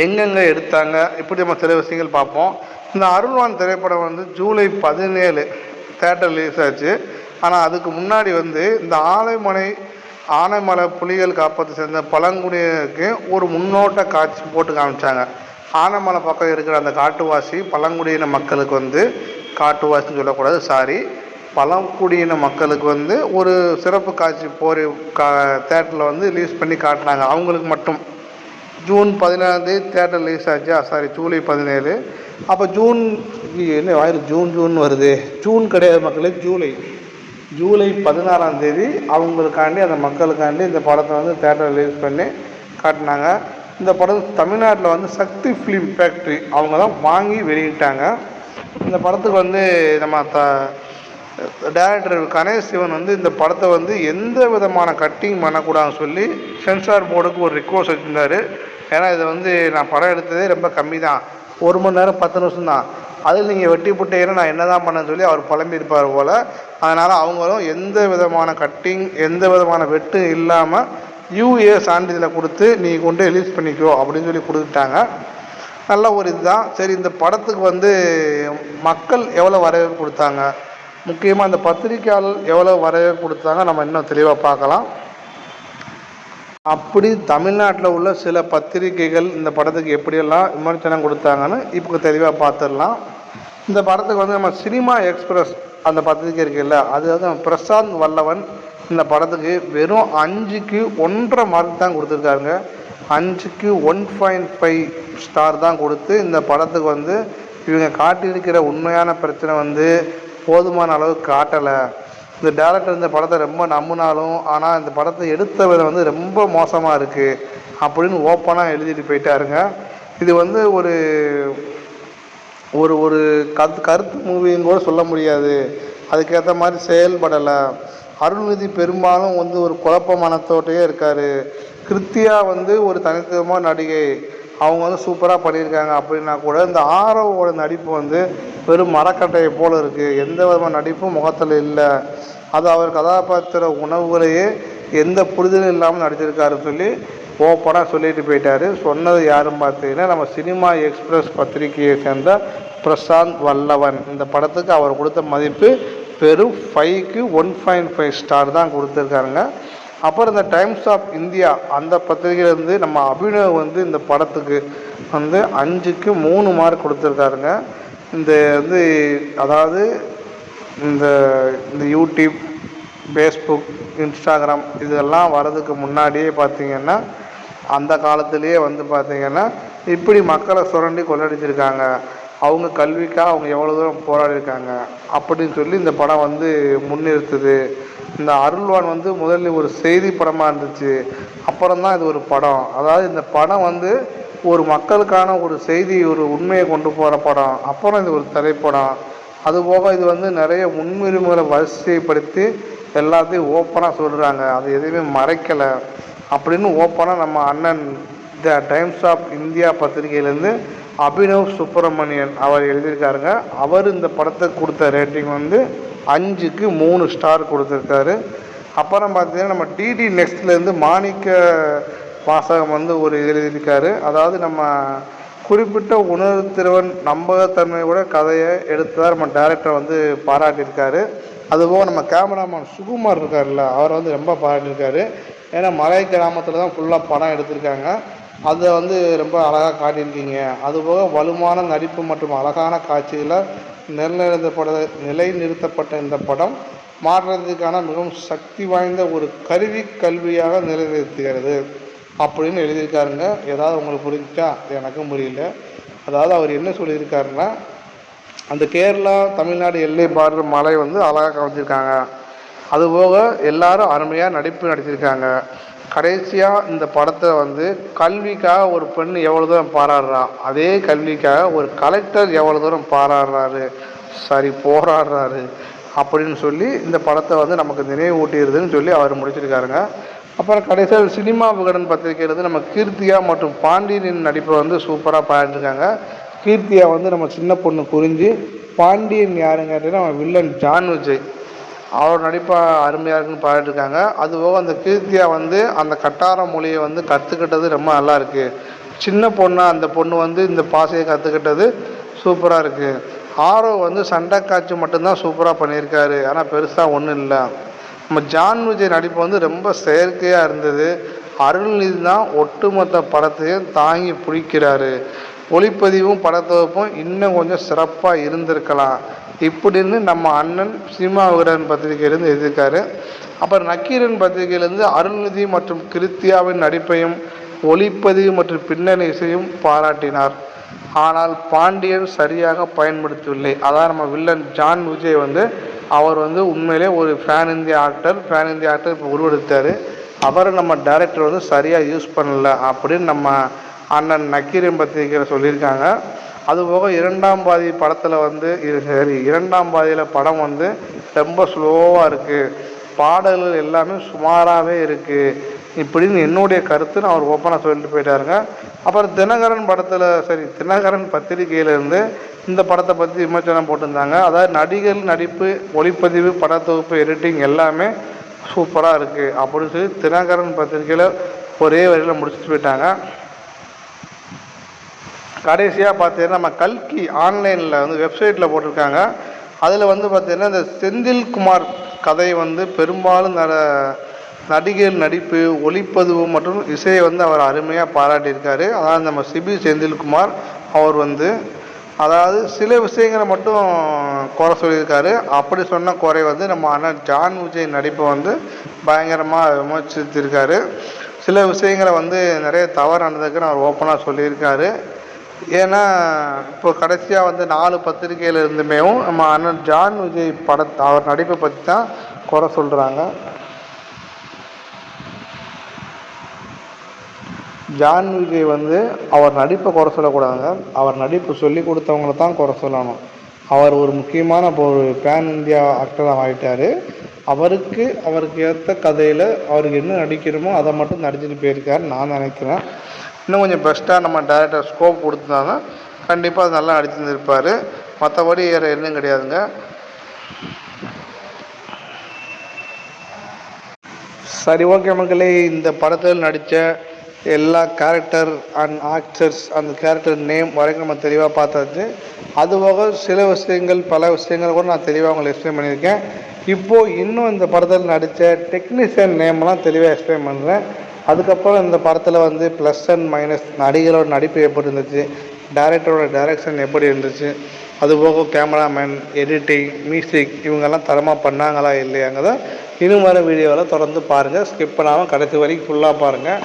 எங்கெங்கே எடுத்தாங்க, இப்படி நம்ம சில விஷயங்கள் பார்ப்போம். இந்த அருள்வான் திரைப்படம் வந்து ஜூலை 17 தேட்டர் ரிலீஸ் ஆச்சு. ஆனால் அதுக்கு முன்னாடி வந்து இந்த ஆனைமலை புலிகள் காப்பத்தை சேர்ந்த பழங்குடியினருக்கு ஒரு முன்னோட்ட காட்சி போட்டு காமிச்சாங்க. ஆனைமலை பக்கம் இருக்கிற அந்த காட்டுவாசி பழங்குடியின மக்களுக்கு வந்து, காட்டுவாசின்னு சொல்லக்கூடாது, பழங்குடியின மக்களுக்கு வந்து ஒரு சிறப்பு காட்சி தேட்டரில் வந்து ரிலீஸ் பண்ணி காட்டினாங்க. அவங்களுக்கு மட்டும் ஜூன் 14 தேட்டர் ரிலீஸ் ஆச்சா, ஜூலை 17. அப்போ என்ன ஜூன் வருது, ஜூன் கிடையாது மக்களே, ஜூலை 16 அவங்களுக்காண்டி, அந்த மக்களுக்காண்டி இந்த படத்தை வந்து தேட்டர் ரிலீஸ் பண்ணி காட்டினாங்க. இந்த படம் தமிழ்நாட்டில் வந்து சக்தி ஃபிலிம் ஃபேக்ட்ரி அவங்க தான் வாங்கி வெளியிட்டாங்க. இந்த படத்துக்கு வந்து நம்ம டைரக்டர் கணேஷ் சிவன் வந்து இந்த படத்தை வந்து எந்த விதமான கட்டிங் பண்ணக்கூடாதுன்னு சொல்லி சென்சார் போர்டுக்கு ஒரு ரிக்வஸ்ட் வச்சுருந்தார். ஏன்னா இதை வந்து நான் படம் எடுத்ததே ரொம்ப கம்மி தான், 1 மணி நேரம் 10 நிமிஷம் தான். அதில் நீங்கள் வெட்டி புட்டீங்கன்னா நான் என்ன தான் பண்ணேன்னு சொல்லி அவர் புலம்பியிருப்பார் போல். அதனால் அவங்களும் எந்த விதமான கட்டிங், எந்த விதமான வெட்டு இல்லாமல் UA சான்றிதழை கொடுத்து நீ கொண்டு ரிலீஸ் பண்ணிக்கோ அப்படின்னு சொல்லி கொடுத்துட்டாங்க. நல்ல ஒரு இதுதான். சரி, இந்த படத்துக்கு வந்து மக்கள் எவ்வளோ வரவேற்பு கொடுத்தாங்க, முக்கியமாக இந்த பத்திரிக்கையாளர் எவ்வளோ வரவேற்பு கொடுத்தாங்க, நம்ம இன்னும் தெளிவாக பார்க்கலாம். அப்படி தமிழ்நாட்டில் உள்ள சில பத்திரிகைகள் இந்த படத்துக்கு எப்படியெல்லாம் விமர்சனம் கொடுத்தாங்கன்னு இப்போ தெளிவாக பார்த்துடலாம். இந்த படத்துக்கு வந்து நம்ம சினிமா எக்ஸ்பிரஸ் அந்த பத்திரிக்கை இருக்குல்ல, அது வந்து பிரசாந்த் வல்லவன் இந்த படத்துக்கு வெறும் 5க்கு 1.5 மார்க் தான் கொடுத்துருக்காங்க. 5க்கு 1.5 ஸ்டார் தான் கொடுத்து இந்த படத்துக்கு வந்து இவங்க காட்டியிருக்கிற உண்மையான பிரச்சனை வந்து போதுமான அளவுக்கு காட்டலை. இந்த டேரக்டர் இந்த படத்தை ரொம்ப நம்பினாலும் ஆனால் இந்த படத்தை எடுத்த விதம் வந்து ரொம்ப மோசமாக இருக்குது அப்படின்னு ஓப்பனாக எழுதிட்டு போயிட்டாருங்க. இது வந்து ஒரு ஒரு ஒரு கருத்து மூவின்னு கூட சொல்ல முடியாது, அதுக்கேற்ற மாதிரி செயல்படலை. அருள்நிதி பெரும்பாலும் வந்து ஒரு குழப்ப மனத்தோட்டையே இருக்கார். கிருத்தியா வந்து ஒரு தனித்துவமான நடிகை, அவங்க வந்து சூப்பராக பண்ணியிருக்காங்க. அப்படின்னா கூட இந்த ஆரவோட நடிப்பு வந்து வெறும் மரக்கட்டையை போல் இருக்குது, எந்த விதமான நடிப்பும் முகத்தில் இல்லை. அது அவர் கதாபாத்திர உணவுகளையே எந்த புரிதலும் இல்லாமல் நடிச்சிருக்காருன்னு சொல்லி ஓப்பனாக சொல்லிட்டு போயிட்டார். சொன்னது யாரும் பார்த்தீங்கன்னா நம்ம சினிமா எக்ஸ்பிரஸ் பத்திரிகையை சேர்ந்த பிரசாந்த் வல்லவன். இந்த படத்துக்கு அவர் கொடுத்த மதிப்பு வெறும் 5க்கு 1.5 ஸ்டார் தான் கொடுத்துருக்காருங்க. அப்புறம் இந்த டைம்ஸ் ஆஃப் இந்தியா அந்த பத்திரிகையிலேருந்து நம்ம அபினவ் வந்து இந்த படத்துக்கு வந்து 5க்கு 3 மார்க் கொடுத்துருக்காருங்க. இந்த வந்து அதாவது இந்த இந்த யூடியூப், ஃபேஸ்புக், இன்ஸ்டாகிராம் இதெல்லாம் வர்றதுக்கு முன்னாடியே பார்த்திங்கன்னா அந்த காலத்திலேயே வந்து பார்த்திங்கன்னா இப்படி மக்களை சுரண்டி கொள்ளடிச்சிருக்காங்க, அவங்க கல்விக்காக அவங்க எவ்வளோ தூரம் போராடிருக்காங்க அப்படின்னு சொல்லி இந்த படம் வந்து முன்னிறுத்துது. இந்த அருள்வான் வந்து முதல்ல ஒரு செய்தி படமாக இருந்துச்சு, அப்புறம்தான் இது ஒரு படம். அதாவது இந்த படம் வந்து ஒரு மக்களுக்கான ஒரு செய்தி, ஒரு உண்மையை கொண்டு போகிற படம். அப்புறம் இது ஒரு திரைப்படம். அதுபோக இது வந்து நிறைய முன்னுரிமைகளை வரிசைப்படுத்தி எல்லாத்தையும் ஓப்பனாக சொல்கிறாங்க, அது எதுவுமே மறைக்கலை அப்படின்னு ஓப்பனாக நம்ம அண்ணன் த டைம்ஸ் ஆஃப் இந்தியா பத்திரிகையிலேருந்து அபினவ் சுப்பிரமணியன் அவர் எழுதியிருக்காருங்க. அவர் இந்த படத்துக்கு கொடுத்த ரேட்டிங் வந்து 5க்கு 3 ஸ்டார் கொடுத்துருக்காரு. அப்புறம் பார்த்தீங்கன்னா நம்ம டிடி நெக்ஸ்ட்லேருந்து மாணிக்க வாசகம் வந்து ஒரு எழுதியிருக்காரு. அதாவது நம்ம குறிப்பிட்ட உணர்திறன் நம்பகத்தன்மையோட கதையை எடுத்ததாக நம்ம டைரக்டர் வந்து பாராட்டியிருக்காரு. அதுபோக நம்ம கேமராமேன் சுகுமார் இருக்கார்ல, அவரை வந்து ரொம்ப பாராட்டியிருக்காரு. ஏன்னா மலை கிராமத்தில் தான் ஃபுல்லாக படம் எடுத்திருக்காங்க, அதை வந்து ரொம்ப அழகாக காட்டியிருக்கீங்க. அதுபோக வலுவான நடிப்பு மற்றும் அழகான காட்சிகளை நிலைநிறுத்தப்பட்ட இந்த படம் மாற்றத்துக்கான மிகவும் சக்தி வாய்ந்த ஒரு கல்வியாக நிலைநிறுத்துகிறது அப்படின்னு எழுதியிருக்காருங்க. ஏதாவது உங்களுக்கு புரிஞ்சுச்சா? எனக்கும் புரியல. அதாவது அவர் என்ன சொல்லியிருக்காருன்னா, அந்த கேரளா தமிழ்நாடு எல்லை பார்டர் மலை வந்து அழகாக காமிச்சிருக்காங்க, அதுபோக எல்லாரும் அருமையாக நடிப்பு நடிச்சிருக்காங்க. கடைசியாக இந்த படத்தை வந்து கல்விக்காக ஒரு பெண் எவ்வளோ தூரம் பாராடுறா, அதே கல்விக்காக ஒரு கலெக்டர் எவ்வளோ தூரம் போராடுறாரு அப்படின்னு சொல்லி இந்த படத்தை வந்து நமக்கு நினைவு ஊட்டிடுதுன்னு சொல்லி அவர் முடிச்சிருக்காருங்க. அப்புறம் கடைசியாக சினிமா விகடன் பத்திரிகையிலேருந்து நம்ம கீர்த்தியா மற்றும் பாண்டியனின் நடிப்பை வந்து சூப்பராக பாடிட்டுருக்காங்க. கீர்த்தியா வந்து நம்ம சின்ன பொண்ணு குறிஞ்சி, பாண்டியன் யாருங்க கேட்டீங்கன்னா நம்ம வில்லன் ஜான் விஜய், அவரோட நடிப்பாக அருமையாக இருக்குன்னு பாடிட்டுருக்காங்க. அதுபோக அந்த கீர்த்தியா வந்து அந்த கட்டார மொழியை வந்து கற்றுக்கிட்டது ரொம்ப நல்லா இருக்குது. சின்ன பொண்ணாக அந்த பொண்ணு வந்து இந்த பாஷையை கற்றுக்கிட்டது சூப்பராக இருக்குது. ஆரோ வந்து சண்டை காட்சி மட்டும்தான் சூப்பராக பண்ணியிருக்காரு, ஆனால் பெருசாக ஒன்றும் இல்லை. நம்ம ஜான் விஜய் நடிப்பு வந்து ரொம்ப செயற்கையாக இருந்தது. அருள்நிதி தான் ஒட்டுமொத்த படத்தையும் தாங்கி பிடிக்கிறாரு. ஒளிப்பதிவும் படத்தொகுப்பும் இன்னும் கொஞ்சம் சிறப்பாக இருந்திருக்கலாம் இப்படின்னு நம்ம அண்ணன் சினிமா விகடன் பத்திரிகையிலேருந்து எழுதியிருக்காரு. அப்புறம் நக்கீரன் பத்திரிகையிலேருந்து அருள்நிதி மற்றும் கிருத்தியாவின் நடிப்பையும் ஒளிப்பதிவு மற்றும் பின்னணி இசையும் பாராட்டினார். ஆனால் பாண்டியன் சரியாக பயன்படுத்தவில்லை. அதான் நம்ம வில்லன் ஜான் விஜய் வந்து அவர் வந்து உண்மையிலே ஒரு பேன் இந்தியா ஆக்டர் இப்போ உருவெடுத்தார். அவரை நம்ம டைரக்டர் வந்து சரியாக யூஸ் பண்ணலை அப்படின்னு நம்ம அண்ணன் நக்கீரன் பத்திரிகையில் சொல்லியிருக்காங்க. அதுபோக இரண்டாம் பாதியில் படம் வந்து ரொம்ப ஸ்லோவாக இருக்குது, பாடல்கள் எல்லாமே சுமாராகவே இருக்குது இப்படின்னு என்னுடைய கருத்துன்னு அவர் ஓப்பனாக சொல்லிட்டு போயிட்டாருங்க. அப்புறம் தினகரன் பத்திரிகையிலேருந்து இந்த படத்தை பற்றி விமர்சனம் போட்டிருந்தாங்க. அதாவது நடிகர் நடிப்பு, ஒளிப்பதிவு, படத்தொகுப்பு, எடிட்டிங் எல்லாமே சூப்பராக இருக்குது அப்படின்னு சொல்லி தினகரன் பத்திரிகையில் ஒரே வரியில் முடிச்சுட்டு போயிட்டாங்க. கடைசியாக பார்த்தீங்கன்னா நம்ம கல்கி ஆன்லைனில் வந்து வெப்சைட்டில் போட்டிருக்காங்க. அதில் வந்து பார்த்திங்கன்னா இந்த செந்தில்குமார் கதை வந்து பெரும்பாலும் நடிகர் நடிப்பு, ஒளிப்பதிவு மற்றும் இசையை வந்து அவர் அருமையாக பாராட்டியிருக்காரு. அதாவது நம்ம சிபி செந்தில்குமார் அவர் வந்து அதாவது சில விஷயங்களை மட்டும் குறை சொல்லியிருக்காரு. அப்படி சொன்ன குறை வந்து நம்ம அண்ணன் ஜான் விஜய் நடிப்பை வந்து பயங்கரமாக விமர்சித்திருக்காரு. சில விஷயங்களை வந்து நிறைய தவறு நடந்ததுக்குன்னு அவர் ஓப்பனாக சொல்லியிருக்காரு. ஏன்னா இப்போ கடைசியாக வந்து 4 பத்திரிகையில் இருந்துமேவும் நம்ம அண்ணன் ஜான் விஜய் அவர் நடிப்பை பற்றி தான் குறை சொல்கிறாங்க. ஜான் விஜய் வந்து அவர் நடிப்பை குறை சொல்லக்கூடாதுங்க, அவர் நடிப்பு சொல்லி கொடுத்தவங்கள தான் குறை சொல்லணும். அவர் ஒரு முக்கியமான ஒரு பேன் இந்தியா ஆக்டராக ஆகிட்டார். அவருக்கு ஏற்ற கதையில் அவருக்கு என்ன நடிக்கணுமோ அதை மட்டும் நடிச்சுட்டு போயிருக்காருன்னு நான் நினைக்கிறேன். இன்னும் கொஞ்சம் பெஸ்ட்டாக நம்ம டைரக்டர் ஸ்கோப் கொடுத்துருந்தாங்கன்னா கண்டிப்பாக அது நல்லா நடிச்சிருந்திருப்பார். மற்றபடி வேறு எதுவும் கிடையாதுங்க. சரி, ஓகே மக்களே, இந்த படத்தில் நடித்த எல்லா கேரக்டர் அண்ட் ஆக்டர்ஸ் அந்த கேரக்டர் நேம் வரைக்கும் நம்ம தெளிவாக பார்த்தாச்சு. அதுபோக பல விஷயங்கள் கூட நான் தெளிவாக உங்களுக்கு எக்ஸ்பிளைன் பண்ணியிருக்கேன். இப்போது இன்னும் இந்த படத்தில் நடித்த டெக்னீஷியன் நேம்லாம் தெளிவாக எக்ஸ்பிளைன் பண்ணுறேன். அதுக்கப்புறம் இந்த படத்தில் வந்து ப்ளஸ் அண்ட் மைனஸ், நடிகரோட நடிப்பு எப்படி இருந்துச்சு, டைரக்டரோட டைரக்ஷன் எப்படி இருந்துச்சு, அதுபோக கேமராமேன், எடிட்டிங், மியூசிக் இவங்கெல்லாம் தரமாக பண்ணாங்களா இல்லையாங்கிறத இன்னும் வர வீடியோவில் தொடர்ந்து பாருங்கள். ஸ்கிப் பண்ணாமல் கடைசி வரைக்கும் ஃபுல்லாக பாருங்கள்.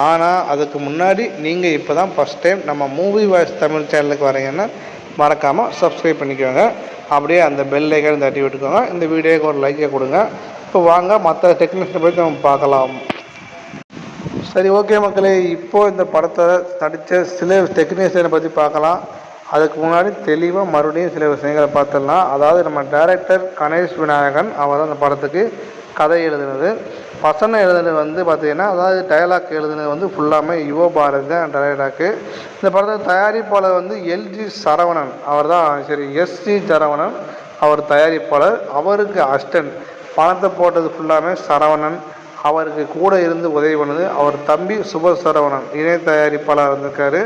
ஆனால் அதுக்கு முன்னாடி நீங்கள் இப்போ தான் ஃபஸ்ட் டைம் நம்ம மூவி வாய்ஸ் தமிழ் சேனலுக்கு வரீங்கன்னா மறக்காமல் சப்ஸ்கிரைப் பண்ணிக்கோங்க. அப்படியே அந்த பெல் ஐக்கான் தட்டி விட்டுக்கோங்க. இந்த வீடியோக்கு ஒரு லைக்கை கொடுங்க. இப்போ வாங்க மற்ற டெக்னீஷியனை பற்றி நம்ம பார்க்கலாம். சரி, ஓகே மக்களே, இப்போது இந்த படத்தை நடித்த சில டெக்னீஷியனை பற்றி பார்க்கலாம். அதுக்கு முன்னாடி தெளிவாக மறுபடியும் சில விஷயங்களை பார்த்துடலாம். அதாவது நம்ம டைரக்டர் கணேஷ் விநாயகன் அவர் தான் இந்த படத்துக்கு கதை எழுதுனது. வசனம் எழுதுனது வந்து பார்த்திங்கன்னா, அதாவது டயலாக் எழுதுனது வந்து ஃபுல்லாமே யுவ பாரதி தான் டயலாக்கு. இந்த படத்தில் தயாரிப்பாளர் வந்து எல்ஜி சரவணன் அவர் தான், சரி எஸ்ஜி சரவணன் அவர் தயாரிப்பாளர். அவருக்கு அசிஸ்டன்ட் பணத்தை போட்டது ஃபுல்லாமே சரவணன். அவருக்கு கூட இருந்து உதவி பண்ணது அவர் தம்பி சுப சரவணன் இணை தயாரிப்பாளர் இருந்திருக்காரு.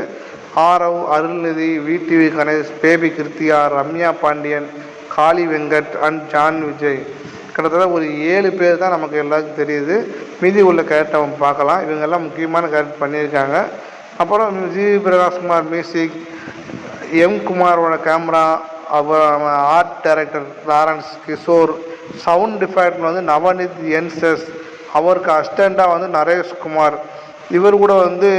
Arav, Arulnithi, VTV Ganesh, baby Krithiya, Ramya Pandian, Kaali Venkat and John Vijay, கிட்டத்தட்ட ஒரு 7 பேர் தான் நமக்கு எல்லாருக்கும் தெரியுது. மீதி உள்ள கேரக்டர் பார்க்கலாம். இவங்கெல்லாம் முக்கியமான கேரக்டர் பண்ணியிருக்காங்க. அப்புறம் ஜி பிரகாஷ்குமார் மியூசிக், எம் குமாரோட கேமரா, அப்புறம் art director Lawrence Kishore, sound defect வந்து நவனித் என்சஸ், அவருக்கு அசிஸ்டண்ட்டாக வந்து நரேஷ்குமார், இவர் கூட வந்து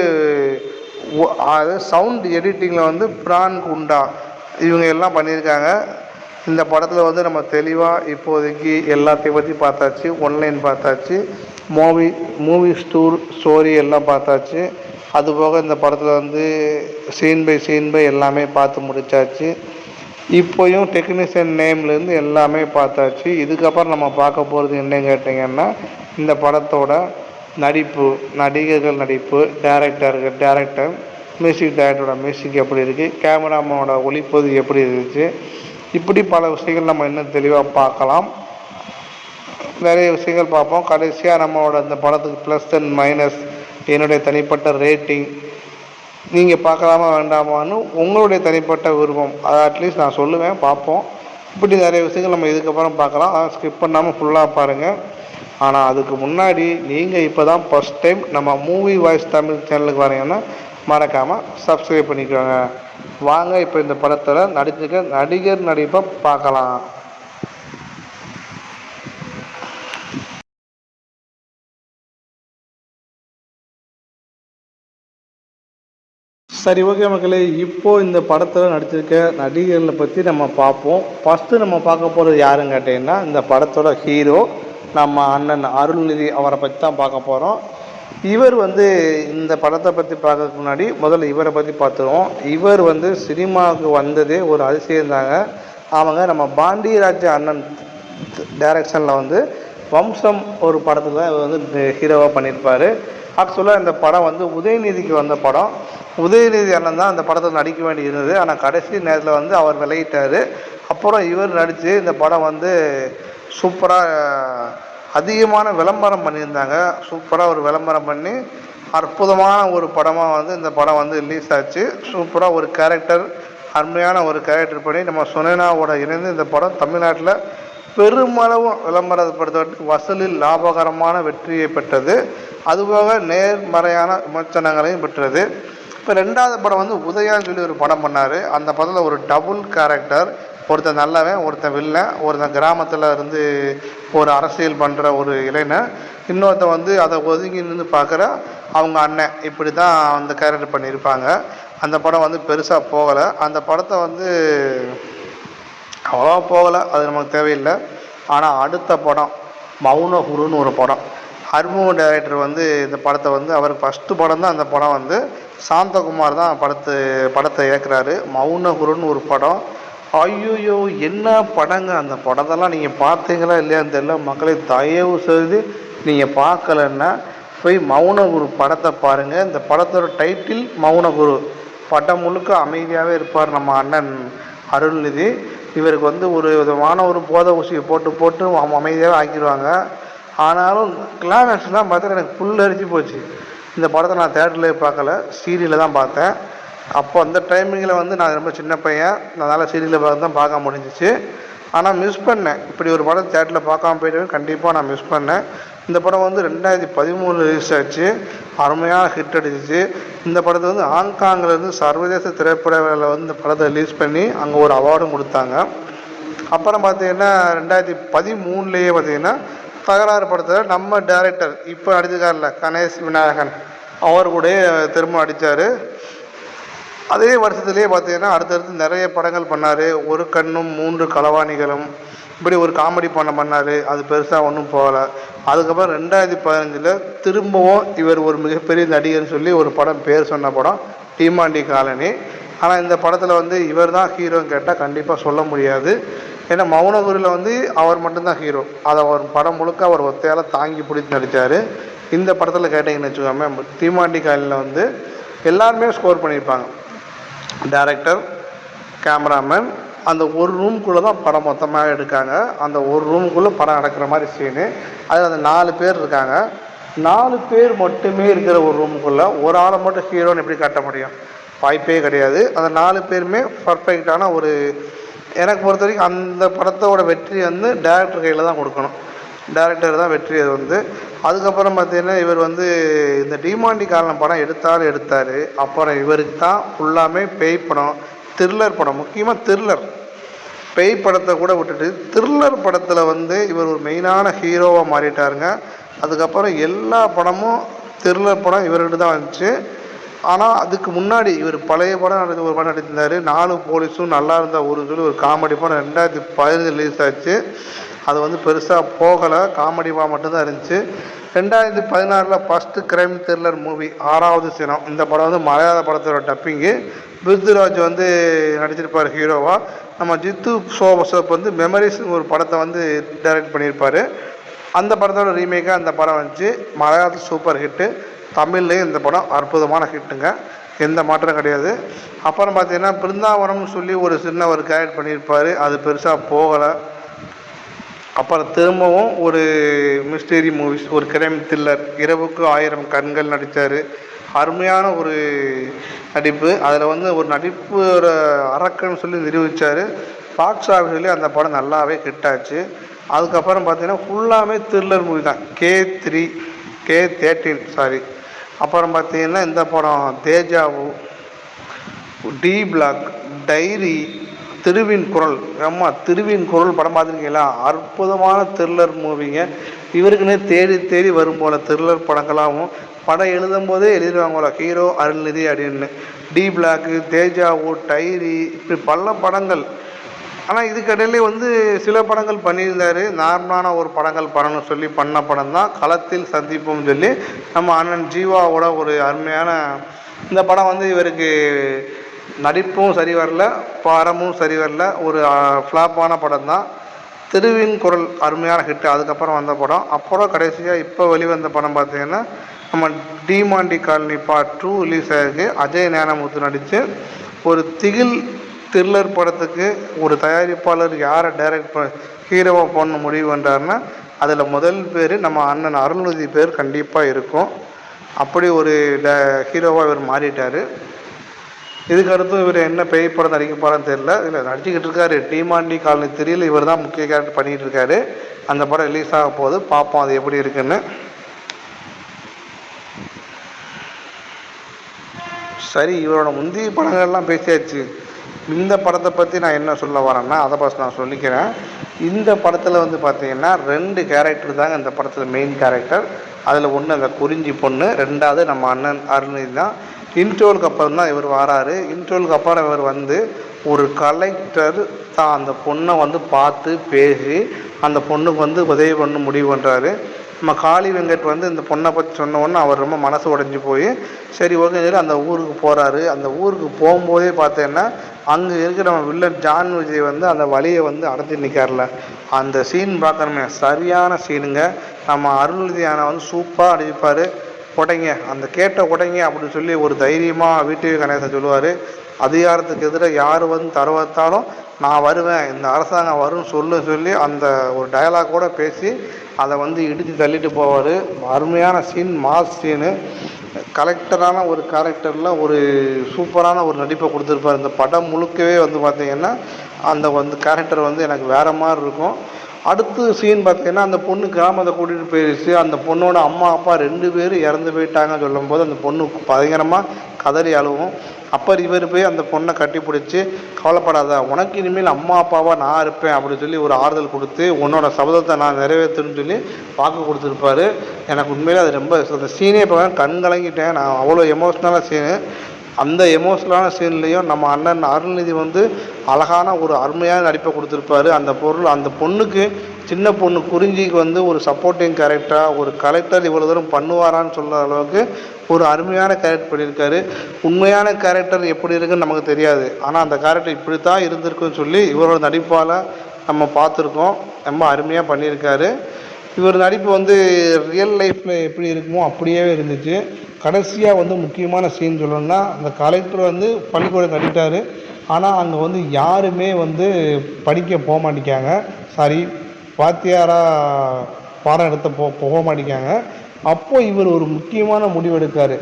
அது சவுண்ட் எடிட்டிங்கில் வந்து பிரான் குண்டா, இவங்க எல்லாம் பண்ணியிருக்காங்க. இந்த படத்தில் வந்து நம்ம தெளிவாக இப்போதைக்கு எல்லாத்தையும் பற்றி பார்த்தாச்சு. ஒன்லைன் பார்த்தாச்சு, மூவி ஸ்டோரி எல்லாம் பார்த்தாச்சு. அதுபோக இந்த படத்தில் வந்து சீன் பை எல்லாமே பார்த்து முடித்தாச்சு. இப்போயும் டெக்னீஷியன் நேம்லேருந்து எல்லாமே பார்த்தாச்சு. இதுக்கப்புறம் நம்ம பார்க்க போகிறது என்னன்னு கேட்டிங்கன்னா, இந்த படத்தோட நடிப்பு, நடிகர்கள் நடிப்பு, டேரக்டர், மியூசிக் டைரக்டரோட மியூசிக் எப்படி இருக்குது, கேமராமேனோட ஒளிப்பதிவு எப்படி இருந்துச்சு, இப்படி பல விஷயங்கள் நம்ம இன்னும் தெளிவாக பார்க்கலாம். நிறைய விஷயங்கள் பார்ப்போம். கடைசியாக நம்மளோட இந்த படத்துக்கு ப்ளஸ் அண்ட் மைனஸ், என்னுடைய தனிப்பட்ட ரேட்டிங், நீங்கள் பார்க்கலாமா வேண்டாமான்னு உங்களுடைய தனிப்பட்ட விருப்பம், அதை அட்லீஸ்ட் நான் சொல்லுவேன், பார்ப்போம். இப்படி நிறைய விஷயங்கள் நம்ம இதுக்கப்புறம் பார்க்கலாம். அதை ஸ்கிப் பண்ணாமல் ஃபுல்லாக பாருங்கள். ஆனால் அதுக்கு முன்னாடி நீங்கள் இப்போ தான் ஃபஸ்ட் டைம் நம்ம மூவி வாய்ஸ் தமிழ் சேனலுக்கு வரீங்கன்னா மறக்காமல் சப்ஸ்கிரைப் பண்ணிக்கோங்க. வாங்க இப்போ இந்த படத்தில் நடிச்சிருக்க நடிகர் நடிப்பை பார்க்கலாம். சரி, ஓகே மக்களே, இப்போது இந்த படத்தில் நடிச்சிருக்க நடிகர்களை பற்றி நம்ம பார்ப்போம். ஃபஸ்ட்டு நம்ம பார்க்க போகிறது யாருன்னு கேட்டிங்கன்னா, இந்த படத்தோட ஹீரோ நம்ம அண்ணன் அருள்நிதி, அவரை பற்றி தான் பார்க்க போகிறோம். இவர் வந்து இந்த படத்தை பற்றி பார்க்கறதுக்கு முன்னாடி முதல்ல இவரை பற்றி பார்த்துருவோம். இவர் வந்து சினிமாவுக்கு வந்ததே ஒரு அதிசயம்தாங்க. அவங்க நம்ம பாண்டியராஜ அண்ணன் டைரக்ஷனில் வந்து வம்சம் ஒரு படத்தில் தான் இவர் வந்து ஹீரோவாக பண்ணியிருப்பார். ஆக்சுவலாக இந்த படம் வந்து உதயநிதிக்கு வந்த படம். உதயநிதி அண்ணன் தான் அந்த படத்தில் நடிக்க வேண்டி இருந்தது. ஆனால் கடைசி நேரத்தில் வந்து அவர் விலகிட்டார். அப்புறம் இவர் நடித்து இந்த படம் வந்து சூப்பராக அதிகமான விளம்பரம் பண்ணியிருந்தாங்க. சூப்பராக ஒரு விளம்பரம் பண்ணி அற்புதமான ஒரு படமாக வந்து இந்த படம் வந்து ரிலீஸ் ஆச்சு. சூப்பராக ஒரு கேரக்டர், அருமையான ஒரு கேரக்டர் பண்ணி நம்ம சுனேனாவோட இணைந்து இந்த படம் தமிழ்நாட்டில் பெருமளவு விளம்பரப்படுத்துவதற்கு வசூலில் லாபகரமான வெற்றியை பெற்றது. அதுபோக நேர்மறையான விமர்சனங்களையும் பெற்றது. இப்போ 2வது படம் வந்து உதயான்னு சொல்லி ஒரு படம் பண்ணார். அந்த படத்தில் ஒரு டபுள் கேரக்டர், ஒருத்தன் நல்லவன், ஒருத்தன் வில்லன், ஒருத்தன் கிராமத்தில் இருந்து ஒரு அரசியல் பண்ணுற ஒரு இளைஞன், இன்னொருத்தன் வந்து அதை ஒதுங்கி நின்று பார்க்குற அவங்க அண்ணன், இப்படி தான் அந்த கேரக்டர் பண்ணியிருப்பாங்க. அந்த படம் வந்து பெருசாக போகலை. அந்த படத்தை வந்து அவ்வளோ போகலை, அது நமக்கு தேவையில்லை. ஆனால் அடுத்த படம் மௌனகுருன்னு ஒரு படம், அறிமுக டைரக்டர் வந்து இந்த படத்தை வந்து அவருக்கு ஃபஸ்ட்டு படம் தான் அந்த படம் வந்து சாந்தகுமார் தான் படத்தை இயக்குறாரு. மௌனகுருன்னு ஒரு படம். ஐயோயோ என்ன படங்க! அந்த படத்தெல்லாம் நீங்கள் பார்த்தீங்களா இல்லையான்னு தெரியல. மக்களை தயவு செய்து நீங்கள் பார்க்கலன்னா போய் மௌனகுரு படத்தை பாருங்கள். இந்த படத்தோட டைட்டில் மௌனகுரு. படம் முழுக்க அமைதியாகவே இருப்பார் நம்ம அண்ணன் அருள்நிதி. இவருக்கு வந்து ஒரு விதமான ஒரு போதை ஊசியை போட்டு அமைதியாகவே ஆக்கிடுவாங்க. ஆனாலும் கிளைமேக்ஸ்லாம் பார்த்தா எனக்கு புல் அரிச்சு போச்சு. இந்த படத்தை நான் தேட்டர்லேயே பார்க்கல, சீரியலில் தான் பார்த்தேன். அப்போ அந்த டைமிங்கில் வந்து நான் ரொம்ப சின்ன பையன், அதனால் சீரியலில் பார்த்து தான் பார்க்க முடிஞ்சிச்சு. ஆனால் மிஸ் பண்ணேன். இப்படி ஒரு படம் தேட்டரில் பார்க்காம போயிட்டு கண்டிப்பாக நான் மிஸ் பண்ணேன். இந்த படம் வந்து 2013 ரிலீஸ் ஆச்சு. அருமையான ஹிட் அடிச்சிச்சு. இந்த படத்தை வந்து ஹாங்காங்லேருந்து சர்வதேச திரைப்பட வேலை வந்து இந்த படத்தை ரிலீஸ் பண்ணி அங்கே ஒரு அவார்டும் கொடுத்தாங்க. அப்புறம் பார்த்தீங்கன்னா 2013லேயே பார்த்தீங்கன்னா தகராறு படத்தில் நம்ம டைரக்டர் இப்போ நடிச்சிருக்காருல கணேஷ் விநாயகன் அவர் கூட திரும்ப அடித்தார். அதே வருஷத்துலேயே பார்த்தீங்கன்னா அடுத்தடுத்து நிறைய படங்கள் பண்ணார். ஒரு கண்ணும் 3 களவாணிகளும் இப்படி ஒரு காமெடி பண்ணார். அது பெருசாக ஒன்றும் போகலை. அதுக்கப்புறம் 2015 திரும்பவும் இவர் ஒரு மிகப்பெரிய நடிகர்னு சொல்லி ஒரு படம் பேர் சொன்ன படம் டீமாண்டி காலனி. ஆனால் இந்த படத்தில் வந்து இவர் தான் ஹீரோன்னு கேட்டால் கண்டிப்பாக சொல்ல முடியாது. ஏன்னா மௌனகுரியில் வந்து அவர் மட்டும்தான் ஹீரோ. அதை அவர் படம் முழுக்க அவர் ஒத்தையால் தாங்கி பிடிச்சி நடித்தார். இந்த படத்தில் கேட்டிங்கன்னு வச்சுக்கோங்க, டீமாண்டி காலனியில் வந்து எல்லாருமே ஸ்கோர் பண்ணியிருப்பாங்க. டைரக்டர், கேமராமேன், அந்த ஒரு ரூமுக்குள்ளே தான் படம் மொத்தமாக எடுக்காங்க. அந்த ஒரு ரூமுக்குள்ளே படம் நடக்கிற மாதிரி சீனு. அதில் அந்த 4 பேர் இருக்காங்க. 4 பேர் மட்டுமே இருக்கிற ஒரு ரூமுக்குள்ளே ஒரு ஆளை மட்டும் ஹீரோன்னு எப்படி காட்ட முடியும்? வாய்ப்பே கிடையாது. அந்த 4 பேருமே பர்ஃபெக்டான ஒரு, எனக்கு பொறுத்த வரைக்கும் அந்த படத்தோட வெற்றி வந்து டைரக்டர் கையில் தான் கொடுக்கணும். டைரக்டர் தான் வெற்றி. அது வந்து அதுக்கப்புறம் பார்த்தீங்கன்னா இவர் வந்து இந்த டீமாண்டி காலனி படம் எடுத்தார். அப்புறம் இவருக்கு தான் ஃபுல்லாமே பேய் படம், த்ரில்லர் படம், முக்கியமாக த்ரில்லர். பேய் படத்தை கூட விட்டுட்டு த்ரில்லர் படத்தில் வந்து இவர் ஒரு மெயினான ஹீரோவாக மாறிட்டாருங்க. அதுக்கப்புறம் எல்லா படமும் த்ரில்லர் படம் இவர்கிட்ட தான் வந்துச்சு. ஆனால் அதுக்கு முன்னாடி இவர் பழைய படம் ஒரு படம் நடித்திருந்தார், 4 போலீஸும் நல்லா இருந்தால் ஒரு சொல்லி ஒரு காமெடி படம் 2015 ரிலீஸ் ஆச்சு. அது வந்து பெருசாக போகலை, காமெடி படம் மட்டும்தான் இருந்துச்சு. 2016 ஃபஸ்ட்டு கிரைம் த்ரில்லர் மூவி 6வது சினம். இந்த படம் வந்து மலையாள படத்தோட டப்பிங்கு. பிருத்விராஜ் வந்து நடிச்சிருப்பார் ஹீரோவாக. நம்ம ஜித்து சோப் வந்து மெமரிஸ் ஒரு படத்தை வந்து டைரக்ட் பண்ணியிருப்பார். அந்த படத்தோட ரீமேக்காக அந்த படம் வந்துச்சு. மலையாளத்தில் சூப்பர் ஹிட்டு, தமிழ்லேயும் இந்த படம் அற்புதமான ஹிட்டுங்க, எந்த மாற்றம் கிடையாது. அப்புறம் பார்த்தீங்கன்னா பிருந்தாவனம்னு சொல்லி ஒரு சின்ன ஒரு கேரக்டர் பண்ணியிருப்பார். அது பெருசாக போகலை. அப்புறம் திரும்பவும் ஒரு மிஸ்டரி மூவிஸ், ஒரு கிரைம் த்ரில்லர், இரவுக்கு 1000 கண்கள் நடித்தார். அருமையான ஒரு நடிப்பு. அதில் வந்து ஒரு நடிப்பு ஒரு அரக்கன்னு சொல்லி நிரூபித்தார். பாக்ஸ் ஆஃபீஸ்லேயே அந்த படம் நல்லாவே ஹிட் ஆச்சு. அதுக்கப்புறம் பார்த்தீங்கன்னா ஃபுல்லாமே த்ரில்லர் மூவி தான். K13 அப்புறம் பார்த்தீங்கன்னா இந்த படம் தேஜாவு, டி பிளாக், டைரி, திருவின் குரல். திருவின் குரல் படம் பார்த்துருக்கீங்களா? அற்புதமான த்ரில்லர் மூவிங்க. இவருக்குன்னே தேடி வரும் போல் த்ரில்லர் படங்களாகவும் படம் எழுதும் போதே எழுதிடுவாங்களா ஹீரோ அருள்நிதி அப்படின்னு. டி பிளாக்கு, தேஜாவு, டைரி, இப்படி பல படங்கள். ஆனால் இதுக்கடையிலே வந்து சில படங்கள் பண்ணியிருந்தார். நார்மலான ஒரு படங்கள் பண்ணணும்னு சொல்லி பண்ண படம் தான் களத்தில் சந்திப்போம்னு சொல்லி நம்ம அண்ணன் ஜீவாவோட ஒரு அருமையான. இந்த படம் வந்து இவருக்கு நடிப்பும் சரி வரல, படமும் சரி வரல, ஒரு ஃப்ளாப்பான படம் தான். திருவின் குரல் அருமையான ஹிட்டு. அதுக்கப்புறம் வந்த படம். அப்புறம் கடைசியாக இப்போ வெளிவந்த படம் பார்த்தீங்கன்னா நம்ம டீமாண்டி காலனி பார்ட் 2 ரிலீஸ் ஆகிருக்கு. அஜய் ஞானமுத்து நடித்து ஒரு திகில் த்ரில்லர் படத்துக்கு ஒரு தயாரிப்பாளர் யாரை ஹீரோவாக பண்ண முடிவு பண்ணுறாருன்னா அதில் முதல் பேர் நம்ம அண்ணன் அருள்நிதி பேர் கண்டிப்பாக இருக்கும். அப்படி ஒரு ஹீரோவாக இவர் மாறிட்டார். இதுக்கடுத்தும் இவர் என்ன பேய் படம் நடிக்க போகிறான்னு தெரியல. இதில் நடிச்சுக்கிட்டு இருக்காரு. டீமாண்டி காலனி 3 இவர் தான் முக்கிய கேரக்டர் பண்ணிகிட்டு இருக்காரு. அந்த படம் ரிலீஸ் ஆக போகுது, பார்ப்போம் அது எப்படி இருக்குன்னு. சரி, இவரோட முந்தைய படங்கள்லாம் பேசியாச்சு. இந்த படத்தை பற்றி நான் என்ன சொல்ல வரேன்னா அதை ஃபஸ்ட் நான் சொல்லிக்கிறேன். இந்த படத்தில் வந்து பார்த்தீங்கன்னா 2 கேரக்டர் தாங்க இந்த படத்தில் மெயின் கேரக்டர். அதில் ஒன்று அந்த குறிஞ்சி பொண்ணு, 2வது நம்ம அண்ணன் அருள்நிதி தான். இன்ட்ரோலுக்கு அப்புறம் தான் இவர் வராரு. இன்ட்ரோலுக்கு அப்புறம் இவர் வந்து ஒரு கலெக்டர் தான் அந்த பொண்ணை வந்து பார்த்து பேசி அந்த பொண்ணுக்கு வந்து உதவி பண்ண முடிவு பண்ணுறாரு. நம்ம காளி வெங்கட் வந்து இந்த பொண்ணை பற்றி சொன்ன உடனே அவர் ரொம்ப மனசு உடைஞ்சி போய் சரி ஓகே அந்த ஊருக்கு போகிறாரு. அந்த ஊருக்கு போகும்போதே பார்த்தேன்னா அங்கே இருக்கிற நம்ம வில்லன் ஜான் விஜய் வந்து அந்த வழியை வந்து அடைச்சி நிற்கார்ல, அந்த சீன் பார்க்கணுமே, சரியான சீனுங்க. நம்ம அருள்நிதியான வந்து சூப்பராக அடிப்பார். உடைங்க அந்த கேட்ட உடைங்க அப்படின்னு சொல்லி ஒரு தைரியமாக வீட்டு கணேசன் சொல்லுவார். அதிகாரத்துக்கு எதிராக யார் வந்து தரவத்தாலும் நான் வருவேன், இந்த அரசாங்கம் வரும்னு சொல்லி அந்த ஒரு டயலாக் கூட பேசி அதை வந்து இடித்து தள்ளிட்டு போவார். அருமையான சீன், மாஸ் சீனு. கலெக்டரான ஒரு கேரக்டரில் ஒரு சூப்பரான ஒரு நடிப்பை கொடுத்துருப்பார். இந்த படம் முழுக்கவே வந்து பார்த்திங்கன்னா அந்த கேரக்டர் வந்து எனக்கு வேறு மாதிரி இருக்கும். அடுத்து சீன் பார்த்திங்கன்னா அந்த பொண்ணு கிராமத்தை கூட்டிகிட்டு போயிடுச்சு. அந்த பொண்ணோட அம்மா அப்பா 2 பேரும் இறந்து போயிட்டாங்கன்னு சொல்லும்போது அந்த பொண்ணு பயங்கரமாக கதறி அழுவும். அப்போ இவர் போய் அந்த பொண்ணை கட்டி பிடிச்சி, கவலைப்படாத, உனக்கு இனிமேல் அம்மா அப்பாவாக நான் இருப்பேன் அப்படின்னு சொல்லி ஒரு ஆறுதல் கொடுத்து, உன்னோட சபதத்தை நான் நிறைவேற்றுன்னு சொல்லி வாக்கு கொடுத்துருப்பாரு. எனக்கு உண்மையிலே அது ரொம்ப அந்த சீனே இப்போ கண் கலங்கிட்டேன். நான் அவ்வளோ எமோஷ்னலான சீனு. அந்த எமோஷ்னலான சீன்லேயும் நம்ம அண்ணன் அருள்நிதி வந்து அழகான ஒரு அருமையான நடிப்பை கொடுத்துருப்பாரு. அந்த பொண்ணுக்கு, சின்ன பொண்ணு குறிஞ்சிக்கு வந்து ஒரு சப்போர்ட்டிங் கேரக்டராக ஒரு கலெக்டர் இவ்வளோ தூரம் பண்ணுவாரான்னு சொல்கிற அளவுக்கு ஒரு அருமையான கேரக்டர் பண்ணியிருக்காரு. உண்மையான கேரக்டர் எப்படி இருக்குன்னு நமக்கு தெரியாது, ஆனால் அந்த கேரக்டர் இப்படி தான் இருந்திருக்குன்னு சொல்லி இவரோட நடிப்பால் நம்ம பார்த்துருக்கோம். ரொம்ப அருமையாக பண்ணியிருக்காரு. இவர் நடிப்பு வந்து ரியல் லைஃப்பில் எப்படி இருக்குமோ அப்படியே இருந்துச்சு. கடைசியாக வந்து முக்கியமான சீன் சொல்லணும்னா, அந்த கலெக்டர் வந்து பள்ளிக்கூடம் கட்டிட்டார். ஆனால் அங்கே வந்து யாருமே வந்து படிக்க போக மாட்டேங்காங்க. வாத்தியாராக பாடம் எடுத்த போக மாட்டேங்காங்க. அப்போது இவர் ஒரு முக்கியமான முடிவு எடுக்கார்.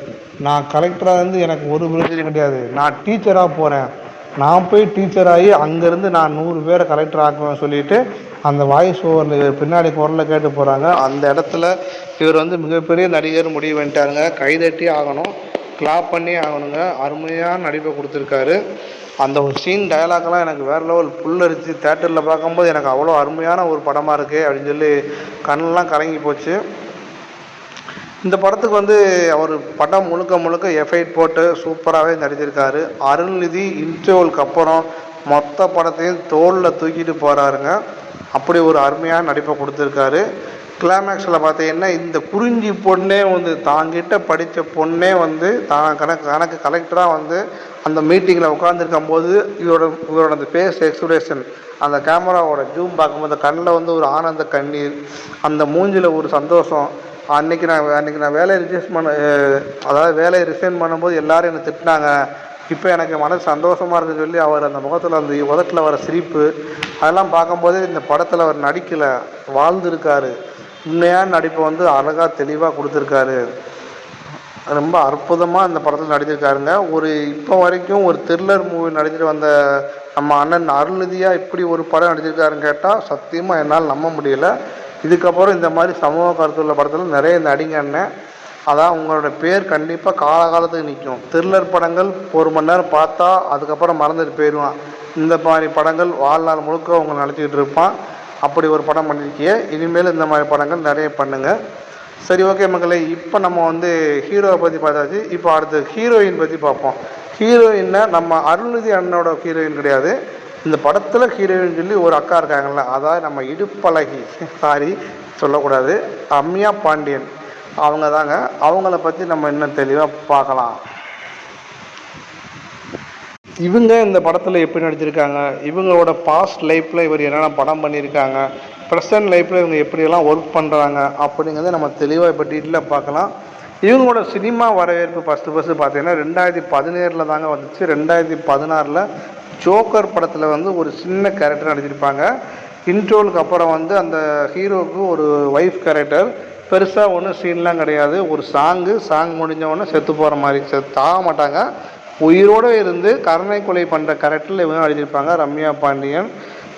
நான் கலெக்டராக இருந்து எனக்கு ஒரு பிரச்சனையும் கிடையாது, நான் டீச்சராக போகிறேன், நான் போய் டீச்சராகி அங்கேருந்து நான் 100 பேரை கலெக்டர் ஆக்குவேன் சொல்லிவிட்டு அந்த வாய்ஸ் ஓவரில் பின்னாடி குரலில் கேட்டு போகிறாங்க. அந்த இடத்துல இவர் வந்து மிகப்பெரிய நடிகர் முடிவு பண்ணிட்டாருங்க. கைதட்டி ஆகணும், கிளாப் பண்ணி ஆகணுங்க. அருமையான நடிப்பை கொடுத்துருக்காரு. அந்த ஒரு சீன் டயலாக்லாம் எனக்கு வேறு லெவல் புல்லரிச்சு தேட்டரில் பார்க்கும்போது எனக்கு அவ்வளோ அருமையான ஒரு படமாக இருக்குது அப்படின்னு சொல்லி கண்ணெல்லாம் கலங்கி போச்சு. இந்த படத்துக்கு வந்து அவர் படம் முழுக்க எஃபைட் போட்டு சூப்பராகவே நடிச்சிருக்காரு. அருள்நிதி இன்டர்வலுக்கு அப்புறம் மொத்த படத்தையும் தோளில் தூக்கிட்டு போகிறாருங்க. அப்படி ஒரு அருமையான நடிப்பை கொடுத்துருக்காரு. கிளைமேக்ஸில் பார்த்தீங்கன்னா இந்த குறிஞ்சி பொண்ணே வந்து தாங்கிட்ட படித்த பொண்ணே வந்து தான் கணக்கு கலெக்டராக வந்து அந்த மீட்டிங்கில் உட்காந்துருக்கும் போது இவரோட அந்த ஃபேஸ் எக்ஸ்பிரஷன், அந்த கேமராவோட ஜூம் பார்க்கும்போது கண்ணில் வந்து ஒரு ஆனந்த கண்ணீர், அந்த மூஞ்சில் ஒரு சந்தோஷம். அன்றைக்கி நான் வேலையை ரிசைன் பண்ணும்போது எல்லோரும் என்னை திட்டினாங்க, இப்போ எனக்கு மனசு சந்தோஷமாக இருக்குன்னு சொல்லி அவர் அந்த முகத்தில் அந்த உதட்டில் வர சிரிப்பு அதெல்லாம் பார்க்கும்போது இந்த படத்தில் அவர் நடிக்கலை, வாழ்ந்துருக்காரு. உண்மையான நடிப்பை வந்து அழகாக தெளிவாக கொடுத்துருக்காரு. ரொம்ப அற்புதமாக இந்த படத்தில் நடிச்சிருக்காருங்க. இப்போ வரைக்கும் ஒரு த்ரில்லர் மூவி நடிச்சிட்டு வந்த நம்ம அண்ணன் அருள்நிதியாக இப்படி ஒரு படம் நடிச்சிருக்காருன்னு கேட்டால் சத்தியமாக என்னால் நம்ப முடியல. இதுக்கப்புறம் இந்த மாதிரி சமூக கருத்துள்ள படத்தில் நிறைய நடிங்க அண்ணன். அதான் உங்களோட பேர் கண்டிப்பாக காலகாலத்துக்கு நிற்கும். த்ரில்லர் படங்கள் 1 மணி நேரம் பார்த்தா அதுக்கப்புறம் மறந்துட்டு போயிடுவான். இந்த மாதிரி படங்கள் வாழ்நாள் முழுக்க அவங்க நடிச்சிக்கிட்டு இருப்பான். அப்படி ஒரு படம் பண்ணியிருக்கீங்க. இனிமேல் இந்த மாதிரி படங்கள் நிறைய பண்ணுங்கள். சரி, ஓகே மக்களே, இப்போ நம்ம வந்து ஹீரோவை பற்றி பார்த்தாச்சு. இப்போ அடுத்து ஹீரோயின் பற்றி பார்ப்போம். ஹீரோயின்னா நம்ம அருள்நிதி அண்ணனோட ஹீரோயின் கிடையாது. இந்த படத்தில் ஹீரோயின் சொல்லி ஒரு அக்கா இருக்காங்கல்ல, அதாவது நம்ம இடுப்பழகி, சொல்லக்கூடாது, ரம்யா பாண்டியன், அவங்க தாங்க. அவங்கள பற்றி நம்ம இன்னும் தெளிவாக பார்க்கலாம். இவங்க இந்த படத்தில் எப்படி நடிச்சிருக்காங்க, இவங்களோட பாஸ்ட் லைஃப்பில் இவர் என்னென்ன படம் பண்ணியிருக்காங்க, ப்ரெசன்ட் லைஃப்பில் இவங்க எப்படியெல்லாம் ஒர்க் பண்ணுறாங்க அப்படிங்கிறத நம்ம தெளிவாக இப்போ டீட்டெயிலாக பார்க்கலாம். இவங்களோட சினிமா வரவேற்பு ஃபஸ்ட்டு பார்த்தீங்கன்னா 2017 தாங்க வந்துச்சு. 2016 ஜோக்கர் படத்தில் வந்து ஒரு சின்ன கேரக்டர் நடிச்சிருப்பாங்க. இன்ட்ரோலுக்கு அப்புறம் வந்து அந்த ஹீரோவுக்கு ஒரு ஒய்ஃப் கேரக்டர், பெருசாக ஒன்றும் சீன்லாம் கிடையாது. ஒரு சாங் முடிஞ்சவொடனே செத்து போகிற மாதிரி, செத்தாக மாட்டாங்க, உயிரோடு இருந்து கருணை கொலை பண்ணுற கேரக்டரில் இவங்க நடிச்சிருப்பாங்க, ரம்யா பாண்டியன்.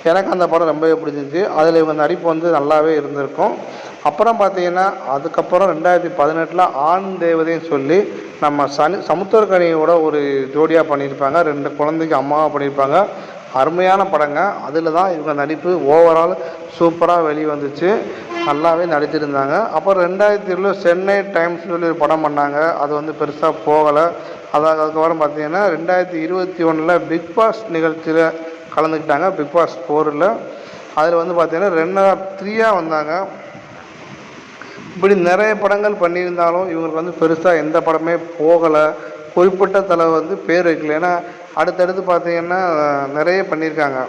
எனக்கு அந்த படம் ரொம்பவே பிடிச்சிருந்துச்சு. அதில் இவங்க நடிப்பு வந்து நல்லாவே இருந்திருக்கும். அப்புறம் பார்த்தீங்கன்னா அதுக்கப்புறம் 2018 ஆண் தேவதைன்னு சொல்லி நம்ம சமுத்திரக்கனியோட ஒரு ஜோடியாக பண்ணியிருப்பாங்க. 2 குழந்தைக்கு அம்மாவாக பண்ணியிருப்பாங்க. அருமையான படங்க. அதில் தான் இவங்க நடிப்பு ஓவரால் சூப்பராக வெளியே வந்துச்சு, நல்லாவே நடிச்சிருந்தாங்க. அப்புறம் 2007 சென்னை டைம்ஸ் சொல்லி ஒரு படம் பண்ணாங்க. அது வந்து பெருசாக போகலை. அதுக்கப்புறம் பார்த்தீங்கன்னா 2021 பிக் பாஸ் நிகழ்ச்சியில் கலந்துக்கிட்டாங்க, பிக் பாஸ் 4. அதில் வந்து பார்த்தீங்கன்னா 3 வந்தாங்க. இப்படி நிறைய படங்கள் பண்ணியிருந்தாலும் இவங்களுக்கு வந்து பெருசாக எந்த படமே போகலை. குறிப்பிட்ட தலை வந்து பேர் வைக்கல. ஏன்னா அடுத்தடுத்து பார்த்தீங்கன்னா நிறைய பண்ணியிருக்காங்க.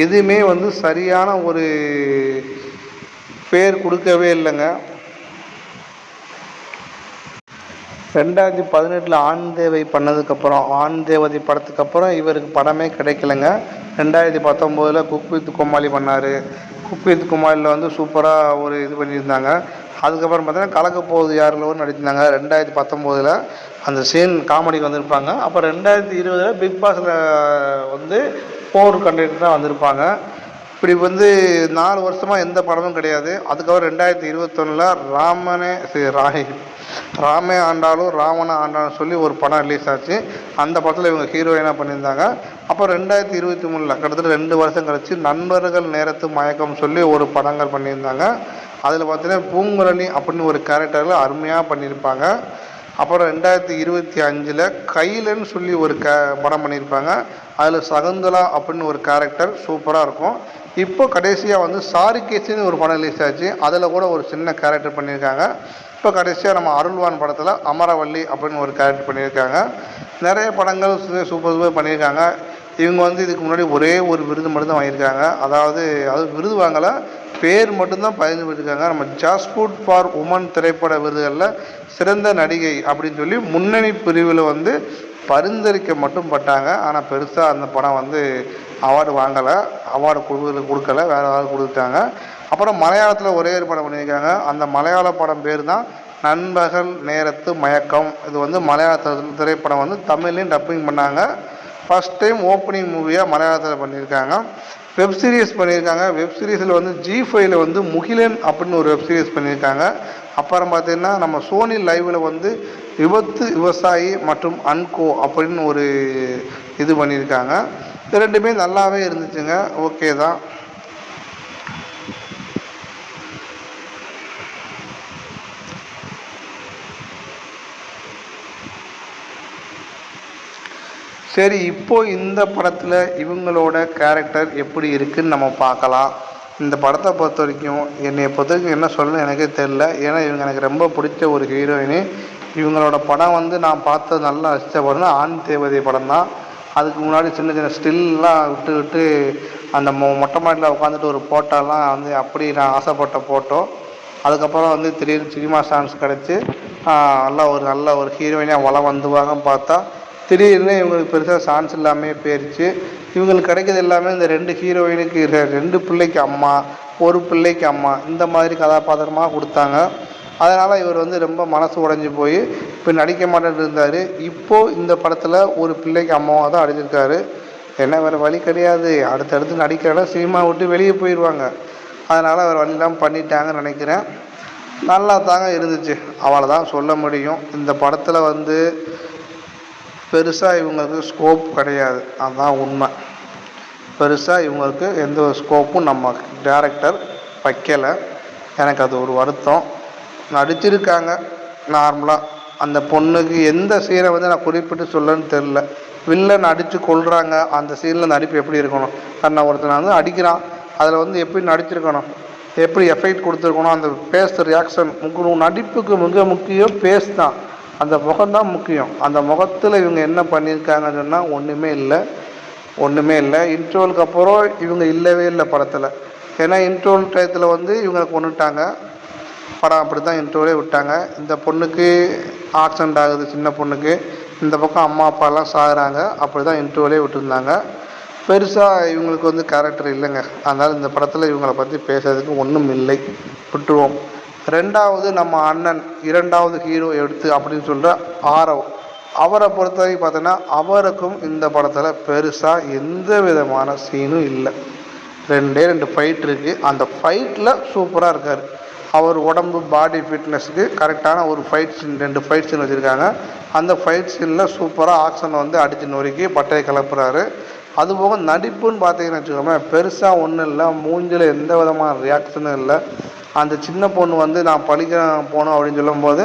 எதுவுமே வந்து சரியான ஒரு பேர் கொடுக்கவே இல்லைங்க. 2018 ஆண் தேவை பண்ணதுக்கப்புறம், ஆண் தேவதை படத்துக்கு அப்புறம் இவருக்கு படமே கிடைக்கலைங்க. 2019 குக் வித் கோமாளி பண்ணார். குக் வித் கோமாளியில் வந்து சூப்பராக ஒரு இது பண்ணியிருந்தாங்க. அதுக்கப்புறம் பார்த்தீங்கன்னா கலக்க போகுது யாரில் நடிச்சிருந்தாங்க 2019 அந்த சீன் காமெடிக்கு வந்திருப்பாங்க. அப்புறம் 2020 பிக் பாஸில் வந்து போர் கண்டென்ட் தான் வந்திருப்பாங்க. இப்படி வந்து 4 வருஷமாக எந்த படமும் கிடையாது. அதுக்கப்புறம் 2021 ராமே ஆண்டாலும் ராவண ஆண்டாலும் சொல்லி ஒரு படம் ரிலீஸ் ஆச்சு. அந்த படத்தில் இவங்க ஹீரோயினாக பண்ணியிருந்தாங்க. அப்புறம் 2023 கிட்டத்தட்ட 2 வருஷம் கழிச்சு நண்பர்கள் நேரத்து மயக்கம் சொல்லி ஒரு படங்கள் பண்ணியிருந்தாங்க. அதில் பார்த்தீங்கன்னா பூங்குழலி அப்படின்னு ஒரு கேரக்டரில் அருமையாக பண்ணியிருப்பாங்க. அப்புறம் 2025 கைலன்னு சொல்லி ஒரு படம் பண்ணியிருப்பாங்க. அதில் சகுந்தலா அப்படின்னு ஒரு கேரக்டர் சூப்பராக இருக்கும். இப்போ கடைசியாக வந்து சாரி கேசின்னு ஒரு படம் ரிலீஸ் ஆச்சு. அதில் கூட ஒரு சின்ன கேரக்டர் பண்ணியிருக்காங்க. இப்போ கடைசியாக நம்ம அருள்வான் படத்தில் அமரவள்ளி அப்படின்னு ஒரு கேரக்டர் பண்ணியிருக்காங்க. நிறைய படங்கள் சூப்பர் பண்ணியிருக்காங்க. இவங்க வந்து இதுக்கு முன்னாடி ஒரே ஒரு விருது மட்டும் தான் வாங்கியிருக்காங்க. அதாவது விருது வாங்கலை, பேர் மட்டும்தான் பதிந்து போயிருக்காங்க. நம்ம ஜாஸ்பூட் ஃபார் உமன் திரைப்பட விருதுகளில் சிறந்த நடிகை அப்படின்னு சொல்லி முன்னணி பிரிவில் வந்து பரிந்துரைக்க மட்டும் பட்டாங்க. ஆனால் பெருசாக அந்த படம் வந்து அவார்டு வாங்கலை, அவார்டு கொடுக்கல, வேறு ஏதாவது கொடுத்துட்டாங்க. அப்புறம் மலையாளத்தில் ஒரே ஒரு படம் பண்ணியிருக்காங்க. அந்த மலையாள படம் பேர் தான் நண்பகல் நேரத்து மயக்கம். இது வந்து மலையாள திரைப்படம் வந்து தமிழ்லையும் டப்பிங் பண்ணாங்க. ஃபஸ்ட் டைம் ஓப்பனிங் மூவியாக மலையாளத்தில் பண்ணியிருக்காங்க. வெப் சீரிஸ் பண்ணியிருக்காங்க. வெப் சீரிஸில் வந்து G5 வந்து முகிலன் அப்படின்னு ஒரு வெப் சீரிஸ் பண்ணியிருக்காங்க. அப்புறம் பார்த்திங்கன்னா நம்ம சோனி லைவில் வந்து விபத்து விவசாயி மற்றும் அன்கோ அப்படின்னு ஒரு இது பண்ணியிருக்காங்க. இது ரெண்டுமே நல்லாவே இருந்துச்சுங்க, ஓகே தான். சரி, இப்போது இந்த படத்தில் இவங்களோட கேரக்டர் எப்படி இருக்குதுன்னு நம்ம பார்க்கலாம். இந்த படத்தை பொறுத்த வரைக்கும் என்னையை பொறுத்த வரைக்கும் என்ன சொல்லணும் எனக்கே தெரில. ஏன்னா இவங்க எனக்கு ரொம்ப பிடிச்ச ஒரு ஹீரோயினு. இவங்களோட படம் வந்து நான் பார்த்து நல்லா ரசித்த படம்னா ஆண் தேவதை படம் தான். அதுக்கு முன்னாடி சின்ன சின்ன ஸ்டில்லாம் விட்டு அந்த மொட்டை மாடியில் உட்காந்துட்டு ஒரு போட்டோலாம் வந்து அப்படி நான் ஆசைப்பட்ட போட்டோ. அதுக்கப்புறம் வந்து திடீர்னு சினிமா சான்ஸ் கிடச்சி நல்ல ஒரு ஹீரோயினாக வளம் வந்துவாங்க பார்த்தா திடீர்னு இவங்களுக்கு பெருசாக சான்ஸ் இல்லாமல் போயிடுச்சு. இவங்களுக்கு கிடைக்கிறது எல்லாமே இந்த 2 ஹீரோயினுக்கு 2 பிள்ளைக்கு அம்மா, ஒரு பிள்ளைக்கு அம்மா, இந்த மாதிரி கதாபாத்திரமாக கொடுத்தாங்க. அதனால் இவர் வந்து ரொம்ப மனசு உடைஞ்சி போய் இப்போ நடிக்க மாட்டேன்னு இருந்தார். இப்போது இந்த படத்தில் ஒரு பிள்ளைக்கு அம்மாவாக தான் அடிச்சிருக்காரு. என்ன வேறு வழி கிடையாது, அடுத்தடுத்து நடிக்கிறனா சினிமா விட்டு வெளியே போயிடுவாங்க. அதனால் வேறு வழியெல்லாம் பண்ணிட்டாங்கன்னு நினைக்கிறேன். நல்லா தாங்க இருந்துச்சு, அவ்வளோதான் சொல்ல முடியும். இந்த படத்தில் வந்து பெருசாக இவங்களுக்கு ஸ்கோப் கிடையாது, அதுதான் உண்மை. பெருசாக இவங்களுக்கு எந்த ஒரு ஸ்கோப்பும் நம்ம டைரக்டர் வைக்கலை. எனக்கு அது ஒரு வருத்தம். நடிச்சிருக்காங்க நார்மலாக. அந்த பொண்ணுக்கு எந்த சீனை வந்து நான் குறிப்பிட்டு சொல்லன்னு தெரில. வில்லன் அடித்து கொள்கிறாங்க, அந்த சீனில் நடிப்பு எப்படி இருக்கணும்? நான் ஒருத்தனை வந்து அடிக்கிறான், அதில் வந்து எப்படி நடிச்சிருக்கணும், எப்படி எஃபெக்ட் கொடுத்துருக்கணும், அந்த பேஸ் ரியாக்ஷன் நடிப்புக்கு மிக முக்கியம் பேஸ் தான். அந்த முகம்தான் முக்கியம். அந்த முகத்தில் இவங்க என்ன பண்ணியிருக்காங்கன்னு சொன்னால் ஒன்றுமே இல்லை. இன்ட்ரோலுக்கு அப்புறம் இவங்க இல்லவே இல்லை படத்தில். ஏன்னா இன்ட்ரோல் டயத்தில் வந்து இவங்களை கொண்டுட்டாங்க. படம் அப்படி தான் இன்ட்ரோலே விட்டாங்க. இந்த பொண்ணுக்கு ஆக்சிடெண்ட் ஆகுது, சின்ன பொண்ணுக்கு. இந்த பக்கம் அம்மா அப்பாலாம் சாகுறாங்க. அப்படி தான் இன்ட்ரோலே விட்டுருந்தாங்க. பெருசாக இவங்களுக்கு வந்து கேரக்டர் இல்லைங்க. அதனால் இந்த படத்தில் இவங்களை பற்றி பேசுறதுக்கு ஒன்றும் இல்லை, விட்டுருவோம். 2வது நம்ம அண்ணன் 2வது ஹீரோ எடுத்து அப்படின்னு சொல்கிற ஆரவ், அவரை பொறுத்த வரைக்கும் பார்த்தோன்னா அவருக்கும் இந்த படத்தில் பெருசாக எந்த விதமான சீனும் இல்லை. 2 ஃபைட் இருக்குது. அந்த ஃபைட்டில் சூப்பராக இருக்கார். அவர் உடம்பு பாடி ஃபிட்னஸுக்கு கரெக்டான ஒரு ஃபைட் சீன், 2 ஃபைட் சீன் வச்சுருக்காங்க. அந்த ஃபைட் சீனில் சூப்பராக ஆக்ஷன் வந்து அடித்து நொறுக்கி பட்டையை கிளப்புறாரு. அதுபோக நடிப்புன்னு பார்த்தீங்கன்னு வச்சுக்கோங்க, பெருசாக ஒன்றும் இல்லை. மூஞ்சில் எந்த விதமான ரியாக்ஷனும் இல்லை. அந்த சின்ன பொண்ணு வந்து நான் படிக்க போகணும் அப்படின்னு சொல்லும்போது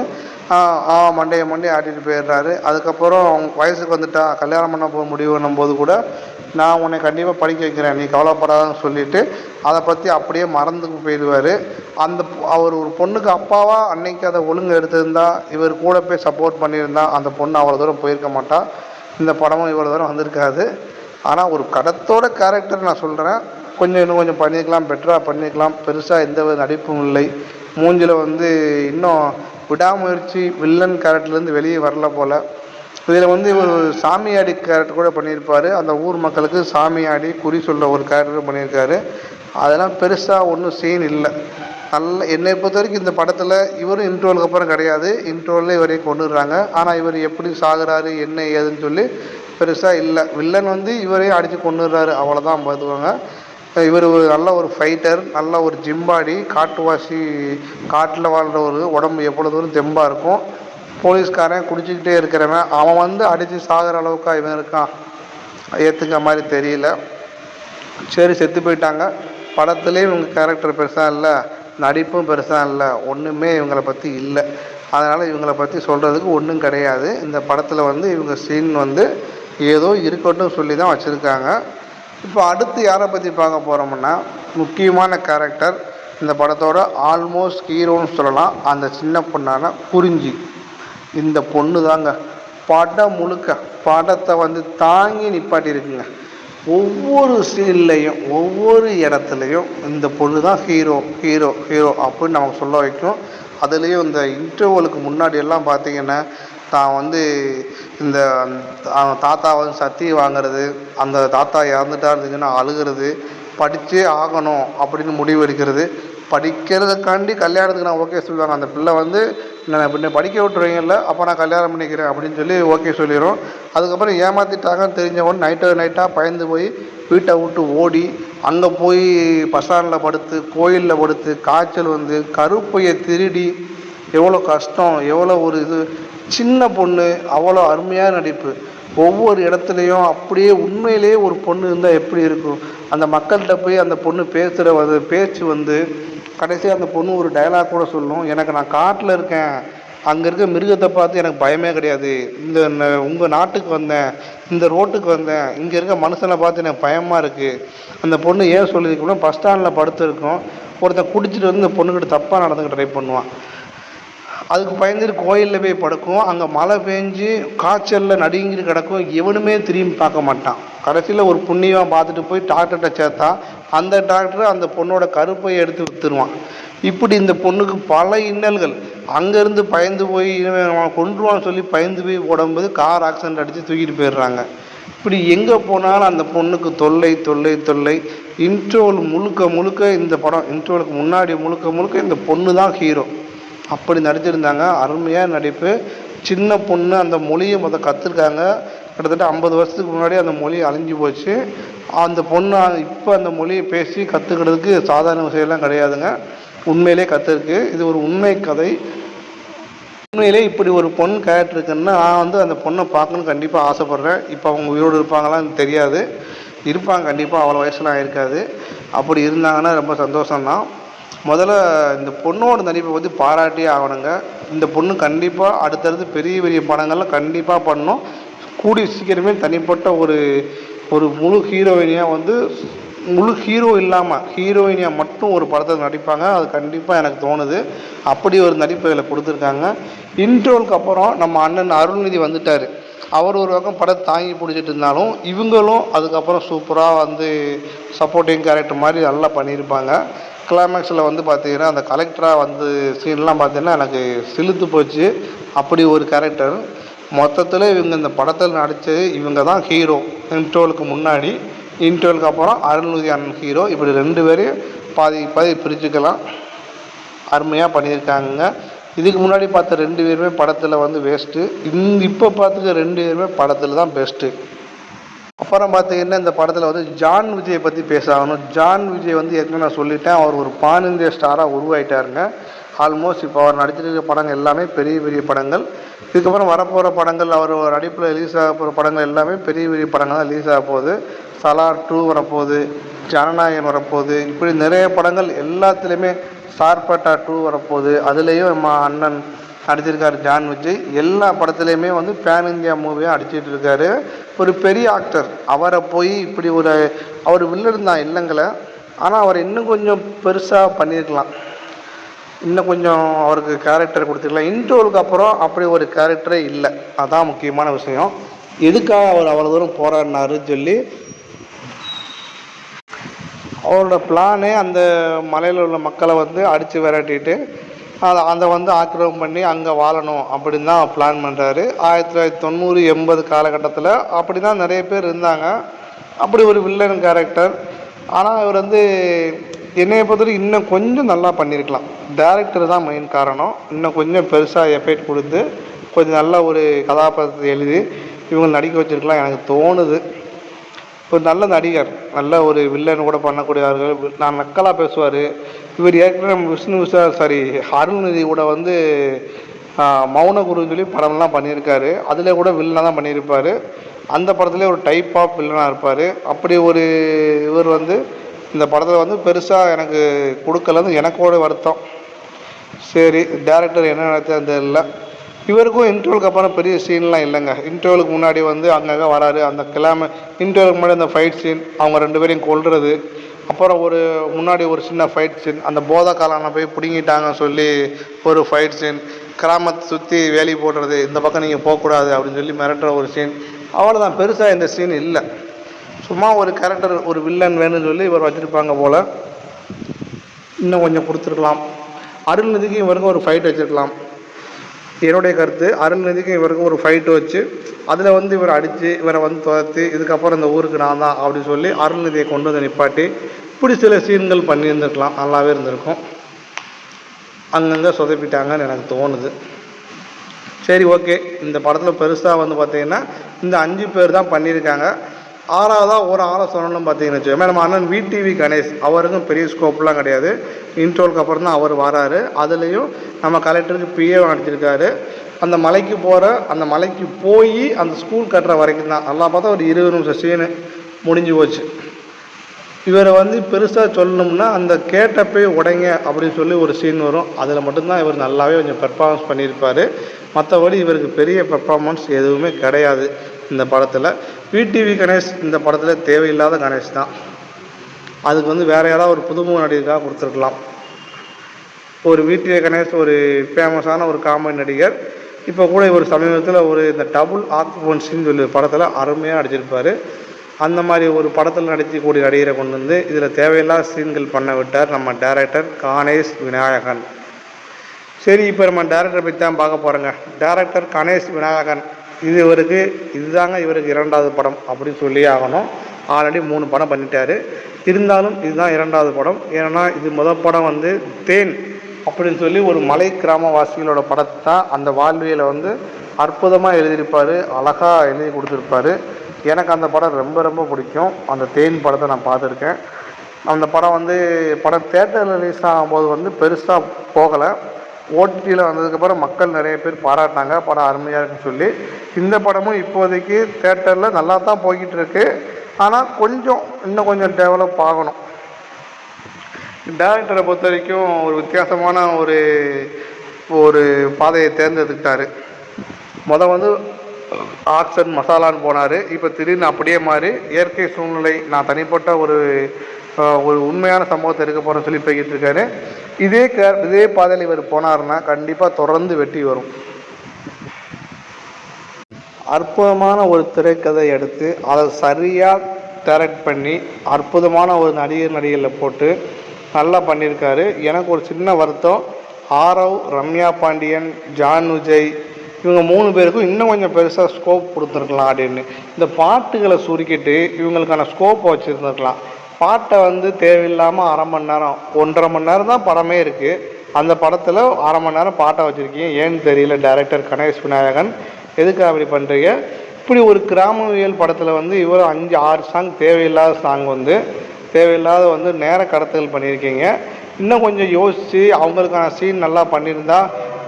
மண்டையை ஆட்டிட்டு போயிடுறாரு. அதுக்கப்புறம் அவங்க வயசுக்கு வந்துட்டா கல்யாணம் பண்ண போக முடிவுன்னும் போது கூட நான் உன்னை கண்டிப்பாக படிக்க வைக்கிறேன், நீ கவலைப்படாதான்னு சொல்லிவிட்டு அதை பற்றி அப்படியே மறந்துக்கு போயிடுவார். அவர் ஒரு பொண்ணுக்கு அப்பாவாக அன்னைக்கு அதை ஒழுங்கு எடுத்திருந்தா, இவர் கூட போய் சப்போர்ட் பண்ணியிருந்தா அந்த பொண்ணு அவ்வளோ தூரம் போயிருக்க மாட்டா. இந்த படமும் இவ்வளோ தூரம் வந்திருக்காது. ஆனால் ஒரு கடத்தோட கேரக்டர் நான் சொல்கிறேன், இன்னும் கொஞ்சம் பண்ணியிருக்கலாம், பெட்டராக பண்ணியிருக்கலாம். பெருசாக எந்த வித நடிப்பும் இல்லை. மூஞ்சில் வந்து இன்னும் விடாமுயற்சி வில்லன் கேரக்டர்லேருந்து வெளியே வரல போல். இதில் வந்து ஒரு சாமியாடி கேரக்டர் கூட பண்ணியிருப்பார். அந்த ஊர் மக்களுக்கு சாமியாடி குறி சொல்கிற ஒரு கேரக்டர் பண்ணியிருக்காரு. அதெல்லாம் பெருசாக ஒன்றும் சீன் இல்லை. நல்ல என்னை பொறுத்த வரைக்கும் இந்த படத்தில் இவரும் இன்ட்ரோலுக்கு அப்புறம் கிடையாது, இன்ட்ரோலில் இவரையும் கொண்டுடுறாங்க. ஆனால் இவர் எப்படி சாகுறாரு என்ன ஏதுன்னு சொல்லி பெருசாக இல்லை. வில்லன் வந்து இவரையும் அடித்து கொண்டுடுறாரு, அவ்வளோதான் பார்த்துக்கோங்க. இவர் ஒரு நல்ல ஒரு ஃபைட்டர், நல்ல ஒரு ஜிம்பாடி, காட்டுவாசி, காட்டில் வாழ்கிற உடம்பு எவ்வளோ தூரம் தெம்பாக இருக்கும். போலீஸ்காரன் குடிச்சிக்கிட்டே இருக்கிறவன் அவன் வந்து அடித்து சாகிற அளவுக்கு இவன் இருக்கான், ஏற்றுக்க மாதிரி தெரியல. சரி, செத்து போயிட்டாங்க. படத்துலேயும் இவங்க கேரக்டர் பெருசாக இல்லை, நடிப்பும் பெருசாக இல்லை, ஒன்றுமே இவங்களை பற்றி இல்லை. அதனால் இவங்களை பற்றி சொல்கிறதுக்கு ஒன்றும் கிடையாது. இந்த படத்தில் வந்து இவங்க சீன் வந்து ஏதோ இருக்கட்டும் சொல்லி தான் வச்சுருக்காங்க. இப்போ அடுத்து யாரை பற்றி பார்க்க போகிறோம்னா, முக்கியமான கேரக்டர் இந்த படத்தோட ஆல்மோஸ்ட் ஹீரோன்னு சொல்லலாம், அந்த சின்ன பொண்ணான குறிஞ்சி. இந்த பொண்ணு தாங்க படம் முழுக்க படத்தை வந்து தாங்கி நிப்பாட்டியிருக்குங்க. ஒவ்வொரு சீன்லேயும் ஒவ்வொரு இடத்துலையும் இந்த பொண்ணு தான் ஹீரோ ஹீரோ ஹீரோ அப்படின்னு நமக்கு சொல்ல வைக்கும். அதுலேயும் இந்த இன்டர்வலுக்கு முன்னாடி எல்லாம் பார்த்திங்கன்னா தான் வந்து இந்த தாத்தா வந்து சத்தி வாங்கிறது, அந்த தாத்தா இறந்துட்டா இருந்துச்சுன்னா அழுகிறது, படித்தே ஆகணும் அப்படின்னு முடிவு எடுக்கிறது, படிக்கிறதுக்காண்டி கல்யாணத்துக்கு நான் ஓகே சொல்லுவாங்க. அந்த பிள்ளை வந்து நான் பின்ன படிக்க விட்டுருவீங்கல்ல, அப்போ நான் கல்யாணம் பண்ணிக்கிறேன் அப்படின்னு சொல்லி ஓகே சொல்லிடும். அதுக்கப்புறம் ஏமாற்றிட்டாங்கன்னு தெரிஞ்சவன் நைட்டாக பயந்து போய் வீட்டை விட்டு ஓடி அங்கே போய் பஸ் ஸ்டாண்டில் படுத்து, கோயிலில் படுத்து, காய்ச்சல் வந்து கருப்பையை திருடி, எவ்வளோ கஷ்டம், எவ்வளோ ஒரு இது. சின்ன பொண்ணு, அவ்வளோ அருமையான நடிப்பு. ஒவ்வொரு இடத்துலையும் அப்படியே உண்மையிலேயே ஒரு பொண்ணு இருந்தால் எப்படி இருக்கும், அந்த மக்கள்கிட்ட போய் அந்த பொண்ணு பேசுகிற பேச்சு வந்து கடைசியாக அந்த பொண்ணு ஒரு டைலாக் கூட சொல்லும், எனக்கு நான் காட்டில் இருக்கேன், அங்கே இருக்க மிருகத்தை பார்த்து எனக்கு பயமே கிடையாது, இந்த உங்கள் நாட்டுக்கு வந்தேன், இந்த ரோட்டுக்கு வந்தேன், இங்கே இருக்க மனுஷனை பார்த்து எனக்கு பயமாக இருக்குது. அந்த பொண்ணு ஏன் சொல்லியிருக்கணும், பஸ் ஸ்டாண்டில் படுத்துருக்கோம், ஒருத்தன் குடிச்சிட்டு வந்து இந்த பொண்ணுக்கிட்ட தப்பாக நடந்துக்க ட்ரை பண்ணுவான், அதுக்கு பயந்துட்டு கோயிலில் போய் படுக்கும், அங்கே மழை பெஞ்சு காய்ச்சலில் நடுங்கிட்டு கிடக்கும், எவனுமே திரும்பி பார்க்க மாட்டான். கடைசியில் ஒரு புண்ணியமாக பார்த்துட்டு போய் டாக்டர்கிட்ட சேர்த்தா அந்த டாக்டர் அந்த பொண்ணோட கருப்பையை எடுத்து விற்றுருவான். இப்படி இந்த பொண்ணுக்கு பல இன்னல்கள். அங்கேருந்து பயந்து போய் கொன்றுவான்னு சொல்லி பயந்து போய் உடம்புது கார் ஆக்சிடென்ட் அடித்து தூக்கிட்டு போயிடுறாங்க. இப்படி எங்கே போனாலும் அந்த பொண்ணுக்கு தொல்லை தொல்லை தொல்லை. இன்ட்ரோல் முழுக்க இந்த படம், இன்ட்ரோலுக்கு முன்னாடி முழுக்க இந்த பொண்ணு தான் ஹீரோ. அப்படி நடிச்சிருந்தாங்க, அருமையாக நடிப்பு. சின்ன பொண்ணு அந்த மொழியை கற்றுருக்காங்க. கிட்டத்தட்ட 50 வருஷத்துக்கு முன்னாடி அந்த மொழி அழிஞ்சு போச்சு. அந்த பொண்ணு இப்போ அந்த மொழியை பேசி கற்றுக்கிறதுக்கு சாதாரண விஷயம்லாம் கிடையாதுங்க, உண்மையிலே கற்றுருக்கு. இது ஒரு உண்மை கதை. உண்மையிலே இப்படி ஒரு பொண்ணு கேரக்டர் இருக்குன்னா நான் வந்து அந்த பொண்ணை பார்க்கணுன்னு கண்டிப்பாக ஆசைப்பட்றேன். இப்போ அவங்க உயிரோடு இருப்பாங்களான்னு தெரியாது, இருப்பாங்க கண்டிப்பாக, அவ்வளோ வயசுலாம் இருக்காது. அப்படி இருந்தாங்கன்னா ரொம்ப சந்தோஷம்தான். முதல்ல இந்த பொண்ணோட நடிப்பை வந்து பாராட்டியே ஆகணுங்க. இந்த பொண்ணு கண்டிப்பாக அடுத்தடுத்து பெரிய பெரிய படங்கள்லாம் கண்டிப்பாக பண்ணணும். கூடிய சீக்கிரமே தனிப்பட்ட ஒரு முழு ஹீரோயினியாக வந்து, முழு ஹீரோ இல்லாமல் ஹீரோயினியாக மட்டும் ஒரு படத்தில் நடிப்பாங்க, அது கண்டிப்பாக எனக்கு தோணுது. அப்படி ஒரு நடிப்பை இதில் கொடுத்துருக்காங்க. இன்ட்ரோலுக்கு அப்புறம் நம்ம அண்ணன் அருள்நிதி வந்துட்டார். அவர் ஒரு பக்கம் படத்தை தாங்கி பிடிச்சிட்டு இருந்தாலும் இவங்களும் அதுக்கப்புறம் சூப்பராக வந்து சப்போர்ட்டிங் கேரக்டர் மாதிரி நல்லா பண்ணியிருப்பாங்க. கிளைமேக்ஸில் வந்து பார்த்திங்கன்னா அந்த கலெக்டராக வந்து சீன்லாம் பார்த்திங்கன்னா எனக்கு சிலுத்து போச்சு. அப்படி ஒரு கேரக்டர். மொத்தத்தில் இவங்க இந்த படத்தில் நடித்தது இவங்க தான் ஹீரோ. இன்ட்ரோலுக்கு முன்னாடி, இன்ட்ரோலுக்கு அப்புறம் அருள்நிதி அண்ணன் ஹீரோ. இப்படி 2 பேரையும் பாதி பிரிச்சுக்கலாம். அருமையாக பண்ணியிருக்காங்க. இதுக்கு முன்னாடி பார்த்த 2 பேருமே படத்தில் வந்து வேஸ்ட்டு. இப்போ பார்த்துக்க 2 பேருமே படத்தில் தான் பெஸ்ட்டு. அப்புறம் பார்த்திங்கன்னா இந்த படத்தில் வந்து ஜான் விஜயை பற்றி பேசாகணும். ஜான் விஜய் வந்து ஏற்கனவே நான் சொல்லிட்டேன், அவர் ஒரு பான் இந்திய ஸ்டாராக உருவாயிட்டாருங்க. ஆல்மோஸ்ட் இப்போ அவர் நடிச்சிருக்க படங்கள் எல்லாமே பெரிய பெரிய படங்கள். இதுக்கப்புறம் வரப்போகிற படங்கள், அவர் நடிப்பில் ரிலீஸ் ஆக போகிற படங்கள் எல்லாமே பெரிய பெரிய படங்கள் தான் ரிலீஸ் ஆக போகுது. சலார் 2 வரப்போகுது, ஜனநாயகன் வரப்போகுது, இப்படி நிறைய படங்கள் எல்லாத்துலேயுமே. சார்பட்டா 2 வரப்போகுது, அதுலேயும் நம்ம அண்ணன் நடிச்சிருக்காரு ஜான் விஜய். எல்லா படத்துலேயுமே வந்து பேன் இந்தியா மூவியாக அடிச்சிட்டு இருக்காரு. ஒரு பெரிய ஆக்டர். அவரை போய் இப்படி அவர் வில்லன் தான் இல்லைங்களே, ஆனால் அவர் இன்னும் கொஞ்சம் பெருசாக பண்ணியிருக்கலாம், இன்னும் கொஞ்சம் அவருக்கு கேரக்டர் கொடுத்துருக்கலாம். இன்ட்ரோலுக்கு அப்புறம் அப்படி ஒரு கேரக்டரே இல்லை, அதான் முக்கியமான விஷயம். எதுக்காக அவர் அவ்வளோ தூரம் போராடினாருன்னு சொல்லி அவரோட பிளானே அந்த மலையில் உள்ள மக்களை வந்து அடித்து விரட்டிட்டு அதை வந்து ஆக்கிரமம் பண்ணி அங்கே வாழணும் அப்படின்னு தான் பிளான் பண்ணுறாரு. 1990-80 காலகட்டத்தில் அப்படி தான் நிறைய பேர் இருந்தாங்க. அப்படி ஒரு வில்லன் கேரக்டர். ஆனால் இவர் வந்து என்னைய பொறுத்தவரைக்கும் இன்னும் கொஞ்சம் நல்லா பண்ணியிருக்கலாம். டைரக்டர் தான் மெயின் காரணம். இன்னும் கொஞ்சம் பெருசாக எஃபெக்ட் கொடுத்து கொஞ்சம் நல்ல ஒரு கதாபாத்திரத்தை எழுதி இவங்க நடிக்க வச்சிருக்கலாம் எனக்கு தோணுது. ஒரு நல்ல நடிகர், நல்ல ஒரு வில்லன் கூட பண்ணக்கூடியவர்கள், நான் நக்கலாக பேசுவார். இவர் ஏற்கனவே அருள்நிதி கூட வந்து மௌனகுருன்னு சொல்லி படம்லாம் பண்ணியிருக்காரு. அதில் கூட வில்லனாக தான் பண்ணியிருப்பார். அந்த படத்துலேயே ஒரு டைப் ஆஃப் வில்லனாக இருப்பார். அப்படி ஒரு இவர் வந்து இந்த படத்தில் வந்து பெருசாக எனக்கு கொடுக்கலன்னு எனக்கோட வருத்தம். சரி, டேரக்டர் என்ன நினைச்சது தெரியல. இவருக்கும் இன்டர்வலுக்கு அப்புறம் பெரிய சீன்லாம் இல்லைங்க. இன்டர்வலுக்கு முன்னாடி வந்து அங்கங்கே வராரு. அந்த இன்டர்வலுக்கு முன்னாடி அந்த ஃபைட் சீன், அவங்க 2 பேரையும் கொல்றது, அப்புறம் முன்னாடி ஒரு சின்ன ஃபைட் சீன், அந்த போதை காலான போய் பிடுங்கிட்டாங்கன்னு சொல்லி ஒரு ஃபைட் சீன், கிராமத்தை சுற்றி வேலி போடுறது, இந்த பக்கம் நீங்கள் போகக்கூடாது அப்படின்னு சொல்லி மிரட்டுற ஒரு சீன். அவ்வளோதான், பெருசாக இந்த சீன் இல்லை. சும்மா ஒரு கேரக்டர், ஒரு வில்லன் வேணும்னு சொல்லி இவர் வச்சுருப்பாங்க போல். இன்னும் கொஞ்சம் கொடுத்துருக்கலாம். அருள்நிதிக்கு இவருக்கும் ஒரு ஃபைட் வச்சுருக்கலாம். என்னுடைய கருத்து, அருள்நிதிக்கு இவருக்கும் ஒரு ஃபைட்டு வச்சு அதில் வந்து இவரை அடித்து இவரை வந்து துரத்தி இதுக்கப்புறம் இந்த ஊருக்கு நான் தான் அப்படின்னு சொல்லி அருள்நிதியை கொண்டு வந்து நிப்பாட்டி இப்படி சில சீன்கள் பண்ணியிருந்துருக்கலாம். நல்லாவே இருந்திருக்கும். அங்கங்கே சொதப்பிட்டாங்கன்னு எனக்கு தோணுது. சரி, ஓகே. இந்த படத்தில் பெருசாக வந்து பார்த்திங்கன்னா இந்த 5 பேர் தான் பண்ணியிருக்காங்க. 6வதாக ஒரு ஆளை சொல்லணும்னு பார்த்தீங்கன்னு வச்சுக்கோமே, நம்ம அண்ணன் VTV கணேஷ், அவருக்கும் பெரிய ஸ்கோப்லாம் கிடையாது. இன்ட்ரோலுக்கு அப்புறம் தான் அவர் வராரு. அதுலேயும் நம்ம கலெக்டருக்கு PA நடிச்சிருக்காரு. அந்த மலைக்கு போய் அந்த ஸ்கூல் கட்டுற வரைக்கும் தான். நல்லா பார்த்தா ஒரு 20 நிமிஷம் சீனு முடிஞ்சு போச்சு. இவரை வந்து பெருசாக சொல்லணும்னா அந்த கேட்டப்பே உடைங்க அப்படின்னு சொல்லி ஒரு சீன் வரும். அதில் மட்டும்தான் இவர் நல்லாவே கொஞ்சம் பெர்ஃபார்மன்ஸ் பண்ணியிருப்பார். மற்றபடி இவருக்கு பெரிய பெர்ஃபார்மன்ஸ் எதுவுமே கிடையாது இந்த படத்தில். VTV கணேஷ் இந்த படத்தில் தேவையில்லாத கணேஷ் தான். அதுக்கு வந்து வேறு யாராவது ஒரு புதுமுக நடிகராக கொடுத்துருக்கலாம். ஒரு VTV கணேஷ் ஒரு ஃபேமஸான ஒரு காமெடி நடிகர். இப்போ கூட இவர் சமீபத்தில் இந்த டபுள் ஆக்குபன்சின்னு சொல்லி படத்தில் அருமையாக நடிச்சிருப்பார். அந்த மாதிரி ஒரு படத்தில் நடிக்கக்கூடிய நடிகரை கொண்டு வந்து இதில் தேவையில்லாத சீன்கள் பண்ண விட்டார் நம்ம டைரக்டர் கணேஷ் விநாயகன். சரி, இப்போ நம்ம டைரக்டரை பற்றி தான் பார்க்க போகிறோங்க. டைரக்டர் கணேஷ் விநாயகன், இதுதாங்க இவருக்கு 2வது படம் அப்படின்னு சொல்லி ஆகணும். ஆல்ரெடி 3 படம் பண்ணிட்டார். இருந்தாலும் இதுதான் 2வது படம். ஏன்னா இது முதல் படம் வந்து தேன் அப்படின்னு சொல்லி ஒரு மலை கிராமவாசிகளோட படத்தை தான் அந்த வாழ்வியலை வந்து அற்புதமாக எழுதியிருப்பார். அழகாக எழுதி கொடுத்துருப்பாரு. எனக்கு அந்த படம் ரொம்ப ரொம்ப பிடிக்கும். அந்த தேன் படத்தை நான் பார்த்துருக்கேன். அந்த படம் தேட்டரில் ரிலீஸ் ஆகும்போது வந்து பெருசாக போகலை. OTTயில் வந்ததுக்கப்புறம் மக்கள் நிறைய பேர் பாராட்டினாங்க, படம் அருமையாக இருக்குன்னு சொல்லி. இந்த படமும் இப்போதைக்கு தேட்டரில் நல்லா தான் போய்கிட்டு இருக்கு. ஆனால் இன்னும் கொஞ்சம் டெவலப் ஆகணும். டைரக்டரை பொறுத்த வரைக்கும் ஒரு வித்தியாசமான ஒரு பாதையை தேர்ந்தெடுத்துக்கிட்டாரு. வந்து ஆக்ஷன் மசாலான்னு போனார். இப்போ திடீர்னு அப்படியே மாறி இயற்கை சூழ்நிலை, நான் தனிப்பட்ட ஒரு உண்மையான சம்பவத்தை எடுக்க போகிறேன்னு சொல்லி போய்கிட்டு இருக்காரு. இதே பாதையில் இவர் போனார்னா கண்டிப்பாக தொடர்ந்து வெற்றி வரும். அற்புதமான ஒரு திரைக்கதை எடுத்து அதை சரியாக டைரக்ட் பண்ணி அற்புதமான ஒரு நடிகர்களை போட்டு நல்லா பண்ணியிருக்காரு. எனக்கு ஒரு சின்ன வருத்தம், ஆரவ், ரம்யா பாண்டியன், ஜான் விஜய் இவங்க 3 பேருக்கும் இன்னும் கொஞ்சம் பெருசாக ஸ்கோப் கொடுத்துருக்கலாம் அப்படின்னு. இந்த பாட்டுகளை சுருக்கிட்டு இவங்களுக்கான ஸ்கோப்பை வச்சுருந்துருக்கலாம். பாட்டை தேவையில்லாமல் 1/2 மணி நேரம் 1.5 மணி நேரம் தான் படமே இருக்குது. அந்த படத்தில் 1/2 மணி நேரம் பாட்டை வச்சுருக்கீங்க. ஏன்னு தெரியல டைரக்டர் கணேஷ் விநாயகன், எதுக்கு அப்படி பண்ணுறீங்க? இப்படி ஒரு கிராமவியல் படத்தில் இவர் 5-6 சாங் தேவையில்லாத சாங் தேவையில்லாத நேர கடத்தல் பண்ணியிருக்கீங்க. இன்னும் கொஞ்சம் யோசித்து அவங்களுக்கான சீன் நல்லா பண்ணியிருந்தா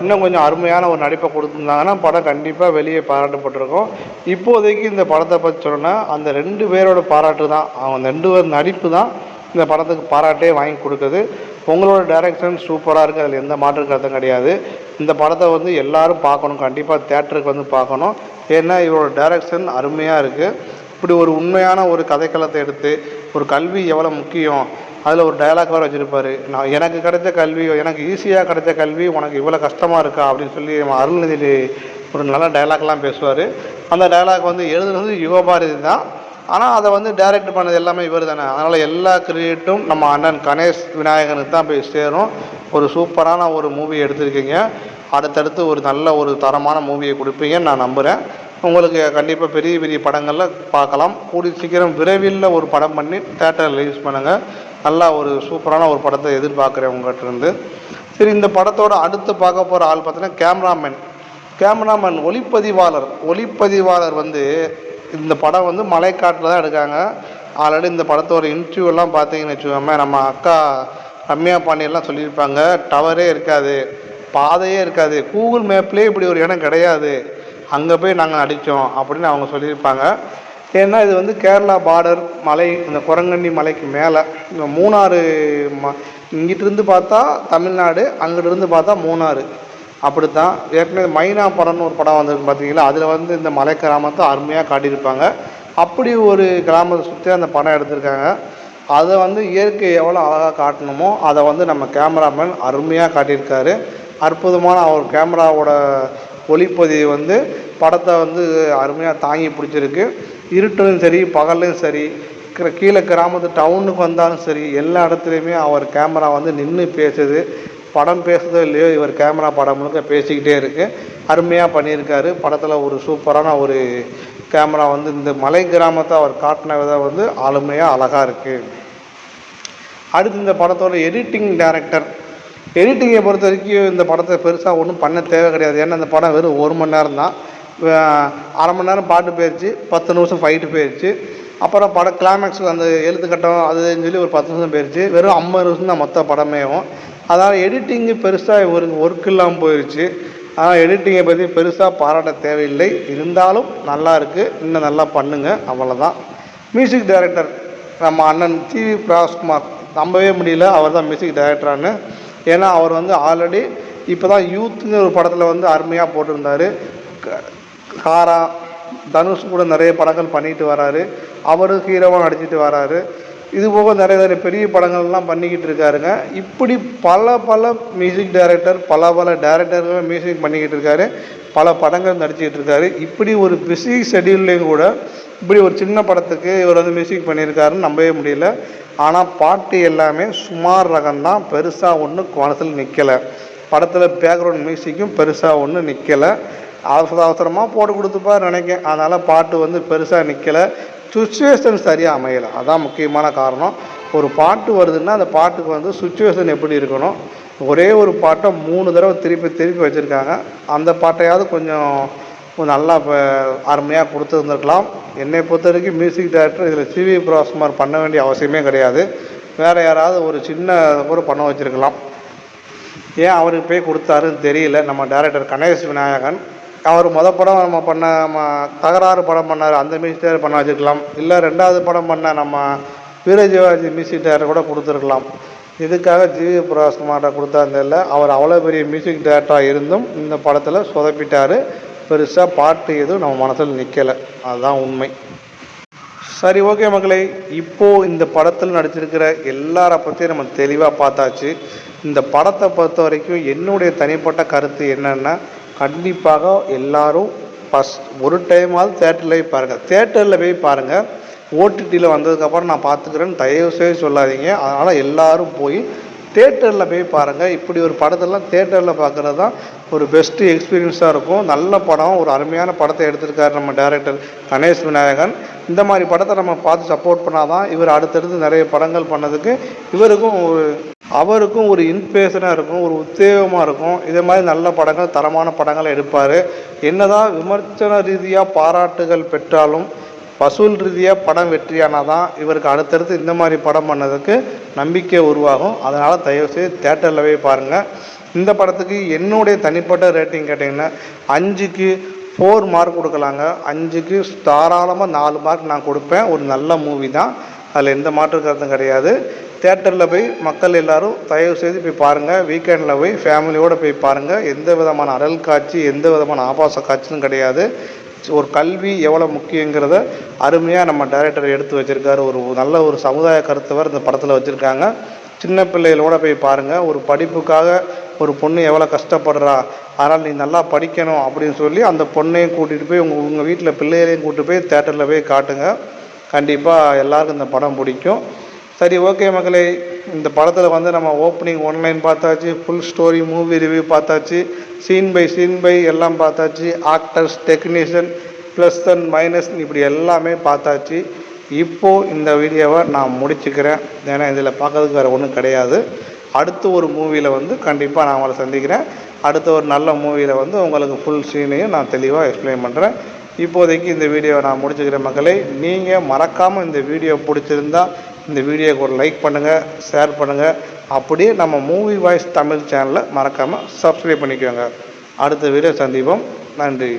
இன்னும் கொஞ்சம் அருமையான ஒரு நடிப்பை கொடுத்துருந்தாங்கன்னா படம் கண்டிப்பாக வெளியே பாராட்டப்பட்டிருக்கும். இப்போதைக்கு இந்த படத்தை பற்றி சொன்னால் அந்த 2 பேரோட பாராட்டு தான், அவங்க 2 பேர் நடிப்பு தான் இந்த படத்துக்கு பாராட்டே வாங்கி கொடுக்குது. உங்களோட டைரக்ஷன் சூப்பராக இருக்குது, அதில் எந்த மாற்று கருத்தும் கிடையாது. இந்த படத்தை எல்லாரும் பார்க்கணும், கண்டிப்பாக தேட்டருக்கு பார்க்கணும். ஏன்னா இவரோட டைரக்ஷன் அருமையாக இருக்குது. இப்படி ஒரு உண்மையான ஒரு கதைக்களத்தை எடுத்து ஒரு கல்வி எவ்வளோ முக்கியம், அதில் ஒரு டயலாக் வேறு வச்சுருப்பார். எனக்கு கிடைச்ச கல்வி, எனக்கு ஈஸியாக கிடைச்ச கல்வி உனக்கு இவ்வளோ கஷ்டமாக இருக்கா அப்படின்னு சொல்லி அருள்நிதி ஒரு நல்ல டைலாக்லாம் பேசுவார். அந்த டைலாக் எழுதுனது யுகபாரதி தான். ஆனால் அதை டைரக்ட் பண்ணது எல்லாமே இவர் தானே. அதனால் எல்லா கிரெடிட்டும் நம்ம அண்ணன் கணேஷ் விநாயகனுக்கு தான் போய் சேரும். ஒரு சூப்பரான ஒரு மூவி எடுத்திருக்கீங்க. அடுத்தடுத்து ஒரு நல்ல ஒரு தரமான மூவியை கொடுப்பீங்கன்னு நான் நம்புகிறேன். உங்களுக்கு கண்டிப்பாக பெரிய பெரிய படங்களில் பார்க்கலாம். கூடிய சீக்கிரம் விரைவில் ஒரு படம் பண்ணி தேட்டரில் ரிலீஸ் பண்ணுங்கள். நல்லா ஒரு சூப்பரான ஒரு படத்தை எதிர்பார்க்குறேன் உங்கள்கிட்ட இருந்து. சரி, இந்த படத்தோட அடுத்து பார்க்க போகிற ஆள் பார்த்தீங்கன்னா கேமராமேன் ஒளிப்பதிவாளர் வந்து இந்த படம் வந்து மலைக்காட்டில் தான் எடுக்காங்க. ஆல்ரெடி இந்த படத்தோட இன்டர்வியூலாம் பார்த்தீங்கன்னு வச்சுக்கோங்க, நம்ம அக்கா ரம்யா பாண்டியெல்லாம் சொல்லியிருப்பாங்க, டவரே இருக்காது, பாதையே இருக்காது, கூகுள் மேப்லேயே இப்படி ஒரு இடம் கிடையாது, அங்கே போய் நாங்கள் நடித்தோம் அப்படின்னு அவங்க சொல்லியிருப்பாங்க. ஏன்னா இது வந்து கேரளா பார்டர் மலை, இந்த குரங்கண்ணி மலைக்கு மேலே இந்த மூணாறு இங்கிட்டிருந்து பார்த்தா தமிழ்நாடு, அங்கிட்டிருந்து பார்த்தா மூணாறு, அப்படித்தான். ஏற்கனவே மைனா படம்னு ஒரு படம் வந்திருக்கு பார்த்தீங்களா, அதில் வந்து இந்த மலை கிராமத்தை அருமையாக காட்டியிருப்பாங்க. அப்படி ஒரு கிராமத்தை சுற்றி அந்த படம் எடுத்திருக்காங்க. அதை வந்து இயற்கை எவ்வளோ அழகாக காட்டணுமோ அதை வந்து நம்ம கேமராமேன் அருமையாக காட்டியிருக்காரு. அற்புதமான அவர் கேமராவோட ஒளிப்பதிவு வந்து படத்தை வந்து அருமையாக தாங்கி பிடிச்சிருக்கு. இருட்டிலும் சரி பகல்லையும் சரி, கீழே கிராமத்து டவுனுக்கு வந்தாலும் சரி, எல்லா இடத்துலையுமே அவர் கேமரா வந்து நின்று பேசுது. படம் பேசுதோ இல்லையோ, இவர் கேமரா படம் முழுக்க பேசிக்கிட்டே இருக்குது. அருமையாக பண்ணியிருக்காரு. படத்தில் ஒரு சூப்பரான ஒரு கேமரா வந்து இந்த மலை கிராமத்தை அவர் காட்டின விதம் வந்து ஆளுமையாக அழகாக இருக்குது. அடுத்து இந்த படத்தோட எடிட்டிங்கை பொறுத்த வரைக்கும் இந்த படத்தை பெருசாக ஒன்றும் பண்ண தேவை கிடையாது. ஏன்னா இந்த படம் வெறும் 1 மணி நேரம் தான். அரை மணி நேரம் பாட்டு போயிடுச்சு, 10 நிமிஷம் ஃபைட்டு போயிடுச்சு, அப்புறம் படம் கிளைமேக்ஸுக்கு அந்த எழுத்துக்கட்டம் அதுன்னு சொல்லி ஒரு 10 நிமிஷம் போயிடுச்சு. வெறும் 50 நிமிஷம் தான் மொத்த படமேவும். அதனால் எடிட்டிங்கு பெருசாக ஒரு ஒர்க் இல்லாமல் போயிடுச்சு. ஆனால் எடிட்டிங்கை பற்றி பெருசாக பாராட்ட தேவையில்லை. இருந்தாலும் நல்லா இருக்குது, இன்னும் நல்லா பண்ணுங்க, அவ்வளோதான். மியூசிக் டைரக்டர் நம்ம அண்ணன் டிவி பிரகாஷ்குமார், நம்பவே முடியல அவர் தான் மியூசிக் டைரக்டரானு. ஏன்னா அவர் வந்து ஆல்ரெடி இப்போ தான் யூத்துங்கிற ஒரு படத்தில் வந்து அருமையாக போட்டிருந்தார். காரா தனுஷ் கூட நிறைய படங்கள் பண்ணிட்டு வராரு, அவரும் ஹீரோவாக நடிச்சிட்டு வராரு. இது போக நிறைய பெரிய படங்கள்லாம் பண்ணிக்கிட்டு இருக்காருங்க. இப்படி பல மியூசிக் டைரக்டர் பல டைரக்டர்கள் மியூசிக் பண்ணிக்கிட்டு இருக்காரு, பல படங்கள் நடிச்சிக்கிட்டு இருக்காரு. இப்படி ஒரு பிஸி ஷெடியூல்லையும் கூட இப்படி ஒரு சின்ன படத்துக்கு இவர் வந்து மியூசிக் பண்ணியிருக்காருன்னு நம்பவே முடியல. ஆனால் பாட்டு எல்லாமே சுமார் ரகம்தான், பெருசாக ஒன்றும் மனசில் நிற்கலை. படத்தில் பேக்ரவுண்ட் மியூசிக்கும் பெருசாக ஒன்றும் நிற்கலை. அவசரமாக போட்டு கொடுத்துப்பார் நினைக்கிறேன். அதனால் பாட்டு வந்து பெருசாக நிற்கலை. சுச்சுவேஷன் சரியாக அமையலை, அதான் முக்கியமான காரணம். ஒரு பாட்டு வருதுன்னா அந்த பாட்டுக்கு வந்து சுச்சுவேஷன் எப்படி இருக்கணும். ஒரே ஒரு பாட்டை 3 தடவை திருப்பி வச்சுருக்காங்க. அந்த பாட்டையாவது கொஞ்சம் நல்லா அருமையாக கொடுத்துருந்துருக்கலாம். என்னை பொறுத்த வரைக்கும் மியூசிக் டைரக்டர் இதில் டிவி பிரகாஷ்குமார் பண்ண வேண்டிய அவசியமே கிடையாது. வேறு யாராவது ஒரு சின்ன கூட பண்ண வச்சுருக்கலாம். ஏன் அவருக்கு போய் கொடுத்தாருன்னு தெரியல. நம்ம டைரக்டர் கணேஷ் விநாயகன் அவர் படம் நம்ம தகராறு படம் பண்ணார், அந்த மியூசிக் டைரக்டர் பண்ண வச்சுருக்கலாம். இல்லை 2வது படம் பண்ண நம்ம வீரஜிவாஜி மியூசிக் டைரக்டர் கூட கொடுத்துருக்கலாம். இதுக்காக டிவி பிரகாஷ்குமார்கிட்ட கொடுத்தாருந்தில்ல. அவர் அவ்வளோ பெரிய மியூசிக் டைரக்டராக இருந்தும் இந்த படத்தில் சொதப்பிட்டார். பெருசாக பாட்டு எதுவும் நம்ம மனசில் நிற்கலை, அதுதான் உண்மை. சரி, ஓகே மக்களே, இப்போது இந்த படத்தில் நடிச்சிருக்கிற எல்லாரை பற்றியும் நம்ம தெளிவாக பார்த்தாச்சு. இந்த படத்தை பொறுத்த வரைக்கும் என்னுடைய தனிப்பட்ட கருத்து என்னென்னா, கண்டிப்பாக எல்லாரும் ஒரு டைமாவது தேட்டரில் போய் பாருங்கள். ஓடிடியில் வந்ததுக்கப்புறம் நான் பார்த்துக்கிறேன்னு தயவுசெய்து சொல்லாதீங்க. அதனால் எல்லோரும் போய் தேட்டரில் போய் பாருங்கள். இப்படி ஒரு படத்தெல்லாம் தேட்டரில் பார்க்குறது தான் ஒரு பெஸ்ட்டு எக்ஸ்பீரியன்ஸாக இருக்கும். நல்ல படம், ஒரு அருமையான படத்தை எடுத்திருக்காரு நம்ம டைரக்டர் கணேஷ் விநாயகன். இந்த மாதிரி படத்தை நம்ம பார்த்து சப்போர்ட் பண்ணால் தான் இவர் அடுத்தடுத்து நிறைய படங்கள் பண்ணதுக்கு அவருக்கும் ஒரு இன்ஸ்பிரேஷனாக இருக்கும், ஒரு உத்வேகமாக இருக்கும். இதே மாதிரி நல்ல படங்கள், தரமான படங்களை எடுப்பார். என்னதான் விமர்சன ரீதியாக பாராட்டுகள் பெற்றாலும் வசூல் ரீதியாக படம் வெற்றியானால் தான் இவருக்கு அடுத்தடுத்து இந்த மாதிரி படம் பண்ணதுக்கு நம்பிக்கை உருவாகும். அதனால் தயவுசெய்து தேட்டரில் போய் பாருங்கள். இந்த படத்துக்கு என்னுடைய தனிப்பட்ட ரேட்டிங் கேட்டிங்கன்னா 5க்கு 4 மார்க் கொடுக்கலாங்க. 5க்கு தாராளமாக 4 மார்க் நான் கொடுப்பேன். ஒரு நல்ல மூவி தான், அதில் எந்த மாற்று கருத்தும் கிடையாது. தேட்டரில் போய் மக்கள் எல்லோரும் தயவுசெய்து போய் பாருங்கள். வீக்கெண்டில் போய் ஃபேமிலியோடு போய் பாருங்கள். எந்த விதமான அடல் காட்சி, எந்த விதமான ஆபாச காட்சியும் கிடையாது. ஒரு கல்வி எவ்வளோ முக்கியங்கிறத அருமையாக நம்ம டைரக்டர் எடுத்து வச்சுருக்காரு. ஒரு நல்ல ஒரு சமுதாய கருத்துவர் இந்த படத்தில் வச்சுருக்காங்க. சின்ன பிள்ளைகளோட போய் பாருங்கள். ஒரு படிப்புக்காக ஒரு பொண்ணு எவ்வளோ கஷ்டப்படுறா, அதனால் நீ நல்லா படிக்கணும் அப்படின்னு சொல்லி அந்த பொண்ணையும் கூட்டிகிட்டு போய் உங்கள் வீட்டில் பிள்ளைகளையும் கூட்டிகிட்டு போய் தேட்டரில் போய் காட்டுங்க. கண்டிப்பாக எல்லாருக்கும் இந்த படம் பிடிக்கும். சரி, ஓகே மக்களே, இந்த படத்தில் வந்து நம்ம ஓப்பனிங் ஒன்லைன் பார்த்தாச்சு, ஃபுல் ஸ்டோரி மூவி ரிவ்யூ பார்த்தாச்சு, சீன் பை எல்லாம் பார்த்தாச்சு, actors, technician, plus and minus இப்படி எல்லாமே பார்த்தாச்சு. இப்போது இந்த வீடியோவை நான் முடிச்சுக்கிறேன். ஏன்னா இதில் பார்க்கறதுக்கு வேறு ஒன்றும் கிடையாது. அடுத்த ஒரு மூவியில் வந்து கண்டிப்பாக நான் உங்களை சந்திக்கிறேன். அடுத்த ஒரு நல்ல மூவியில் வந்து உங்களுக்கு ஃபுல் சீனையும் நான் தெளிவாக எக்ஸ்பிளைன் பண்ணுறேன். இப்போதைக்கு இந்த வீடியோவை நான் முடிச்சுக்கிறேன் மக்களே. நீங்கள் மறக்காமல் இந்த வீடியோ பிடிச்சிருந்தா இந்த வீடியோக்கு ஒரு லைக் பண்ணுங்கள், ஷேர் பண்ணுங்கள். அப்படியே நம்ம மூவி வாய்ஸ் தமிழ் சேனலை மறக்காமல் சப்ஸ்கிரைப் பண்ணிக்கோங்க. அடுத்த வீடியோ சந்திப்போம். நன்றி.